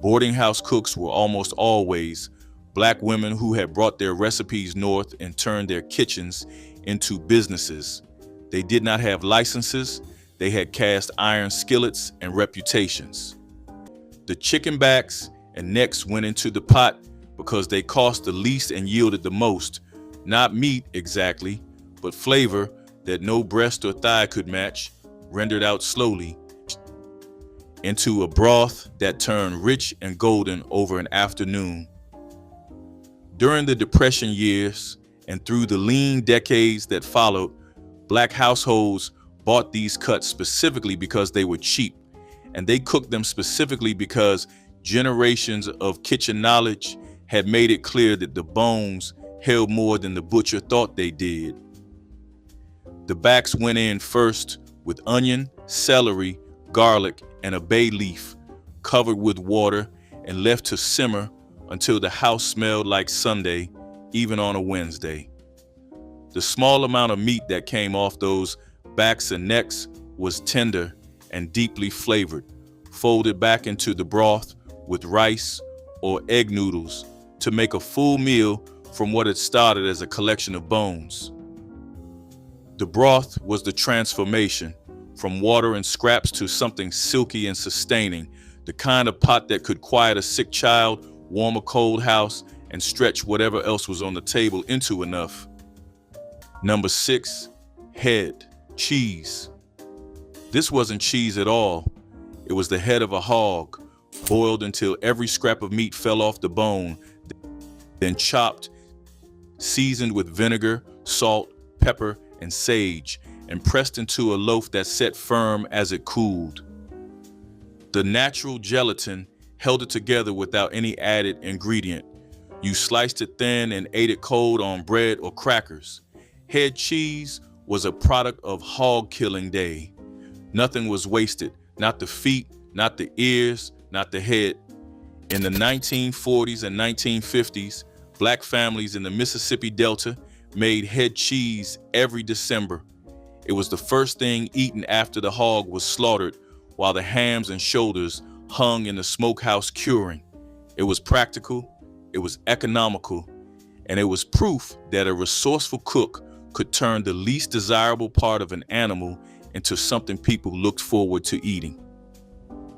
Boarding house cooks were almost always Black women who had brought their recipes north and turned their kitchens into businesses. They did not have licenses. They had cast iron skillets and reputations. The chicken backs and necks went into the pot because they cost the least and yielded the most. Not meat exactly, but flavor that no breast or thigh could match, rendered out slowly into a broth that turned rich and golden over an afternoon. During the Depression years and through the lean decades that followed, Black households bought these cuts specifically because they were cheap, and they cooked them specifically because generations of kitchen knowledge had made it clear that the bones held more than the butcher thought they did. The backs went in first with onion, celery, garlic, and a bay leaf, covered with water and left to simmer until the house smelled like Sunday, even on a Wednesday. The small amount of meat that came off those backs and necks was tender and deeply flavored, folded back into the broth with rice or egg noodles to make a full meal from what had started as a collection of bones. The broth was the transformation, from water and scraps to something silky and sustaining, the kind of pot that could quiet a sick child, warm a cold house, and stretch whatever else was on the table into enough. Number 6, head, cheese. This wasn't cheese at all. It was the head of a hog, boiled until every scrap of meat fell off the bone, then chopped, seasoned with vinegar, salt, pepper, and sage, and pressed into a loaf that set firm as it cooled. The natural gelatin held it together without any added ingredient. You sliced it thin and ate it cold on bread or crackers. Head cheese was a product of hog killing day. Nothing was wasted, not the feet, not the ears, not the head. In the 1940s and 1950s, Black families in the Mississippi Delta made head cheese every December. It was the first thing eaten after the hog was slaughtered, while the hams and shoulders hung in the smokehouse curing. It was practical, it was economical, and it was proof that a resourceful cook could turn the least desirable part of an animal into something people looked forward to eating.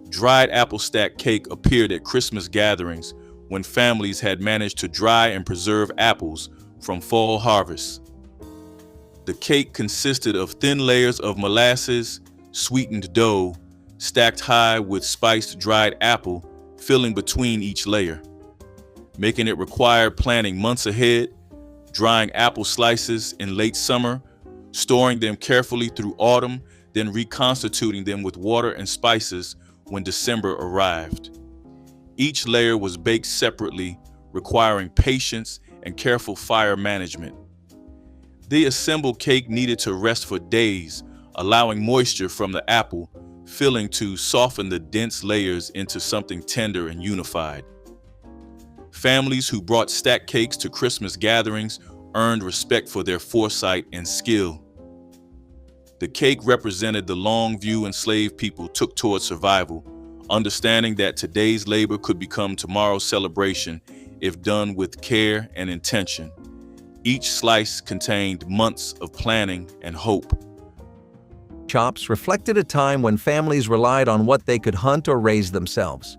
Dried apple stack cake appeared at Christmas gatherings when families had managed to dry and preserve apples from fall harvests. The cake consisted of thin layers of molasses, sweetened dough, stacked high with spiced dried apple, filling between each layer. Making it required planning months ahead, drying apple slices in late summer, storing them carefully through autumn, then reconstituting them with water and spices when December arrived. Each layer was baked separately, requiring patience and careful fire management. The assembled cake needed to rest for days, allowing moisture from the apple filling to soften the dense layers into something tender and unified. Families who brought stacked cakes to Christmas gatherings earned respect for their foresight and skill. The cake represented the long view enslaved people took toward survival, understanding that today's labor could become tomorrow's celebration if done with care and intention. Each slice contained months of planning and hope. Chops reflected a time when families relied on what they could hunt or raise themselves.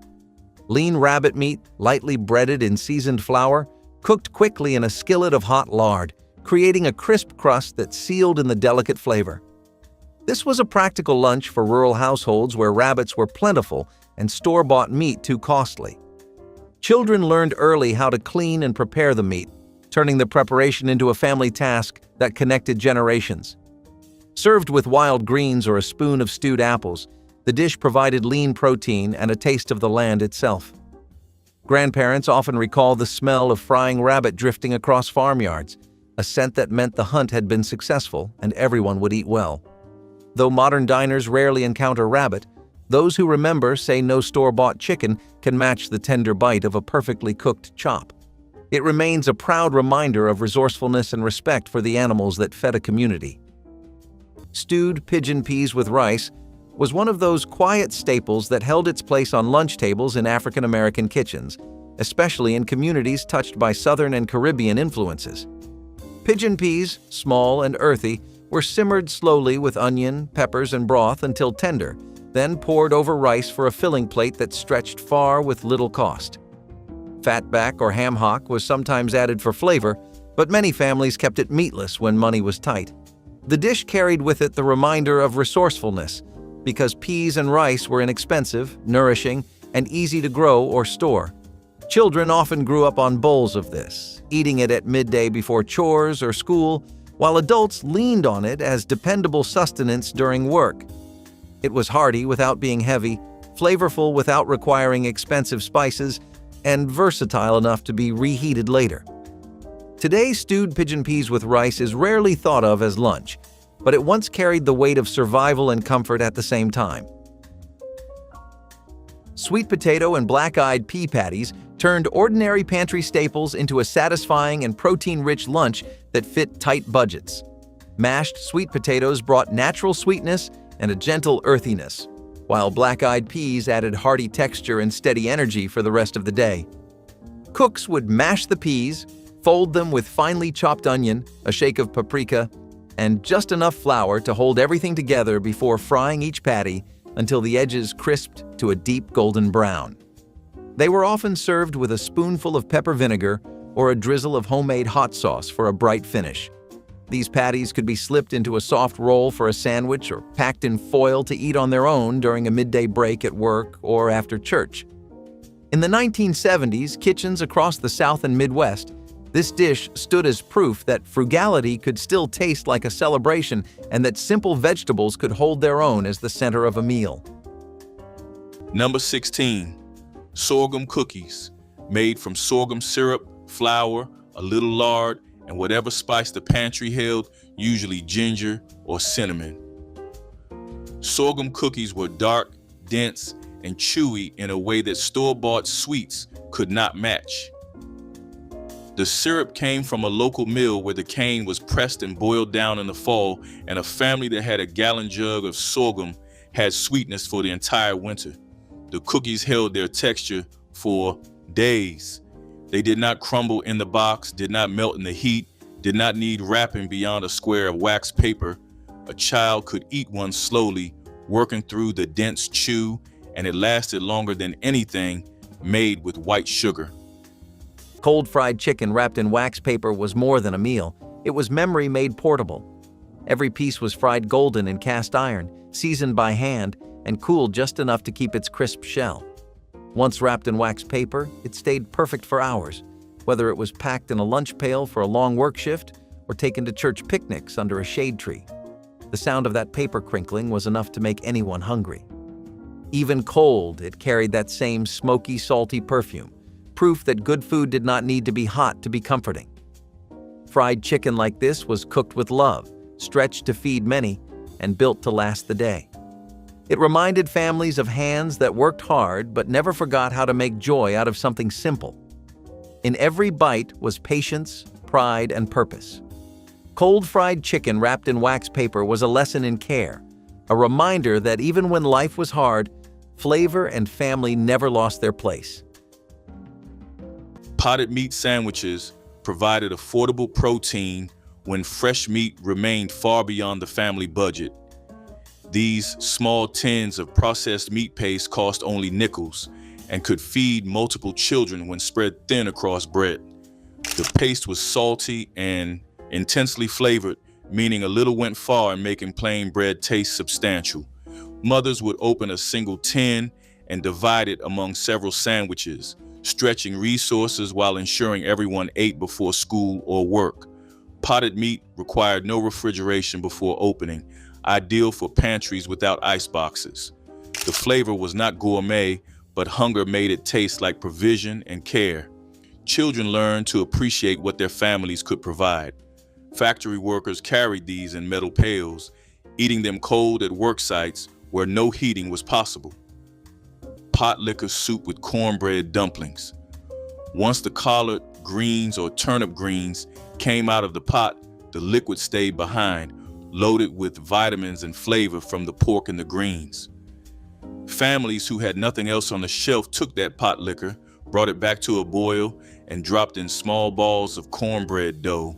Lean rabbit meat, lightly breaded in seasoned flour, cooked quickly in a skillet of hot lard, creating a crisp crust that sealed in the delicate flavor. This was a practical lunch for rural households where rabbits were plentiful and store-bought meat too costly. Children learned early how to clean and prepare the meat, turning the preparation into a family task that connected generations. Served with wild greens or a spoon of stewed apples, the dish provided lean protein and a taste of the land itself. Grandparents often recall the smell of frying rabbit drifting across farmyards, a scent that meant the hunt had been successful and everyone would eat well. Though modern diners rarely encounter rabbit, those who remember say no store-bought chicken can match the tender bite of a perfectly cooked chop. It remains a proud reminder of resourcefulness and respect for the animals that fed a community. Stewed pigeon peas with rice was one of those quiet staples that held its place on lunch tables in African American kitchens, especially in communities touched by Southern and Caribbean influences. Pigeon peas, small and earthy, were simmered slowly with onion, peppers, and broth until tender, then poured over rice for a filling plate that stretched far with little cost. Fatback or ham hock was sometimes added for flavor, but many families kept it meatless when money was tight. The dish carried with it the reminder of resourcefulness, because peas and rice were inexpensive, nourishing, and easy to grow or store. Children often grew up on bowls of this, eating it at midday before chores or school, while adults leaned on it as dependable sustenance during work. It was hearty without being heavy, flavorful without requiring expensive spices, and versatile enough to be reheated later. Today, stewed pigeon peas with rice is rarely thought of as lunch, but it once carried the weight of survival and comfort at the same time. Sweet potato and black-eyed pea patties turned ordinary pantry staples into a satisfying and protein-rich lunch that fit tight budgets. Mashed sweet potatoes brought natural sweetness and a gentle earthiness, while black-eyed peas added hearty texture and steady energy for the rest of the day. Cooks would mash the peas, fold them with finely chopped onion, a shake of paprika, and just enough flour to hold everything together before frying each patty until the edges crisped to a deep golden brown. They were often served with a spoonful of pepper vinegar or a drizzle of homemade hot sauce for a bright finish. These patties could be slipped into a soft roll for a sandwich or packed in foil to eat on their own during a midday break at work or after church. In the 1970s, kitchens across the South and Midwest, this dish stood as proof that frugality could still taste like a celebration and that simple vegetables could hold their own as the center of a meal. Number 16, sorghum cookies, made from sorghum syrup, flour, a little lard, and whatever spice the pantry held, usually ginger or cinnamon. Sorghum cookies were dark, dense, and chewy in a way that store-bought sweets could not match. The syrup came from a local mill where the cane was pressed and boiled down in the fall, and a family that had a gallon jug of sorghum had sweetness for the entire winter. The cookies held their texture for days. They did not crumble in the box, did not melt in the heat, did not need wrapping beyond a square of wax paper. A child could eat one slowly, working through the dense chew, and it lasted longer than anything made with white sugar. Cold fried chicken wrapped in wax paper was more than a meal. It was memory made portable. Every piece was fried golden in cast iron, seasoned by hand, and cooled just enough to keep its crisp shell. Once wrapped in wax paper, it stayed perfect for hours, whether it was packed in a lunch pail for a long work shift or taken to church picnics under a shade tree. The sound of that paper crinkling was enough to make anyone hungry. Even cold, it carried that same smoky, salty perfume, proof that good food did not need to be hot to be comforting. Fried chicken like this was cooked with love, stretched to feed many, and built to last the day. It reminded families of hands that worked hard but never forgot how to make joy out of something simple. In every bite was patience, pride, and purpose. Cold fried chicken wrapped in wax paper was a lesson in care, a reminder that even when life was hard, flavor and family never lost their place. Potted meat sandwiches provided affordable protein when fresh meat remained far beyond the family budget. These small tins of processed meat paste cost only nickels and could feed multiple children when spread thin across bread. The paste was salty and intensely flavored, meaning a little went far in making plain bread taste substantial. Mothers would open a single tin and divide it among several sandwiches, stretching resources while ensuring everyone ate before school or work. Potted meat required no refrigeration before opening, ideal for pantries without ice boxes. The flavor was not gourmet, but hunger made it taste like provision and care. Children learned to appreciate what their families could provide. Factory workers carried these in metal pails, eating them cold at work sites where no heating was possible. Pot liquor soup with cornbread dumplings. Once the collard greens or turnip greens came out of the pot, the liquid stayed behind, loaded with vitamins and flavor from the pork and the greens. Families who had nothing else on the shelf took that pot liquor, brought it back to a boil, and dropped in small balls of cornbread dough.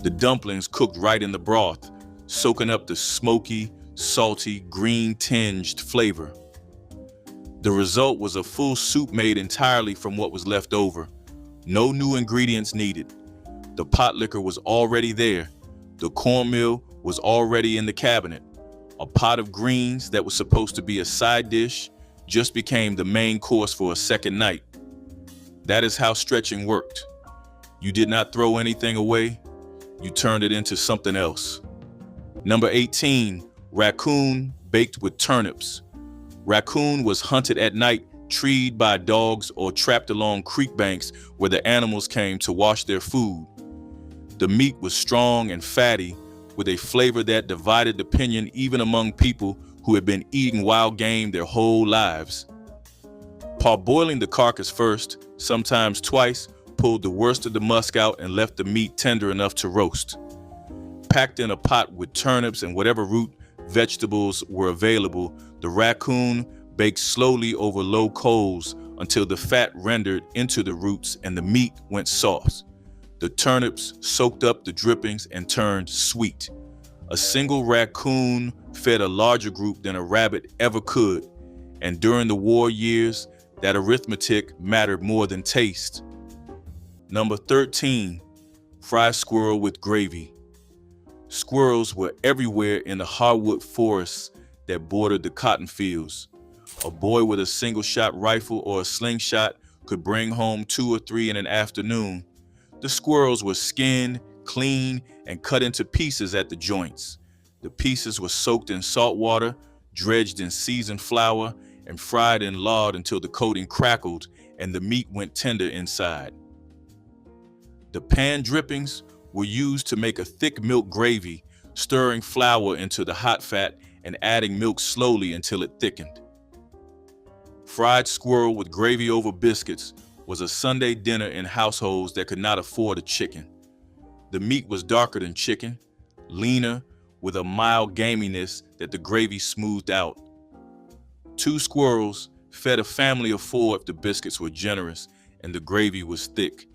The dumplings cooked right in the broth, soaking up the smoky, salty, green-tinged flavor. The result was a full soup made entirely from what was left over. No new ingredients needed. The pot liquor was already there. The cornmeal was already in the cabinet. A pot of greens that was supposed to be a side dish just became the main course for a second night. That is how stretching worked. You did not throw anything away. You turned it into something else. Number 18, raccoon baked with turnips. Raccoon was hunted at night, treed by dogs, or trapped along creek banks where the animals came to wash their food. The meat was strong and fatty, with a flavor that divided opinion even among people who had been eating wild game their whole lives. Parboiling the carcass first, sometimes twice, pulled the worst of the musk out and left the meat tender enough to roast. Packed in a pot with turnips and whatever root vegetables were available, the raccoon baked slowly over low coals until the fat rendered into the roots and the meat went soft. The turnips soaked up the drippings and turned sweet. A single raccoon fed a larger group than a rabbit ever could, and during the war years, that arithmetic mattered more than taste. Number 13, fried squirrel with gravy. Squirrels were everywhere in the hardwood forests that bordered the cotton fields. A boy with a single-shot rifle or a slingshot could bring home 2 or 3 in an afternoon. The squirrels were skinned, cleaned, and cut into pieces at the joints. The pieces were soaked in salt water, dredged in seasoned flour, and fried in lard until the coating crackled and the meat went tender inside. The pan drippings were used to make a thick milk gravy, stirring flour into the hot fat and adding milk slowly until it thickened. Fried squirrel with gravy over biscuits was a Sunday dinner in households that could not afford a chicken. The meat was darker than chicken, leaner, with a mild gaminess that the gravy smoothed out. 2 squirrels fed a family of 4 if the biscuits were generous and the gravy was thick.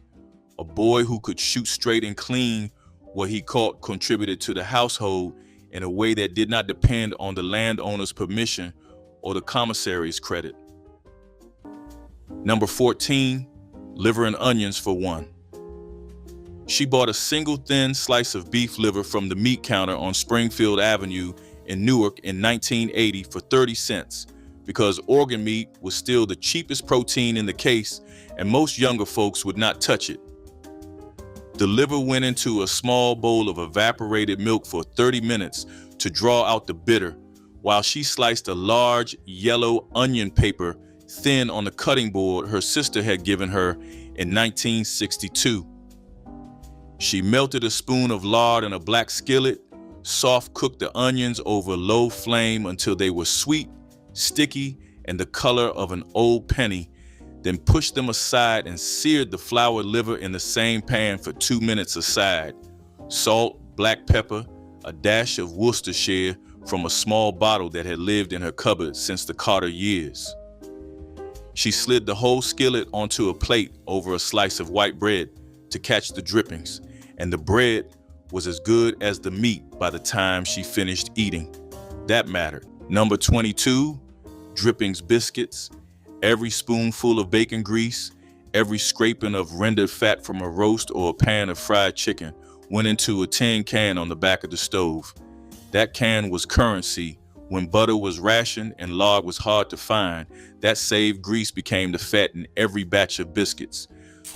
A boy who could shoot straight and clean what he caught contributed to the household in a way that did not depend on the landowner's permission or the commissary's credit. Number 14, liver and onions for 1. She bought a single thin slice of beef liver from the meat counter on Springfield Avenue in Newark in 1980 for 30 cents because organ meat was still the cheapest protein in the case and most younger folks would not touch it. The liver went into a small bowl of evaporated milk for 30 minutes to draw out the bitter, while she sliced a large yellow onion paper thin on the cutting board her sister had given her in 1962. She melted a spoon of lard in a black skillet, soft cooked the onions over low flame until they were sweet, sticky, and the color of an old penny, then pushed them aside and seared the floured liver in the same pan for 2 minutes aside. Salt, black pepper, a dash of Worcestershire from a small bottle that had lived in her cupboard since the Carter years. She slid the whole skillet onto a plate over a slice of white bread to catch the drippings, and the bread was as good as the meat by the time she finished eating. That mattered. Number 22, drippings biscuits. Every spoonful of bacon grease, every scraping of rendered fat from a roast or a pan of fried chicken went into a tin can on the back of the stove. That can was currency. When butter was rationed and lard was hard to find, that saved grease became the fat in every batch of biscuits.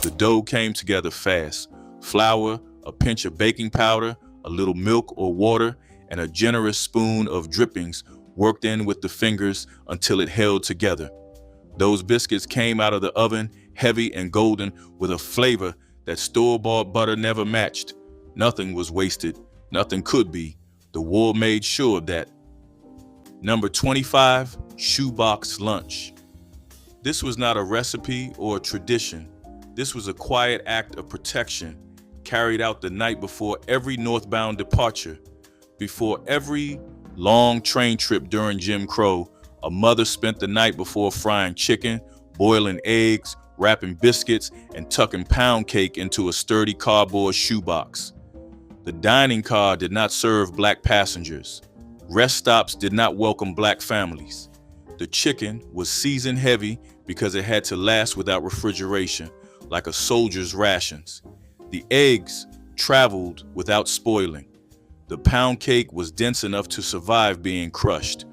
The dough came together fast. Flour, a pinch of baking powder, a little milk or water, and a generous spoon of drippings worked in with the fingers until it held together. Those biscuits came out of the oven heavy and golden with a flavor that store-bought butter never matched. Nothing was wasted. Nothing could be. The war made sure of that. Number 25, shoebox lunch. This was not a recipe or a tradition. This was a quiet act of protection carried out the night before every northbound departure. Before every long train trip during Jim Crow, a mother spent the night before frying chicken, boiling eggs, wrapping biscuits, and tucking pound cake into a sturdy cardboard shoebox. The dining car did not serve black passengers. Rest stops did not welcome black families. The chicken was seasoned heavy because it had to last without refrigeration, like a soldier's rations. The eggs traveled without spoiling. The pound cake was dense enough to survive being crushed.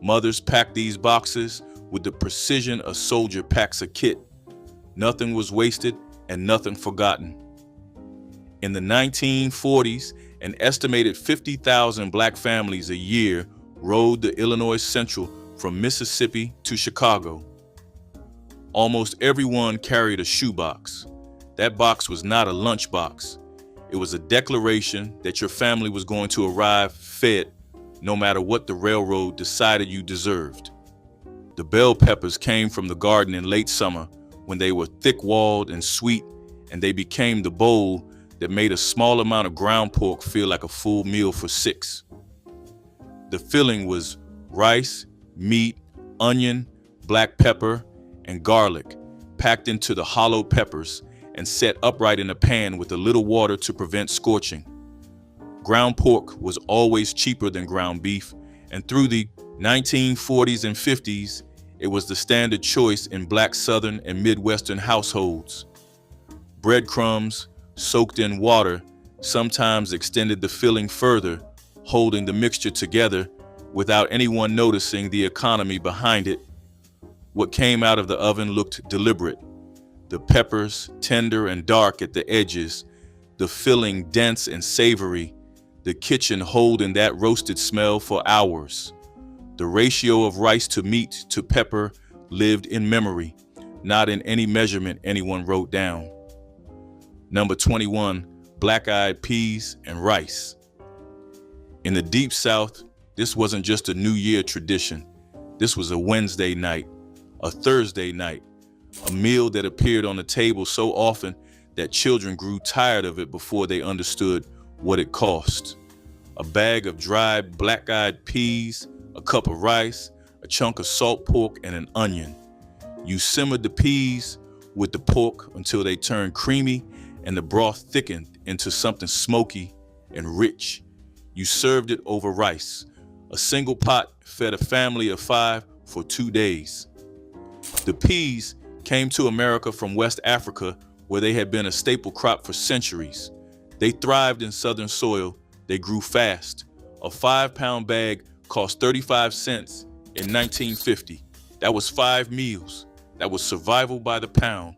Mothers packed these boxes with the precision a soldier packs a kit. Nothing was wasted and nothing forgotten. In the 1940s, an estimated 50,000 black families a year rode the Illinois Central from Mississippi to Chicago. Almost everyone carried a shoebox. That box was not a lunch box. It was a declaration that your family was going to arrive fed, no matter what the railroad decided you deserved. The bell peppers came from the garden in late summer when they were thick-walled and sweet, and they became the bowl that made a small amount of ground pork feel like a full meal for 6. The filling was rice, meat, onion, black pepper, and garlic, packed into the hollow peppers and set upright in a pan with a little water to prevent scorching. Ground pork was always cheaper than ground beef, and through the 1940s and 50s, it was the standard choice in black Southern and Midwestern households. Breadcrumbs, soaked in water, sometimes extended the filling further, holding the mixture together without anyone noticing the economy behind it. What came out of the oven looked deliberate. The peppers tender and dark at the edges, the filling dense and savory, the kitchen holding that roasted smell for hours. The ratio of rice to meat to pepper lived in memory, not in any measurement anyone wrote down. Number 21, black-eyed peas and rice. In the Deep South, this wasn't just a New Year tradition. This was a Wednesday night, a Thursday night, a meal that appeared on the table so often that children grew tired of it before they understood what it cost. A bag of dried black-eyed peas, a cup of rice, a chunk of salt pork, and an onion. You simmered the peas with the pork until they turned creamy and the broth thickened into something smoky and rich. You served it over rice. A single pot fed a family of 5 for 2 days. The peas came to America from West Africa, where they had been a staple crop for centuries. They thrived in southern soil. They grew fast. A 5-pound bag cost 35 cents in 1950. That was 5 meals. That was survival by the pound.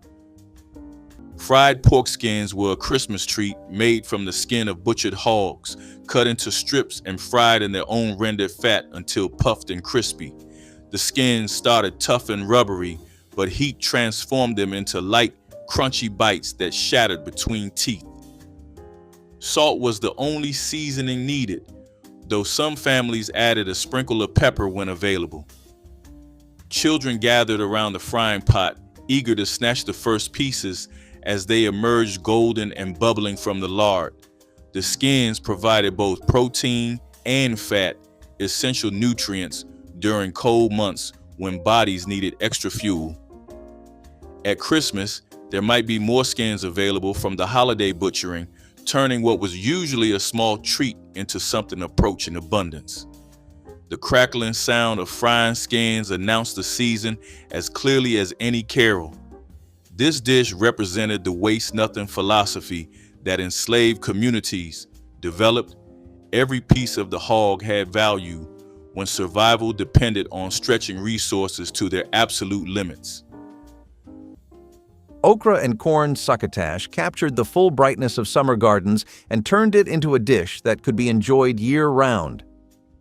Fried pork skins were a Christmas treat made from the skin of butchered hogs, cut into strips and fried in their own rendered fat until puffed and crispy. The skins started tough and rubbery, but heat transformed them into light, crunchy bites that shattered between teeth. Salt was the only seasoning needed, though some families added a sprinkle of pepper when available. Children gathered around the frying pot, eager to snatch the first pieces as they emerged golden and bubbling from the lard. The skins provided both protein and fat, essential nutrients during cold months when bodies needed extra fuel. At Christmas, there might be more skins available from the holiday butchering, turning what was usually a small treat into something approaching abundance. The crackling sound of frying skins announced the season as clearly as any carol. This dish represented the waste-nothing philosophy that enslaved communities developed. Every piece of the hog had value when survival depended on stretching resources to their absolute limits. Okra and corn succotash captured the full brightness of summer gardens and turned it into a dish that could be enjoyed year-round.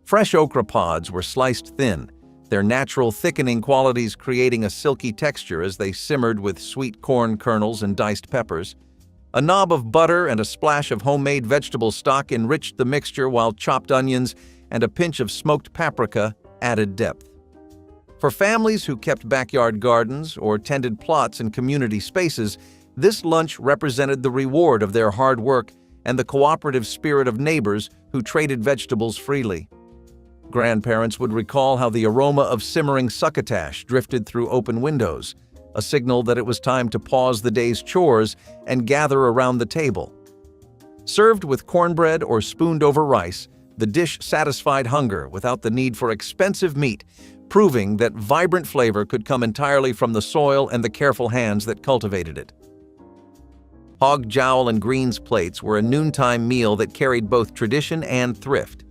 Fresh okra pods were sliced thin, their natural thickening qualities creating a silky texture as they simmered with sweet corn kernels and diced peppers. A knob of butter and a splash of homemade vegetable stock enriched the mixture, while chopped onions and a pinch of smoked paprika added depth. For families who kept backyard gardens or tended plots in community spaces, this lunch represented the reward of their hard work and the cooperative spirit of neighbors who traded vegetables freely. Grandparents would recall how the aroma of simmering succotash drifted through open windows, a signal that it was time to pause the day's chores and gather around the table. Served with cornbread or spooned over rice, the dish satisfied hunger without the need for expensive meat, proving that vibrant flavor could come entirely from the soil and the careful hands that cultivated it. Hog jowl and greens plates were a noontime meal that carried both tradition and thrift.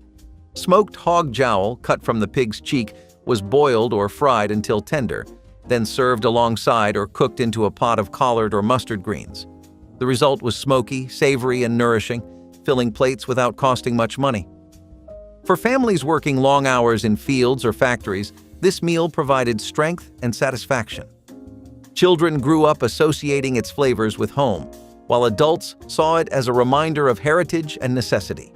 Smoked hog jowl, cut from the pig's cheek, was boiled or fried until tender, then served alongside or cooked into a pot of collard or mustard greens. The result was smoky, savory, and nourishing, filling plates without costing much money. For families working long hours in fields or factories, this meal provided strength and satisfaction. Children grew up associating its flavors with home, while adults saw it as a reminder of heritage and necessity.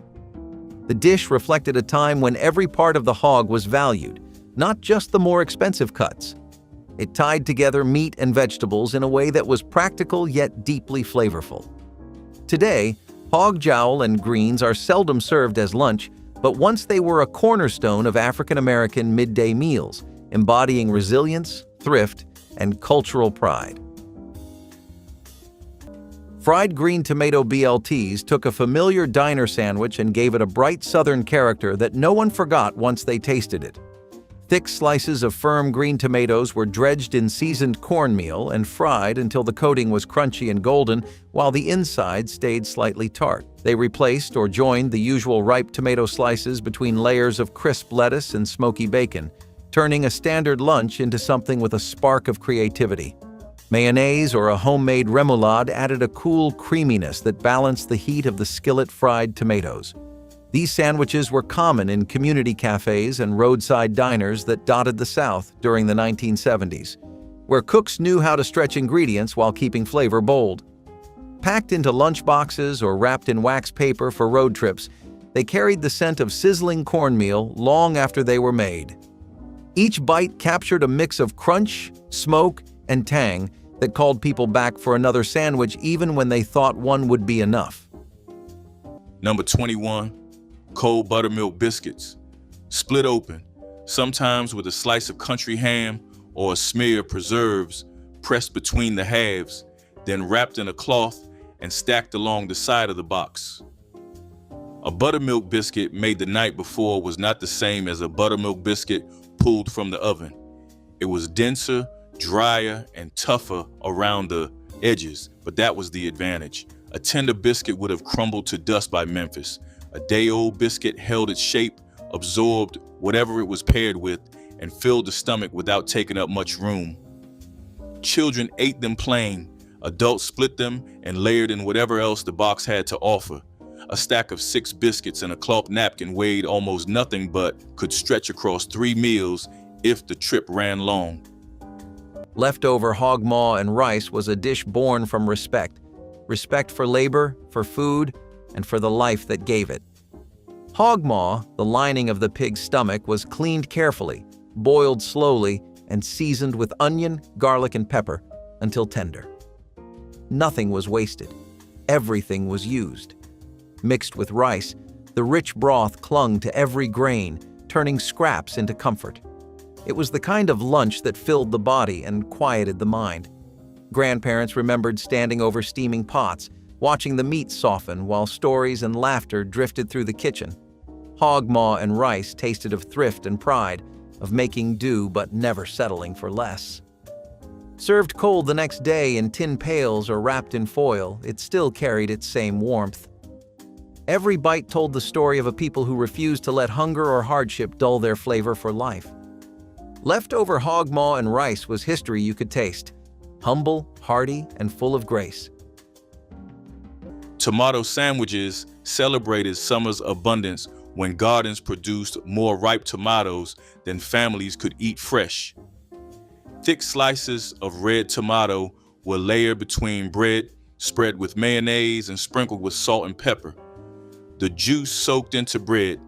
The dish reflected a time when every part of the hog was valued, not just the more expensive cuts. It tied together meat and vegetables in a way that was practical yet deeply flavorful. Today, hog jowl and greens are seldom served as lunch, but once they were a cornerstone of African American midday meals, embodying resilience, thrift, and cultural pride. Fried green tomato BLTs took a familiar diner sandwich and gave it a bright southern character that no one forgot once they tasted it. Thick slices of firm green tomatoes were dredged in seasoned cornmeal and fried until the coating was crunchy and golden, while the inside stayed slightly tart. They replaced or joined the usual ripe tomato slices between layers of crisp lettuce and smoky bacon, turning a standard lunch into something with a spark of creativity. Mayonnaise or a homemade remoulade added a cool creaminess that balanced the heat of the skillet fried tomatoes. These sandwiches were common in community cafes and roadside diners that dotted the South during the 1970s, where cooks knew how to stretch ingredients while keeping flavor bold. Packed into lunchboxes or wrapped in wax paper for road trips, they carried the scent of sizzling cornmeal long after they were made. Each bite captured a mix of crunch, smoke, and tang, that called people back for another sandwich even when they thought one would be enough. Number 21, cold buttermilk biscuits. Split open, sometimes with a slice of country ham or a smear of preserves pressed between the halves, then wrapped in a cloth and stacked along the side of the box. A buttermilk biscuit made the night before was not the same as a buttermilk biscuit pulled from the oven. It was denser, drier, and tougher around the edges, but that was the advantage. A tender biscuit would have crumbled to dust by Memphis. A day-old biscuit held its shape, absorbed whatever it was paired with, and filled the stomach without taking up much room. Children ate them plain. Adults split them and layered in whatever else the box had to offer. A stack of 6 biscuits in a cloth napkin weighed almost nothing but could stretch across 3 meals if the trip ran long. Leftover hog maw and rice was a dish born from respect. Respect for labor, for food, and for the life that gave it. Hog maw, the lining of the pig's stomach, was cleaned carefully, boiled slowly, and seasoned with onion, garlic, and pepper until tender. Nothing was wasted. Everything was used. Mixed with rice, the rich broth clung to every grain, turning scraps into comfort. It was the kind of lunch that filled the body and quieted the mind. Grandparents remembered standing over steaming pots, watching the meat soften while stories and laughter drifted through the kitchen. Hog maw and rice tasted of thrift and pride, of making do but never settling for less. Served cold the next day in tin pails or wrapped in foil, it still carried its same warmth. Every bite told the story of a people who refused to let hunger or hardship dull their flavor for life. Leftover hog maw and rice was history you could taste, humble, hearty, and full of grace. Tomato sandwiches celebrated summer's abundance when gardens produced more ripe tomatoes than families could eat fresh. Thick slices of red tomato were layered between bread, spread with mayonnaise, and sprinkled with salt and pepper. The juice soaked into bread,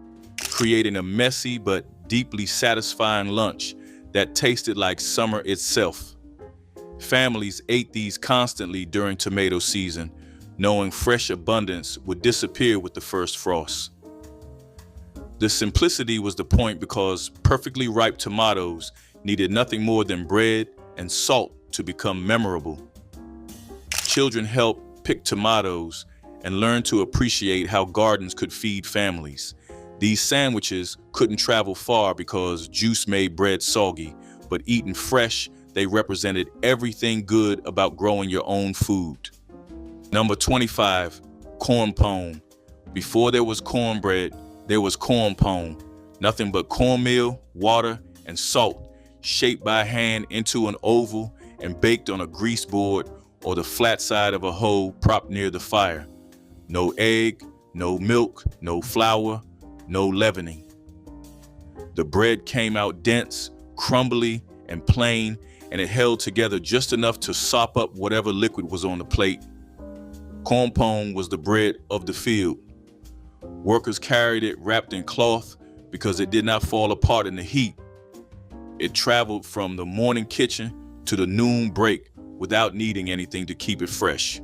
creating a messy but deeply satisfying lunch that tasted like summer itself. Families ate these constantly during tomato season, knowing fresh abundance would disappear with the first frost. The simplicity was the point because perfectly ripe tomatoes needed nothing more than bread and salt to become memorable. Children helped pick tomatoes and learned to appreciate how gardens could feed families. These sandwiches couldn't travel far because juice made bread soggy, but eaten fresh, they represented everything good about growing your own food. Number 25, corn pone. Before there was cornbread, there was corn pone. Nothing but cornmeal, water, and salt, shaped by hand into an oval and baked on a grease board or the flat side of a hoe propped near the fire. No egg, no milk, no flour, no leavening. The bread came out dense, crumbly, and plain, and it held together just enough to sop up whatever liquid was on the plate. Corn pone was the bread of the field. Workers carried it wrapped in cloth because it did not fall apart in the heat. It traveled from the morning kitchen to the noon break without needing anything to keep it fresh.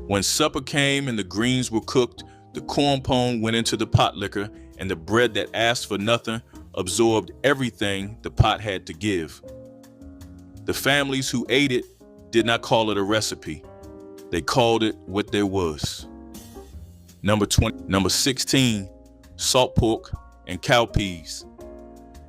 When supper came and the greens were cooked, the corn pone went into the pot liquor, and the bread that asked for nothing absorbed everything the pot had to give. The families who ate it did not call it a recipe. They called it what there was. Number 16, salt pork and cowpeas.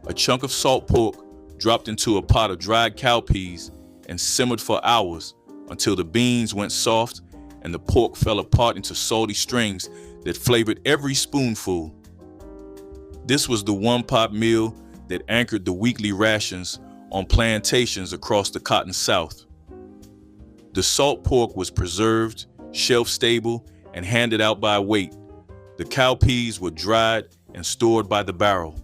A chunk of salt pork dropped into a pot of dried cowpeas and simmered for hours until the beans went soft and the pork fell apart into salty strings that flavored every spoonful. This was the one-pot meal that anchored the weekly rations on plantations across the Cotton South. The salt pork was preserved, shelf-stable, and handed out by weight. The cowpeas were dried and stored by the barrel.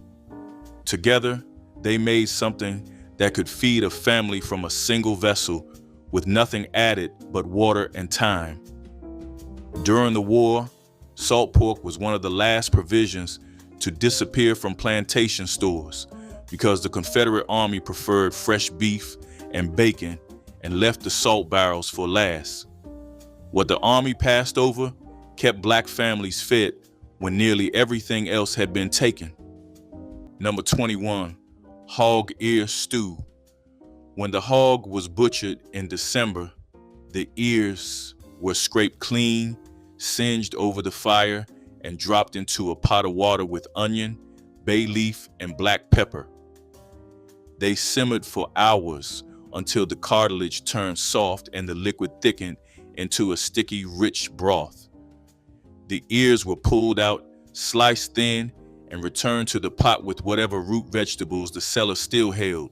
Together, they made something that could feed a family from a single vessel with nothing added but water and time. During the war, salt pork was one of the last provisions to disappear from plantation stores because the Confederate Army preferred fresh beef and bacon and left the salt barrels for last. What the army passed over kept black families fed when nearly everything else had been taken. Number 21, hog ear stew. When the hog was butchered in December, the ears were scraped clean, singed over the fire, and dropped into a pot of water with onion, bay leaf, and black pepper. They simmered for hours until the cartilage turned soft and the liquid thickened into a sticky, rich broth. The ears were pulled out, sliced thin, and returned to the pot with whatever root vegetables the cellar still held.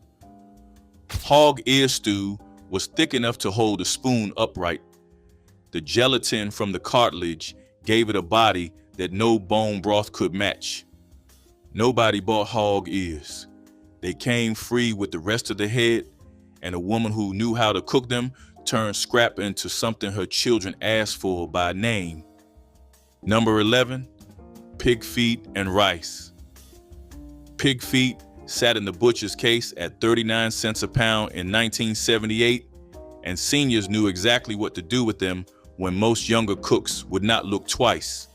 Hog ear stew was thick enough to hold a spoon upright. The gelatin from the cartilage gave it a body that no bone broth could match. Nobody bought hog ears. They came free with the rest of the head, and a woman who knew how to cook them turned scrap into something her children asked for by name. Number 11, pig feet and rice. Pig feet sat in the butcher's case at 39 cents a pound in 1978, and seniors knew exactly what to do with them when most younger cooks would not look twice.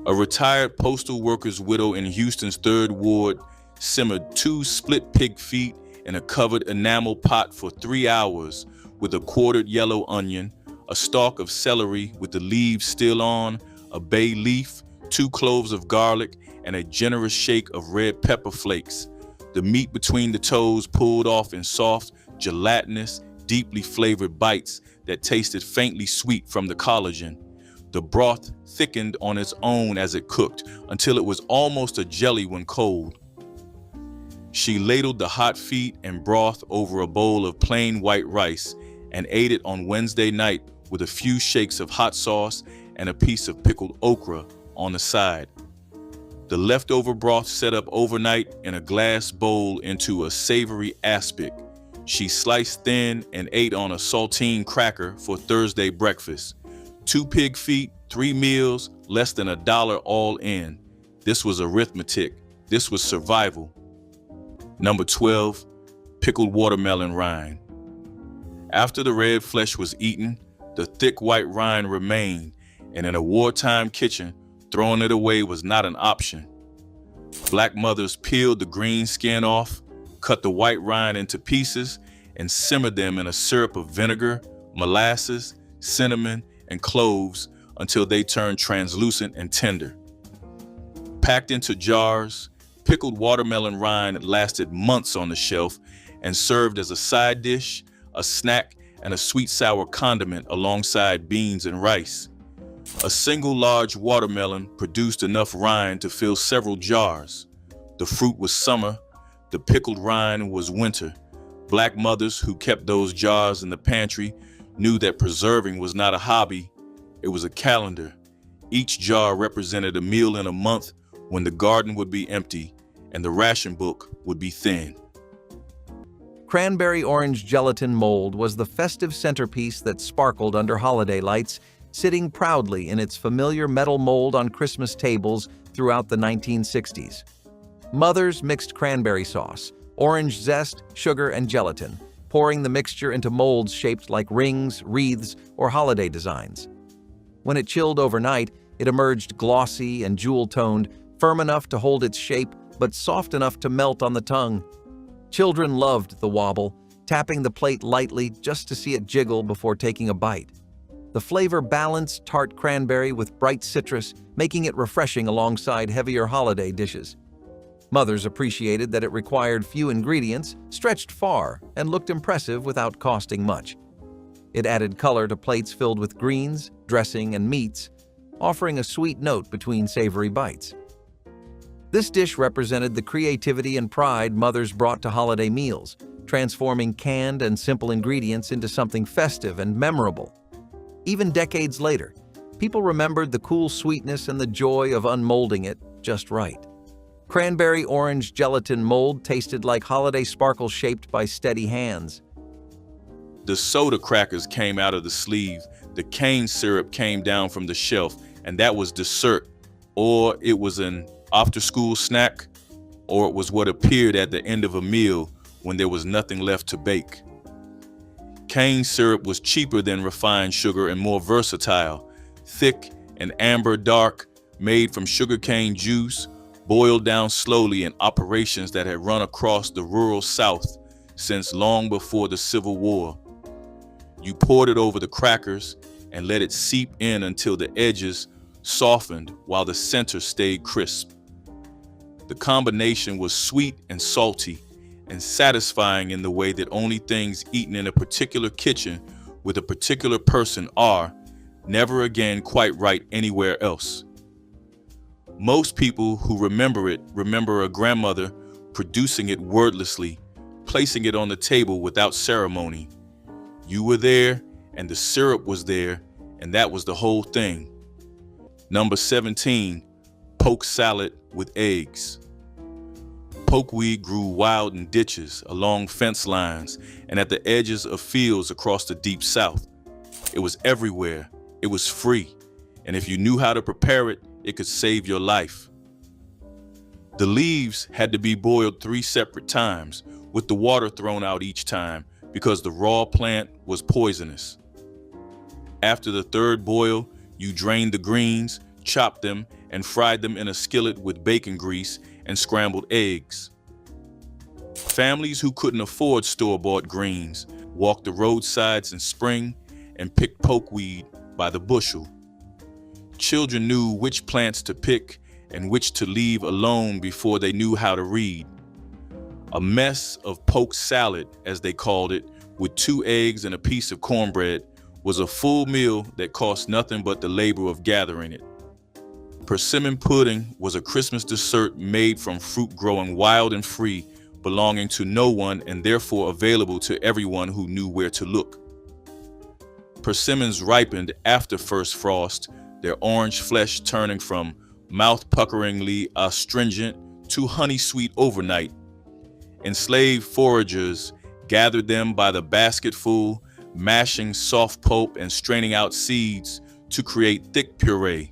A retired postal worker's widow in Houston's 3rd Ward simmered 2 split pig feet in a covered enamel pot for 3 hours with a quartered yellow onion, a stalk of celery with the leaves still on, a bay leaf, 2 cloves of garlic, and a generous shake of red pepper flakes. The meat between the toes pulled off in soft, gelatinous, deeply flavored bites that tasted faintly sweet from the collagen. The broth thickened on its own as it cooked until it was almost a jelly when cold. She ladled the hot feet and broth over a bowl of plain white rice and ate it on Wednesday night with a few shakes of hot sauce and a piece of pickled okra on the side. The leftover broth set up overnight in a glass bowl into a savory aspic. She sliced thin and ate on a saltine cracker for Thursday breakfast. 2 pig feet, 3 meals, less than $1 all in. This was arithmetic. This was survival. Number 12, pickled watermelon rind. After the red flesh was eaten, the thick white rind remained, and in a wartime kitchen, throwing it away was not an option. Black mothers peeled the green skin off, cut the white rind into pieces, and simmered them in a syrup of vinegar, molasses, cinnamon, and cloves until they turned translucent and tender. Packed into jars, pickled watermelon rind lasted months on the shelf and served as a side dish, a snack, and a sweet-sour condiment alongside beans and rice. A single large watermelon produced enough rind to fill several jars. The fruit was summer, the pickled rind was winter. Black mothers who kept those jars in the pantry knew that preserving was not a hobby, it was a calendar. Each jar represented a meal in a month when the garden would be empty and the ration book would be thin. Cranberry orange gelatin mold was the festive centerpiece that sparkled under holiday lights, sitting proudly in its familiar metal mold on Christmas tables throughout the 1960s. Mothers mixed cranberry sauce, orange zest, sugar, and gelatin, pouring the mixture into molds shaped like rings, wreaths, or holiday designs. When it chilled overnight, it emerged glossy and jewel-toned, firm enough to hold its shape, but soft enough to melt on the tongue. Children loved the wobble, tapping the plate lightly just to see it jiggle before taking a bite. The flavor balanced tart cranberry with bright citrus, making it refreshing alongside heavier holiday dishes. Mothers appreciated that it required few ingredients, stretched far, and looked impressive without costing much. It added color to plates filled with greens, dressing, and meats, offering a sweet note between savory bites. This dish represented the creativity and pride mothers brought to holiday meals, transforming canned and simple ingredients into something festive and memorable. Even decades later, people remembered the cool sweetness and the joy of unmolding it just right. Cranberry orange gelatin mold tasted like holiday sparkles shaped by steady hands. The soda crackers came out of the sleeve, the cane syrup came down from the shelf, and that was dessert, or it was an after-school snack, or it was what appeared at the end of a meal when there was nothing left to bake. Cane syrup was cheaper than refined sugar and more versatile, thick and amber dark, made from sugarcane juice, boiled down slowly in operations that had run across the rural South since long before the Civil War. You poured it over the crackers and let it seep in until the edges softened while the center stayed crisp. The combination was sweet and salty and satisfying in the way that only things eaten in a particular kitchen with a particular person are, never again quite right anywhere else. Most people who remember it remember a grandmother producing it wordlessly, placing it on the table without ceremony. You were there and the syrup was there, and that was the whole thing. Number 17, poke salad with eggs. Pokeweed grew wild in ditches, along fence lines, and at the edges of fields across the deep South. It was everywhere. It was free. And if you knew how to prepare it, it could save your life. The leaves had to be boiled 3 separate times, with the water thrown out each time, because the raw plant was poisonous. After the 3rd boil, you drained the greens, chopped them, and fried them in a skillet with bacon grease and scrambled eggs. Families who couldn't afford store-bought greens walked the roadsides in spring and picked pokeweed by the bushel. Children knew which plants to pick and which to leave alone before they knew how to read. A mess of poke salad, as they called it, with 2 eggs and a piece of cornbread, was a full meal that cost nothing but the labor of gathering it. Persimmon pudding was a Christmas dessert made from fruit growing wild and free, belonging to no one and therefore available to everyone who knew where to look. Persimmons ripened after first frost, their orange flesh turning from mouth-puckeringly astringent to honey-sweet overnight. Enslaved foragers gathered them by the basketful, mashing soft pulp and straining out seeds to create thick puree.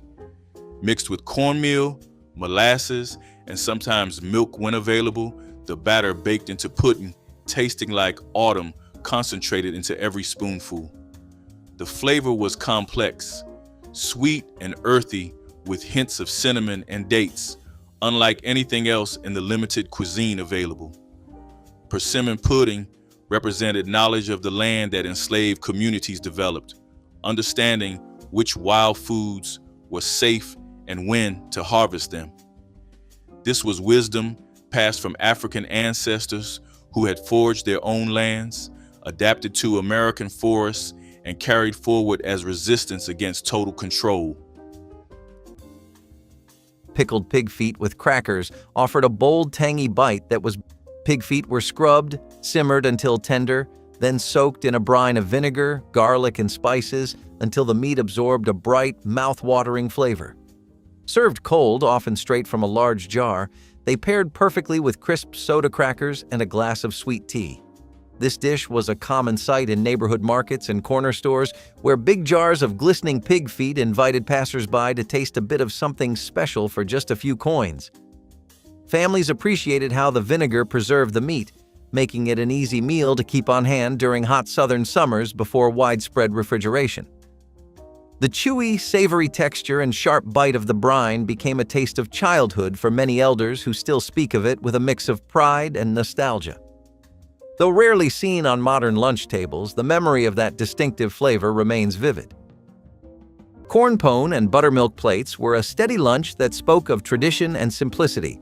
Mixed with cornmeal, molasses, and sometimes milk when available, the batter baked into pudding, tasting like autumn concentrated into every spoonful. The flavor was complex, sweet and earthy with hints of cinnamon and dates, unlike anything else in the limited cuisine available. Persimmon pudding represented knowledge of the land that enslaved communities developed, understanding which wild foods were safe and when to harvest them. This was wisdom passed from African ancestors who had forged their own lands, adapted to American forests, and carried forward as resistance against total control. Pickled pig feet with crackers offered a bold, tangy bite that was. Pig feet were scrubbed, simmered until tender, then soaked in a brine of vinegar, garlic, and spices until the meat absorbed a bright, mouth-watering flavor. Served cold, often straight from a large jar, they paired perfectly with crisp soda crackers and a glass of sweet tea. This dish was a common sight in neighborhood markets and corner stores where big jars of glistening pig feet invited passers-by to taste a bit of something special for just a few coins. Families appreciated how the vinegar preserved the meat, making it an easy meal to keep on hand during hot southern summers before widespread refrigeration. The chewy, savory texture and sharp bite of the brine became a taste of childhood for many elders who still speak of it with a mix of pride and nostalgia. Though rarely seen on modern lunch tables, the memory of that distinctive flavor remains vivid. Corn pone and buttermilk plates were a steady lunch that spoke of tradition and simplicity.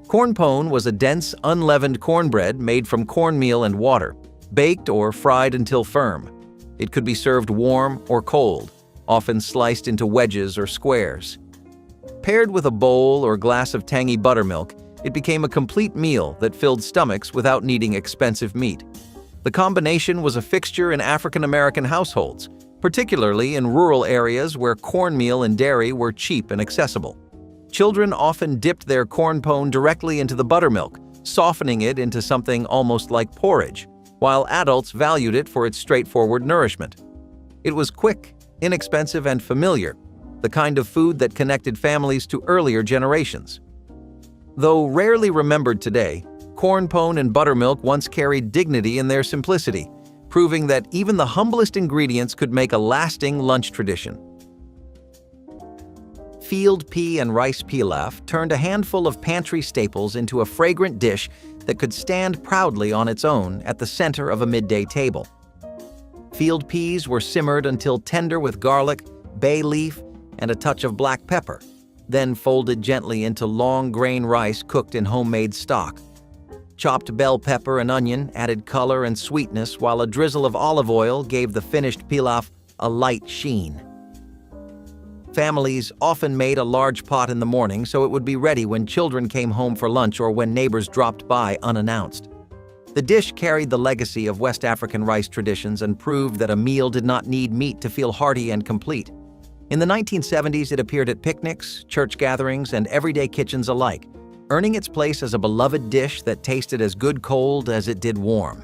Corn pone was a dense, unleavened cornbread made from cornmeal and water, baked or fried until firm. It could be served warm or cold, often sliced into wedges or squares. Paired with a bowl or glass of tangy buttermilk, it became a complete meal that filled stomachs without needing expensive meat. The combination was a fixture in African American households, particularly in rural areas where cornmeal and dairy were cheap and accessible. Children often dipped their corn pone directly into the buttermilk, softening it into something almost like porridge, while adults valued it for its straightforward nourishment. It was quick, inexpensive, and familiar, the kind of food that connected families to earlier generations. Though rarely remembered today, corn pone and buttermilk once carried dignity in their simplicity, proving that even the humblest ingredients could make a lasting lunch tradition. Field pea and rice pilaf turned a handful of pantry staples into a fragrant dish that could stand proudly on its own at the center of a midday table. Field peas were simmered until tender with garlic, bay leaf, and a touch of black pepper, then folded gently into long grain rice cooked in homemade stock. Chopped bell pepper and onion added color and sweetness, while a drizzle of olive oil gave the finished pilaf a light sheen. Families often made a large pot in the morning so it would be ready when children came home for lunch or when neighbors dropped by unannounced. The dish carried the legacy of West African rice traditions and proved that a meal did not need meat to feel hearty and complete. In the 1970s, it appeared at picnics, church gatherings, and everyday kitchens alike, earning its place as a beloved dish that tasted as good cold as it did warm.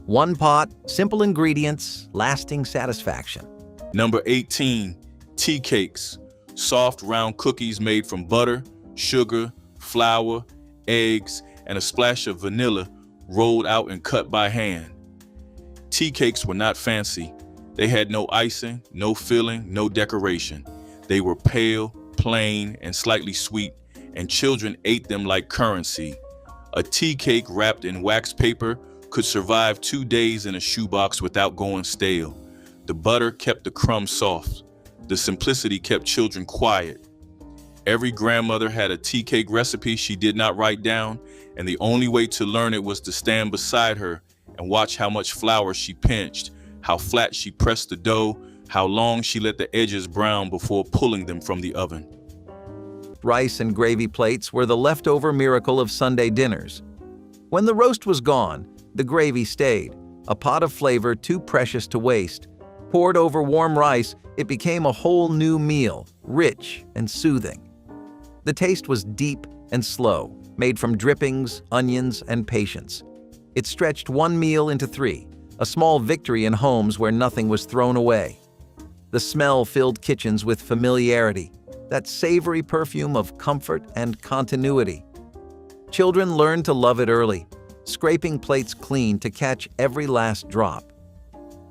One pot, simple ingredients, lasting satisfaction. Number 18, tea cakes. Soft, round cookies made from butter, sugar, flour, eggs, and a splash of vanilla rolled out and cut by hand. Tea cakes were not fancy. They had no icing, no filling, no decoration. They were pale, plain, and slightly sweet, and children ate them like currency. A tea cake wrapped in wax paper could survive 2 days in a shoebox without going stale. The butter kept the crumbs soft. The simplicity kept children quiet. Every grandmother had a tea cake recipe she did not write down, and the only way to learn it was to stand beside her and watch how much flour she pinched, how flat she pressed the dough, how long she let the edges brown before pulling them from the oven. Rice and gravy plates were the leftover miracle of Sunday dinners. When the roast was gone, the gravy stayed, a pot of flavor too precious to waste. Poured over warm rice, it became a whole new meal, rich and soothing. The taste was deep and slow, made from drippings, onions, and patience. It stretched one meal into 3, a small victory in homes where nothing was thrown away. The smell filled kitchens with familiarity, that savory perfume of comfort and continuity. Children learned to love it early, scraping plates clean to catch every last drop.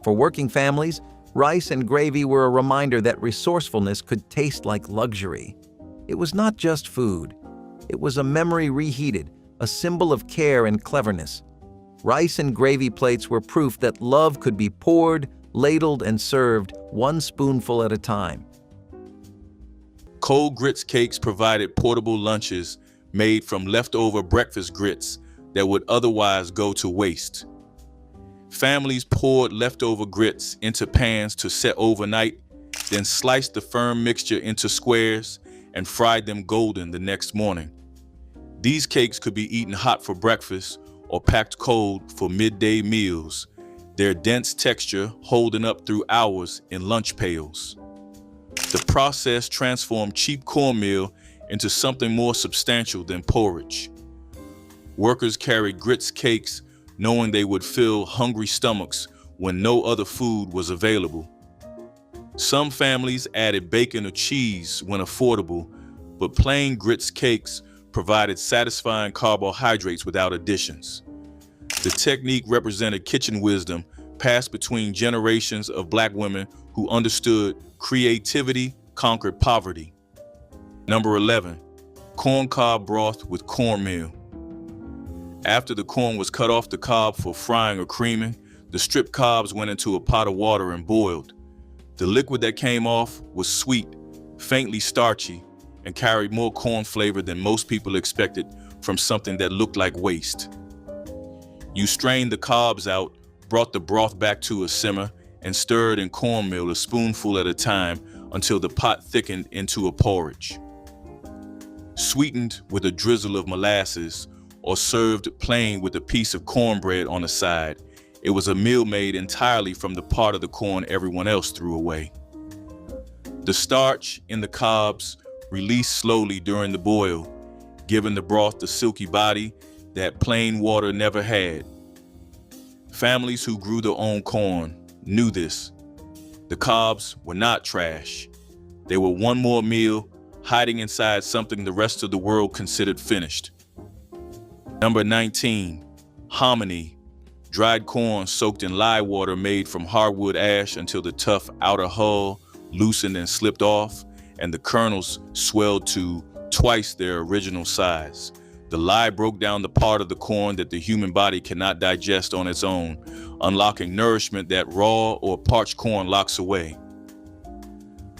For working families, rice and gravy were a reminder that resourcefulness could taste like luxury. It was not just food. It was a memory reheated, a symbol of care and cleverness. Rice and gravy plates were proof that love could be poured, ladled, and served one spoonful at a time. Cold grits cakes provided portable lunches made from leftover breakfast grits that would otherwise go to waste. Families poured leftover grits into pans to set overnight, then sliced the firm mixture into squares and fried them golden the next morning. These cakes could be eaten hot for breakfast or packed cold for midday meals, their dense texture holding up through hours in lunch pails. The process transformed cheap cornmeal into something more substantial than porridge. Workers carried grits cakes knowing they would fill hungry stomachs when no other food was available. Some families added bacon or cheese when affordable, but plain grits cakes provided satisfying carbohydrates without additions. The technique represented kitchen wisdom passed between generations of Black women who understood creativity conquered poverty. Number 11, corn cob broth with cornmeal. After the corn was cut off the cob for frying or creaming, the stripped cobs went into a pot of water and boiled. The liquid that came off was sweet, faintly starchy, and carried more corn flavor than most people expected from something that looked like waste. You strained the cobs out, brought the broth back to a simmer, and stirred in cornmeal a spoonful at a time until the pot thickened into a porridge. Sweetened with a drizzle of molasses or served plain with a piece of cornbread on the side, it was a meal made entirely from the part of the corn everyone else threw away. The starch in the cobs released slowly during the boil, giving the broth the silky body that plain water never had. Families who grew their own corn knew this. The cobs were not trash. They were one more meal hiding inside something the rest of the world considered finished. Number 19, hominy, dried corn soaked in lye water made from hardwood ash until the tough outer hull loosened and slipped off, and the kernels swelled to twice their original size. The lye broke down the part of the corn that the human body cannot digest on its own, unlocking nourishment that raw or parched corn locks away.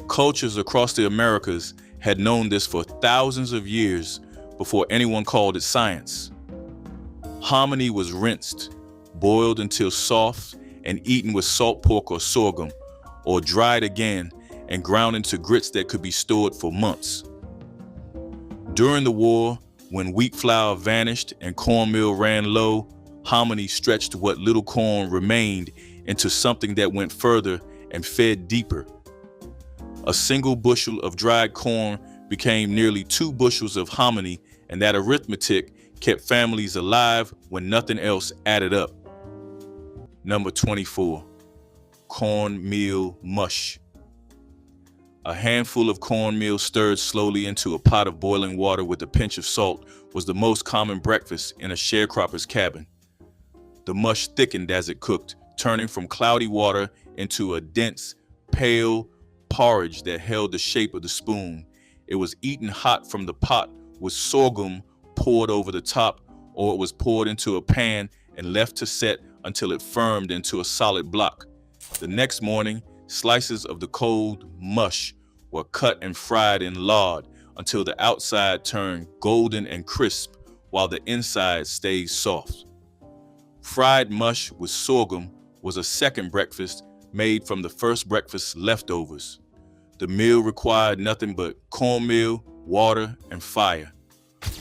Cultures across the Americas had known this for thousands of years before anyone called it science. Hominy was rinsed, boiled until soft, and eaten with salt pork or sorghum, or dried again and ground into grits that could be stored for months. During the war, when wheat flour vanished and cornmeal ran low, hominy stretched what little corn remained into something that went further and fed deeper. A single bushel of dried corn became nearly 2 bushels of hominy, and that arithmetic kept families alive when nothing else added up. Number 24, cornmeal mush. A handful of cornmeal stirred slowly into a pot of boiling water with a pinch of salt was the most common breakfast in a sharecropper's cabin. The mush thickened as it cooked, turning from cloudy water into a dense, pale porridge that held the shape of the spoon. It was eaten hot from the pot with sorghum poured over the top, or it was poured into a pan and left to set until it firmed into a solid block. The next morning, slices of the cold mush were cut and fried in lard until the outside turned golden and crisp while the inside stayed soft. Fried mush with sorghum was a second breakfast made from the first breakfast's leftovers. The meal required nothing but cornmeal, water, and fire.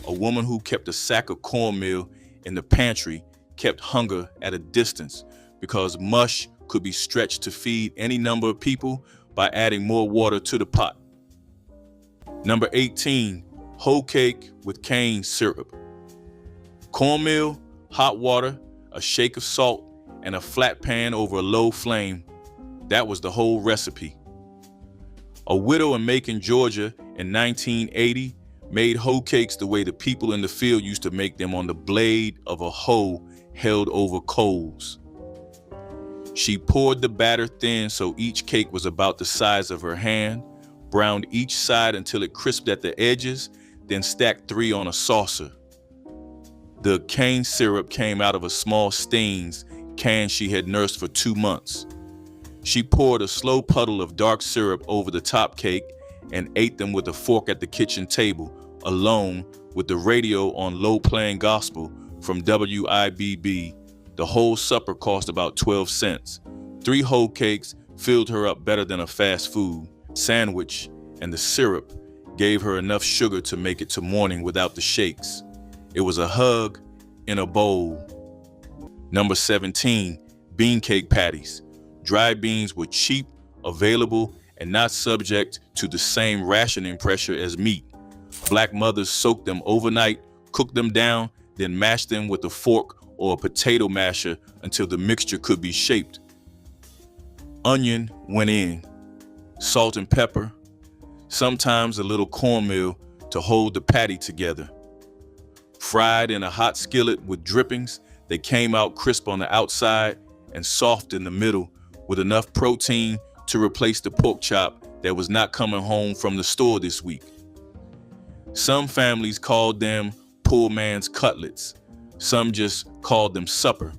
A woman who kept a sack of cornmeal in the pantry kept hunger at a distance because mush could be stretched to feed any number of people by adding more water to the pot. Number 18, hoe cake with cane syrup. Cornmeal, hot water, a shake of salt, and a flat pan over a low flame. That was the whole recipe. A widow in Macon, Georgia in 1980 made hoe cakes the way the people in the field used to make them on the blade of a hoe held over coals. She poured the batter thin so each cake was about the size of her hand, browned each side until it crisped at the edges, then stacked 3 on a saucer. The cane syrup came out of a small Steen's can she had nursed for 2 months. She poured a slow puddle of dark syrup over the top cake and ate them with a fork at the kitchen table, alone with the radio on low playing gospel from WIBB. The whole supper cost about 12 cents. 3 whole cakes filled her up better than a fast food sandwich, and the syrup gave her enough sugar to make it to morning without the shakes. It was a hug in a bowl. Number 17, bean cake patties. Dried beans were cheap, available, and not subject to the same rationing pressure as meat. Black mothers soaked them overnight, cooked them down, then mashed them with a fork or a potato masher until the mixture could be shaped. Onion went in, salt and pepper, sometimes a little cornmeal to hold the patty together. Fried in a hot skillet with drippings, they came out crisp on the outside and soft in the middle, with enough protein to replace the pork chop that was not coming home from the store this week. Some families called them poor man's cutlets. Some just called them supper.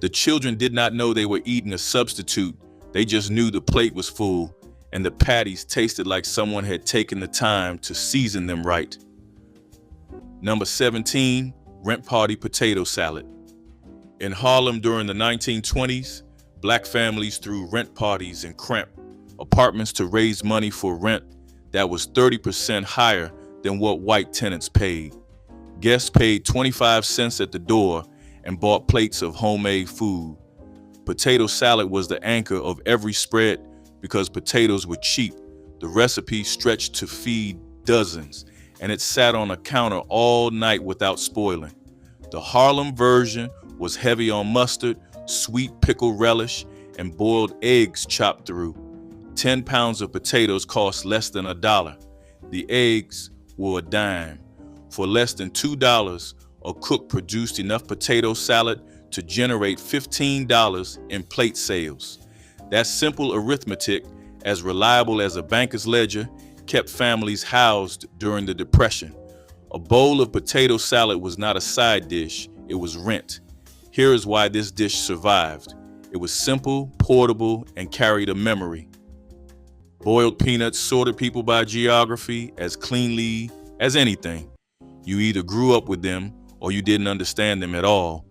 The children did not know they were eating a substitute. They just knew the plate was full and the patties tasted like someone had taken the time to season them right. Number 17, rent party potato salad. In Harlem during the 1920s, Black families threw rent parties in cramped apartments to raise money for rent that was 30% higher than what white tenants paid. Guests paid 25 cents at the door and bought plates of homemade food. Potato salad was the anchor of every spread because potatoes were cheap. The recipe stretched to feed dozens, and it sat on a counter all night without spoiling. The Harlem version was heavy on mustard, sweet pickle relish, and boiled eggs chopped through. 10 pounds of potatoes cost less than $1. The eggs were a dime. For less than $2, a cook produced enough potato salad to generate $15 in plate sales. That simple arithmetic, as reliable as a banker's ledger, kept families housed during the Depression. A bowl of potato salad was not a side dish, it was rent. Here is why this dish survived. It was simple, portable, and carried a memory. Boiled peanuts sorted people by geography as cleanly as anything. You either grew up with them or you didn't understand them at all.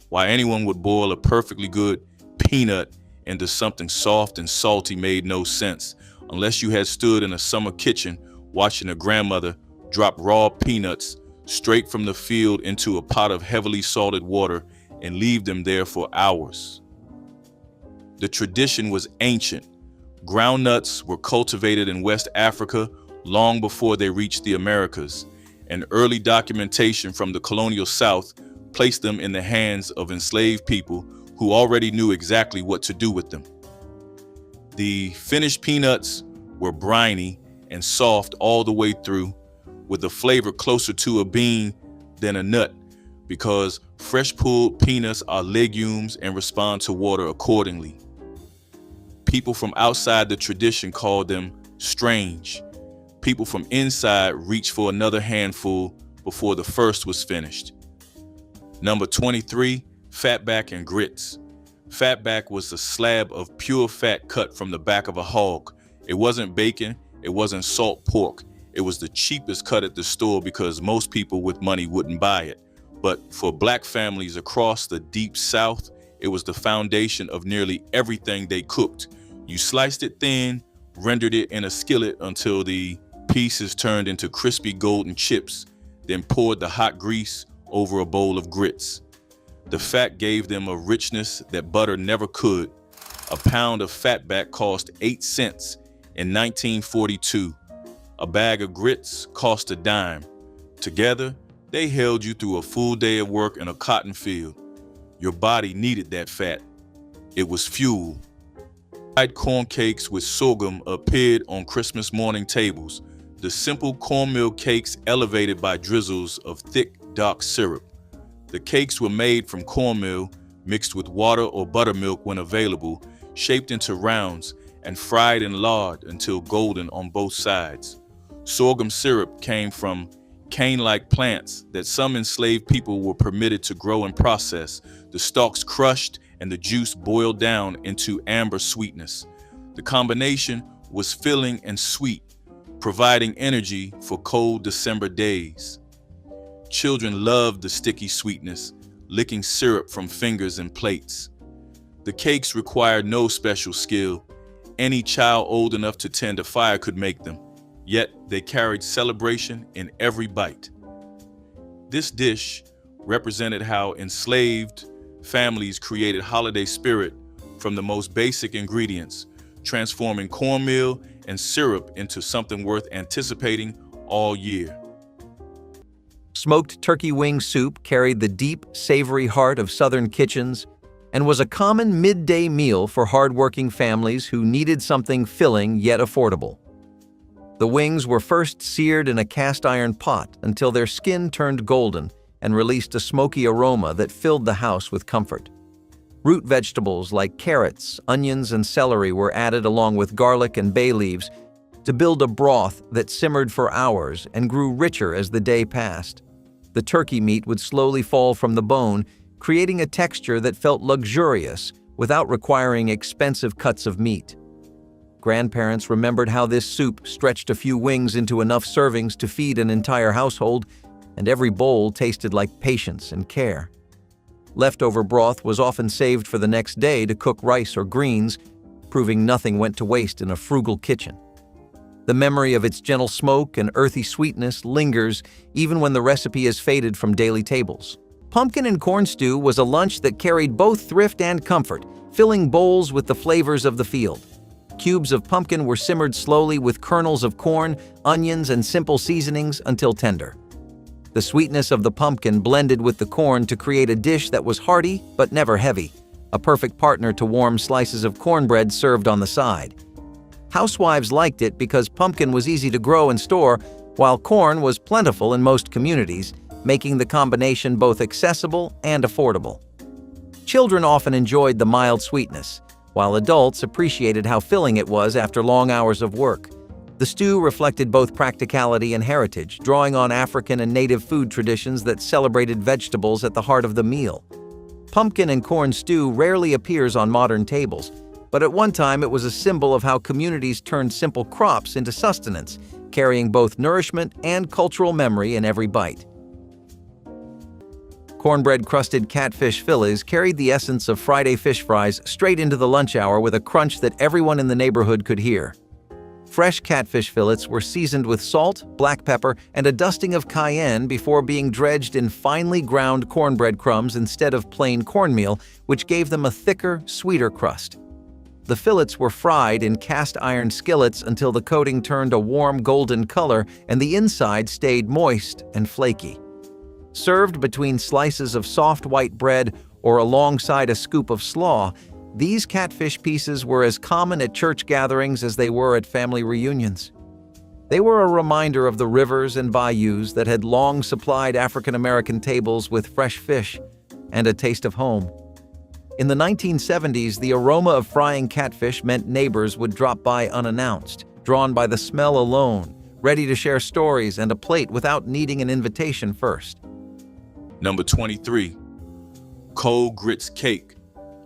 Why anyone would boil a perfectly good peanut into something soft and salty made no sense, unless you had stood in a summer kitchen watching a grandmother drop raw peanuts straight from the field into a pot of heavily salted water and leave them there for hours. The tradition was ancient. Ground nuts were cultivated in West Africa long before they reached the Americas, and early documentation from the colonial South placed them in the hands of enslaved people who already knew exactly what to do with them. The finished peanuts were briny and soft all the way through, with a flavor closer to a bean than a nut, because fresh pulled peanuts are legumes and respond to water accordingly. People from outside the tradition called them strange. People from inside reached for another handful before the first was finished. Number 23, fatback and grits. Fatback was a slab of pure fat cut from the back of a hog. It wasn't bacon, it wasn't salt pork. It was the cheapest cut at the store because most people with money wouldn't buy it. But for black families across the deep South, it was the foundation of nearly everything they cooked. You sliced it thin, rendered it in a skillet until the pieces turned into crispy golden chips, then poured the hot grease over a bowl of grits. The fat gave them a richness that butter never could. A pound of fatback cost 8 cents in 1942. A bag of grits cost a dime. Together, they held you through a full day of work in a cotton field. Your body needed that fat. It was fuel. Fried corn cakes with sorghum appeared on Christmas morning tables. The simple cornmeal cakes elevated by drizzles of thick, dark syrup. The cakes were made from cornmeal, mixed with water or buttermilk when available, shaped into rounds, and fried in lard until golden on both sides. Sorghum syrup came from cane-like plants that some enslaved people were permitted to grow and process, the stalks crushed and the juice boiled down into amber sweetness. The combination was filling and sweet, providing energy for cold December days. Children loved the sticky sweetness, licking syrup from fingers and plates. The cakes required no special skill. Any child old enough to tend a fire could make them, yet they carried celebration in every bite. This dish represented how enslaved families created holiday spirit from the most basic ingredients, transforming cornmeal and syrup into something worth anticipating all year. Smoked turkey wing soup carried the deep, savory heart of Southern kitchens and was a common midday meal for hardworking families who needed something filling yet affordable. The wings were first seared in a cast iron pot until their skin turned golden and released a smoky aroma that filled the house with comfort. Root vegetables like carrots, onions, and celery were added along with garlic and bay leaves to build a broth that simmered for hours and grew richer as the day passed. The turkey meat would slowly fall from the bone, creating a texture that felt luxurious without requiring expensive cuts of meat. Grandparents remembered how this soup stretched a few wings into enough servings to feed an entire household, and every bowl tasted like patience and care. Leftover broth was often saved for the next day to cook rice or greens, proving nothing went to waste in a frugal kitchen. The memory of its gentle smoke and earthy sweetness lingers even when the recipe has faded from daily tables. Pumpkin and corn stew was a lunch that carried both thrift and comfort, filling bowls with the flavors of the field. Cubes of pumpkin were simmered slowly with kernels of corn, onions, and simple seasonings until tender. The sweetness of the pumpkin blended with the corn to create a dish that was hearty but never heavy, a perfect partner to warm slices of cornbread served on the side. Housewives liked it because pumpkin was easy to grow and store, while corn was plentiful in most communities, making the combination both accessible and affordable. Children often enjoyed the mild sweetness, while adults appreciated how filling it was after long hours of work. The stew reflected both practicality and heritage, drawing on African and native food traditions that celebrated vegetables at the heart of the meal. Pumpkin and corn stew rarely appears on modern tables, but at one time it was a symbol of how communities turned simple crops into sustenance, carrying both nourishment and cultural memory in every bite. Cornbread-crusted catfish fillets carried the essence of Friday fish fries straight into the lunch hour with a crunch that everyone in the neighborhood could hear. Fresh catfish fillets were seasoned with salt, black pepper, and a dusting of cayenne before being dredged in finely ground cornbread crumbs instead of plain cornmeal, which gave them a thicker, sweeter crust. The fillets were fried in cast-iron skillets until the coating turned a warm golden color and the inside stayed moist and flaky. Served between slices of soft white bread or alongside a scoop of slaw, these catfish pieces were as common at church gatherings as they were at family reunions. They were a reminder of the rivers and bayous that had long supplied African American tables with fresh fish and a taste of home. In the 1970s, the aroma of frying catfish meant neighbors would drop by unannounced, drawn by the smell alone, ready to share stories and a plate without needing an invitation first. Number 23, cold grits cake.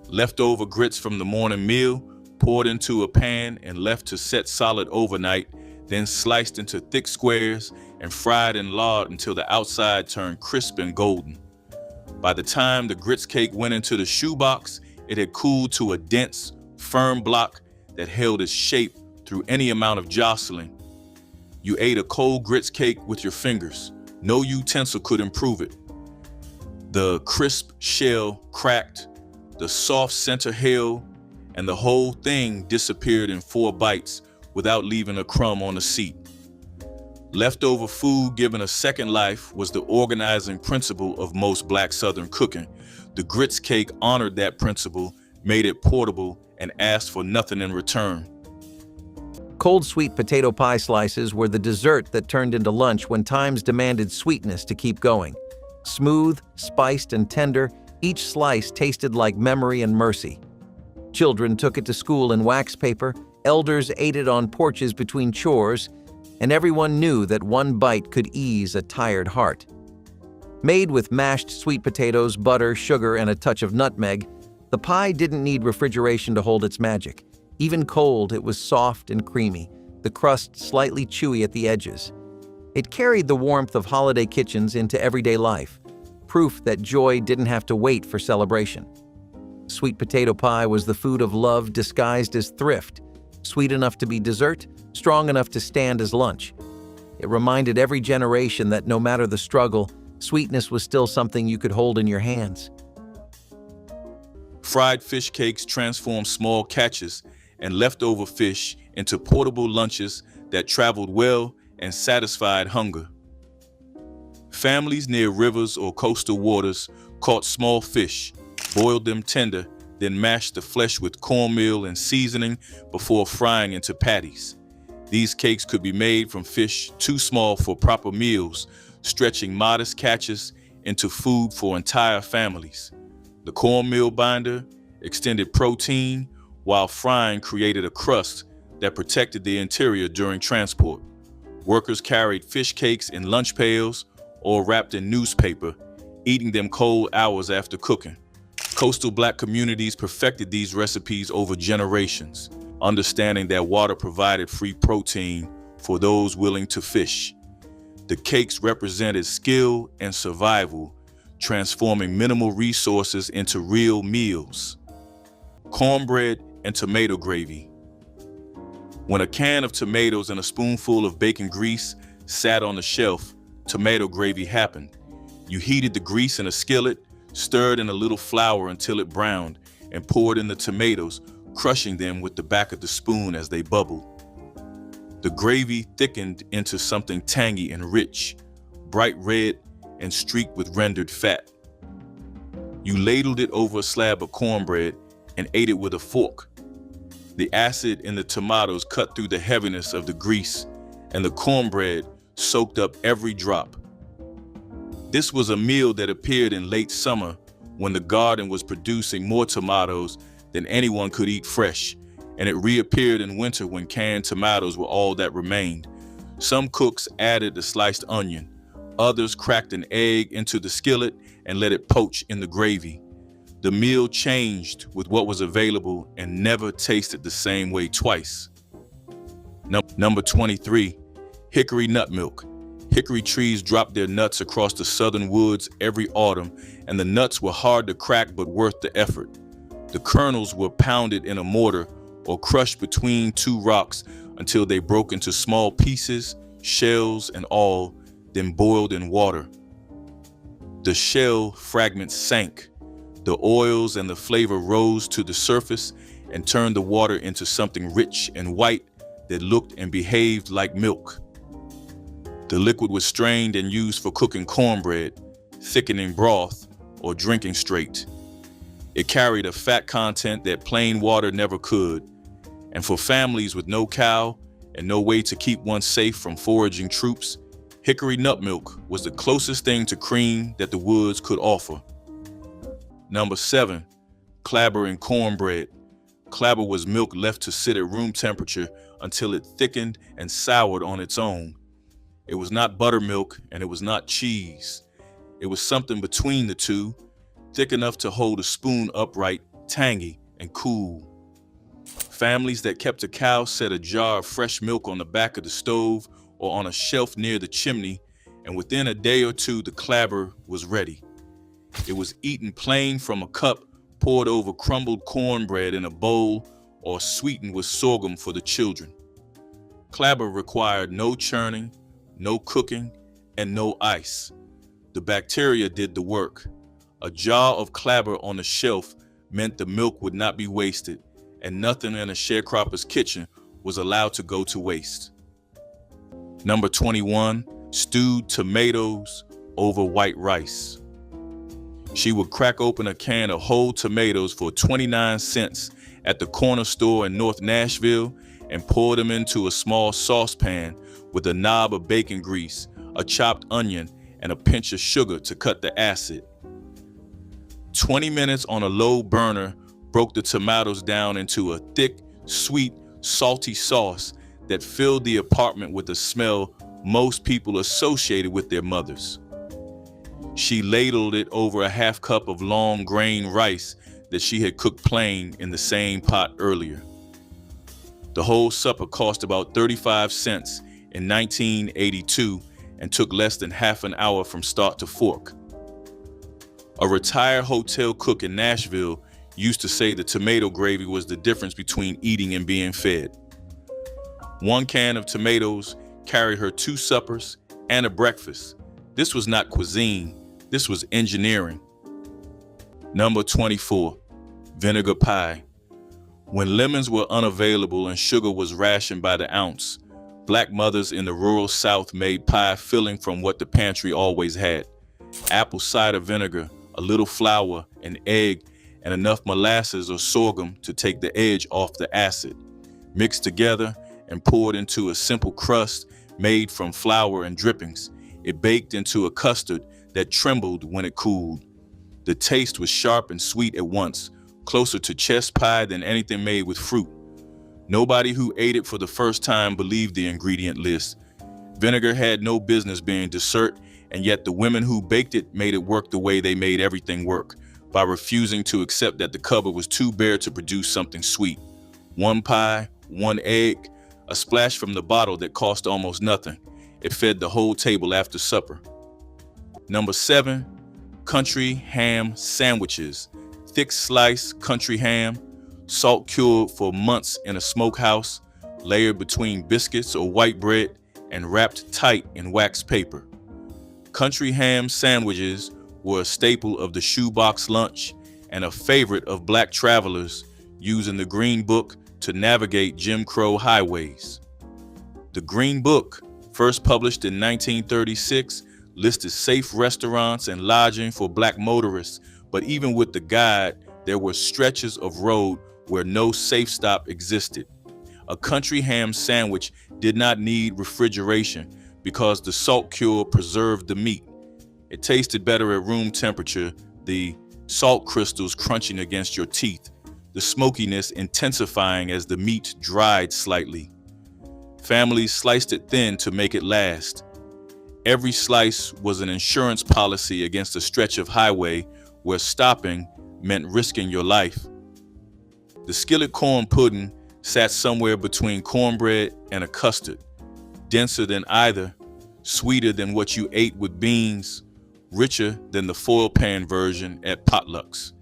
Leftover grits from the morning meal, poured into a pan and left to set solid overnight, then sliced into thick squares and fried in lard until the outside turned crisp and golden. By the time the grits cake went into the shoebox, it had cooled to a dense, firm block that held its shape through any amount of jostling. You ate a cold grits cake with your fingers. No utensil could improve it. The crisp shell cracked, the soft center held, and the whole thing disappeared in 4 bites without leaving a crumb on the seat. Leftover food given a second life was the organizing principle of most Black Southern cooking. The grits cake honored that principle, made it portable, and asked for nothing in return. Cold sweet potato pie slices were the dessert that turned into lunch when times demanded sweetness to keep going. Smooth, spiced, and tender, each slice tasted like memory and mercy. Children took it to school in wax paper, elders ate it on porches between chores, and everyone knew that one bite could ease a tired heart. Made with mashed sweet potatoes, butter, sugar, and a touch of nutmeg, the pie didn't need refrigeration to hold its magic. Even cold, it was soft and creamy, the crust slightly chewy at the edges. It carried the warmth of holiday kitchens into everyday life, proof that joy didn't have to wait for celebration. Sweet potato pie was the food of love disguised as thrift, sweet enough to be dessert, strong enough to stand as lunch. It reminded every generation that no matter the struggle, sweetness was still something you could hold in your hands. Fried fish cakes transformed small catches and leftover fish into portable lunches that traveled well and satisfied hunger. Families near rivers or coastal waters caught small fish, boiled them tender, then mashed the flesh with cornmeal and seasoning before frying into patties. These cakes could be made from fish too small for proper meals, stretching modest catches into food for entire families. The cornmeal binder extended protein, while frying created a crust that protected the interior during transport. Workers carried fish cakes in lunch pails or wrapped in newspaper, eating them cold hours after cooking. Coastal Black communities perfected these recipes over generations, understanding that water provided free protein for those willing to fish. The cakes represented skill and survival, transforming minimal resources into real meals. Cornbread and tomato gravy. When a can of tomatoes and a spoonful of bacon grease sat on the shelf, tomato gravy happened. You heated the grease in a skillet, stirred in a little flour until it browned, and poured in the tomatoes, crushing them with the back of the spoon as they bubbled. The gravy thickened into something tangy and rich, bright red and streaked with rendered fat. You ladled it over a slab of cornbread and ate it with a fork. The acid in the tomatoes cut through the heaviness of the grease, and the cornbread soaked up every drop. This was a meal that appeared in late summer when the garden was producing more tomatoes than anyone could eat fresh, and it reappeared in winter when canned tomatoes were all that remained. Some cooks added a sliced onion. Others cracked an egg into the skillet and let it poach in the gravy. The meal changed with what was available and never tasted the same way twice. Number 23, hickory nut milk. Hickory trees dropped their nuts across the southern woods every autumn, and the nuts were hard to crack but worth the effort. The kernels were pounded in a mortar or crushed between two rocks until they broke into small pieces, shells and all, then boiled in water. The shell fragments sank. The oils and the flavor rose to the surface and turned the water into something rich and white that looked and behaved like milk. The liquid was strained and used for cooking cornbread, thickening broth, or drinking straight. It carried a fat content that plain water never could, and for families with no cow and no way to keep one safe from foraging troops, hickory nut milk was the closest thing to cream that the woods could offer. Number 7, clabber and cornbread. Clabber was milk left to sit at room temperature until it thickened and soured on its own. It was not buttermilk and it was not cheese. It was something between the two, thick enough to hold a spoon upright, tangy and cool. Families that kept a cow set a jar of fresh milk on the back of the stove or on a shelf near the chimney, and within a day or two the clabber was ready. It was eaten plain from a cup, poured over crumbled cornbread in a bowl, or sweetened with sorghum for the children. Clabber required no churning, no cooking, and no ice. The bacteria did the work. A jar of clabber on the shelf meant the milk would not be wasted, and nothing in a sharecropper's kitchen was allowed to go to waste. Number 21, stewed tomatoes over white rice. She would crack open a can of whole tomatoes for 29 cents at the corner store in North Nashville and pour them into a small saucepan with a knob of bacon grease, a chopped onion, and a pinch of sugar to cut the acid. 20 minutes on a low burner broke the tomatoes down into a thick, sweet, salty sauce that filled the apartment with a smell most people associated with their mothers. She ladled it over a half cup of long grain rice that she had cooked plain in the same pot earlier. The whole supper cost about 35 cents in 1982 and took less than half an hour from start to fork. A retired hotel cook in Nashville used to say the tomato gravy was the difference between eating and being fed. One can of tomatoes carried her 2 suppers and a breakfast. This was not cuisine, this was engineering. Number 24, vinegar pie. When lemons were unavailable and sugar was rationed by the ounce, Black mothers in the rural South made pie filling from what the pantry always had: apple cider vinegar, a little flour, an egg, and enough molasses or sorghum to take the edge off the acid. Mixed together and poured into a simple crust made from flour and drippings, it baked into a custard that trembled when it cooled. The taste was sharp and sweet at once, closer to chess pie than anything made with fruit. Nobody who ate it for the first time believed the ingredient list. Vinegar had no business being dessert, and yet the women who baked it made it work the way they made everything work, by refusing to accept that the cupboard was too bare to produce something sweet. 1 pie, 1 egg, a splash from the bottle that cost almost nothing. It fed the whole table after supper. Number 7, country ham sandwiches. Thick sliced country ham, salt cured for months in a smokehouse, layered between biscuits or white bread, and wrapped tight in wax paper. Country ham sandwiches were a staple of the shoebox lunch and a favorite of Black travelers using the Green Book to navigate Jim Crow highways. The Green Book, first published in 1936, listed safe restaurants and lodging for Black motorists, but even with the guide, there were stretches of road where no safe stop existed. A country ham sandwich did not need refrigeration because the salt cure preserved the meat. It tasted better at room temperature. The salt crystals crunching against your teeth, the smokiness intensifying as the meat dried slightly. Families sliced it thin to make it last. Every slice was an insurance policy against a stretch of highway where stopping meant risking your life. The skillet corn pudding sat somewhere between cornbread and a custard, denser than either, sweeter than what you ate with beans, richer than the foil pan version at potlucks.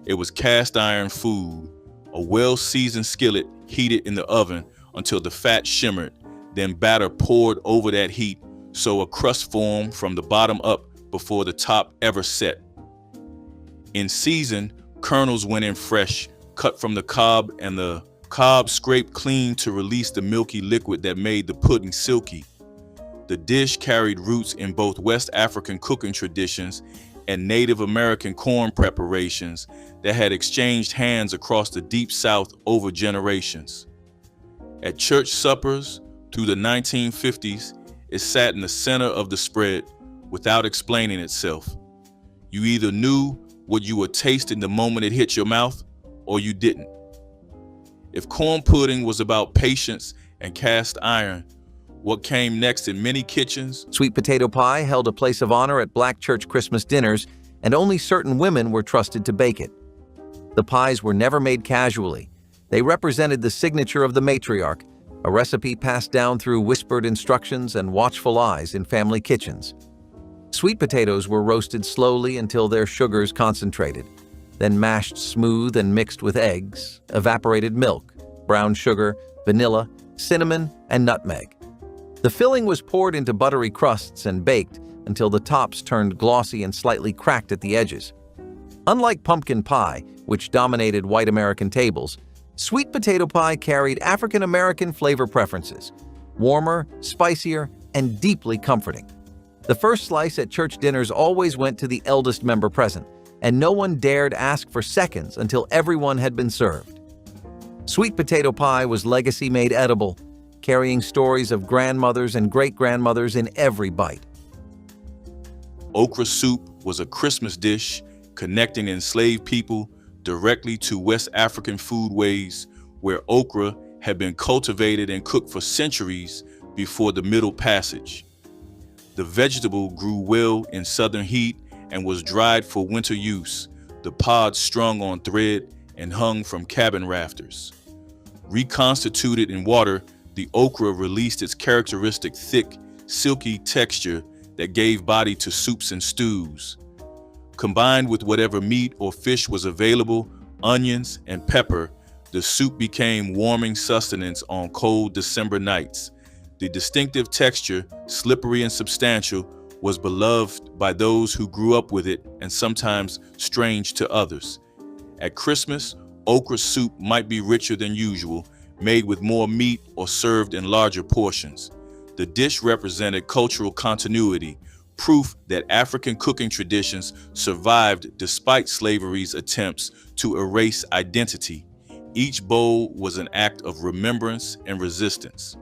It was cast iron food, a well-seasoned skillet heated in the oven until the fat shimmered, then batter poured over that heat so a crust formed from the bottom up before the top ever set. In season, kernels went in fresh, cut from the cob, and the cob scraped clean to release the milky liquid that made the pudding silky. The dish carried roots in both West African cooking traditions and Native American corn preparations that had exchanged hands across the Deep South over generations. At church suppers through the 1950s, it sat in the center of the spread without explaining itself. You either knew what you were tasting the moment it hit your mouth, or you didn't. If corn pudding was about patience and cast iron, what came next in many kitchens? Sweet potato pie held a place of honor at Black church Christmas dinners, and only certain women were trusted to bake it. The pies were never made casually. They represented the signature of the matriarch, a recipe passed down through whispered instructions and watchful eyes in family kitchens. Sweet potatoes were roasted slowly until their sugars concentrated, then mashed smooth and mixed with eggs, evaporated milk, brown sugar, vanilla, cinnamon, and nutmeg. The filling was poured into buttery crusts and baked until the tops turned glossy and slightly cracked at the edges. Unlike pumpkin pie, which dominated white American tables, sweet potato pie carried African American flavor preferences, warmer, spicier, and deeply comforting. The first slice at church dinners always went to the eldest member present, and no one dared ask for seconds until everyone had been served. Sweet potato pie was legacy made edible, carrying stories of grandmothers and great-grandmothers in every bite. Okra soup was a Christmas dish connecting enslaved people directly to West African foodways where okra had been cultivated and cooked for centuries before the Middle Passage. The vegetable grew well in southern heat and was dried for winter use, the pods strung on thread and hung from cabin rafters. Reconstituted in water, the okra released its characteristic thick, silky texture that gave body to soups and stews. Combined with whatever meat or fish was available, onions and pepper, the soup became warming sustenance on cold December nights. The distinctive texture, slippery and substantial, was beloved by those who grew up with it and sometimes strange to others. At Christmas, okra soup might be richer than usual, made with more meat or served in larger portions. The dish represented cultural continuity, proof that African cooking traditions survived despite slavery's attempts to erase identity. Each bowl was an act of remembrance and resistance.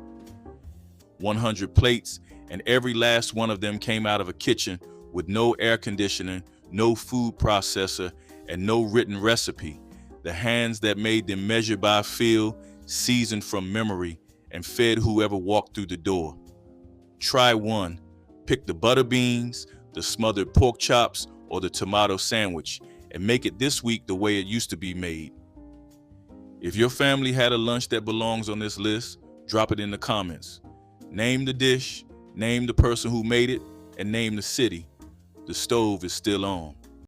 100 plates, and every last one of them came out of a kitchen with no air conditioning, no food processor, and no written recipe. The hands that made them measured by feel, seasoned from memory, and fed whoever walked through the door. Try one. Pick the butter beans, the smothered pork chops, or the tomato sandwich, and make it this week the way it used to be made. If your family had a lunch that belongs on this list, drop it in the comments. Name the dish, name the person who made it, and name the city. The stove is still on.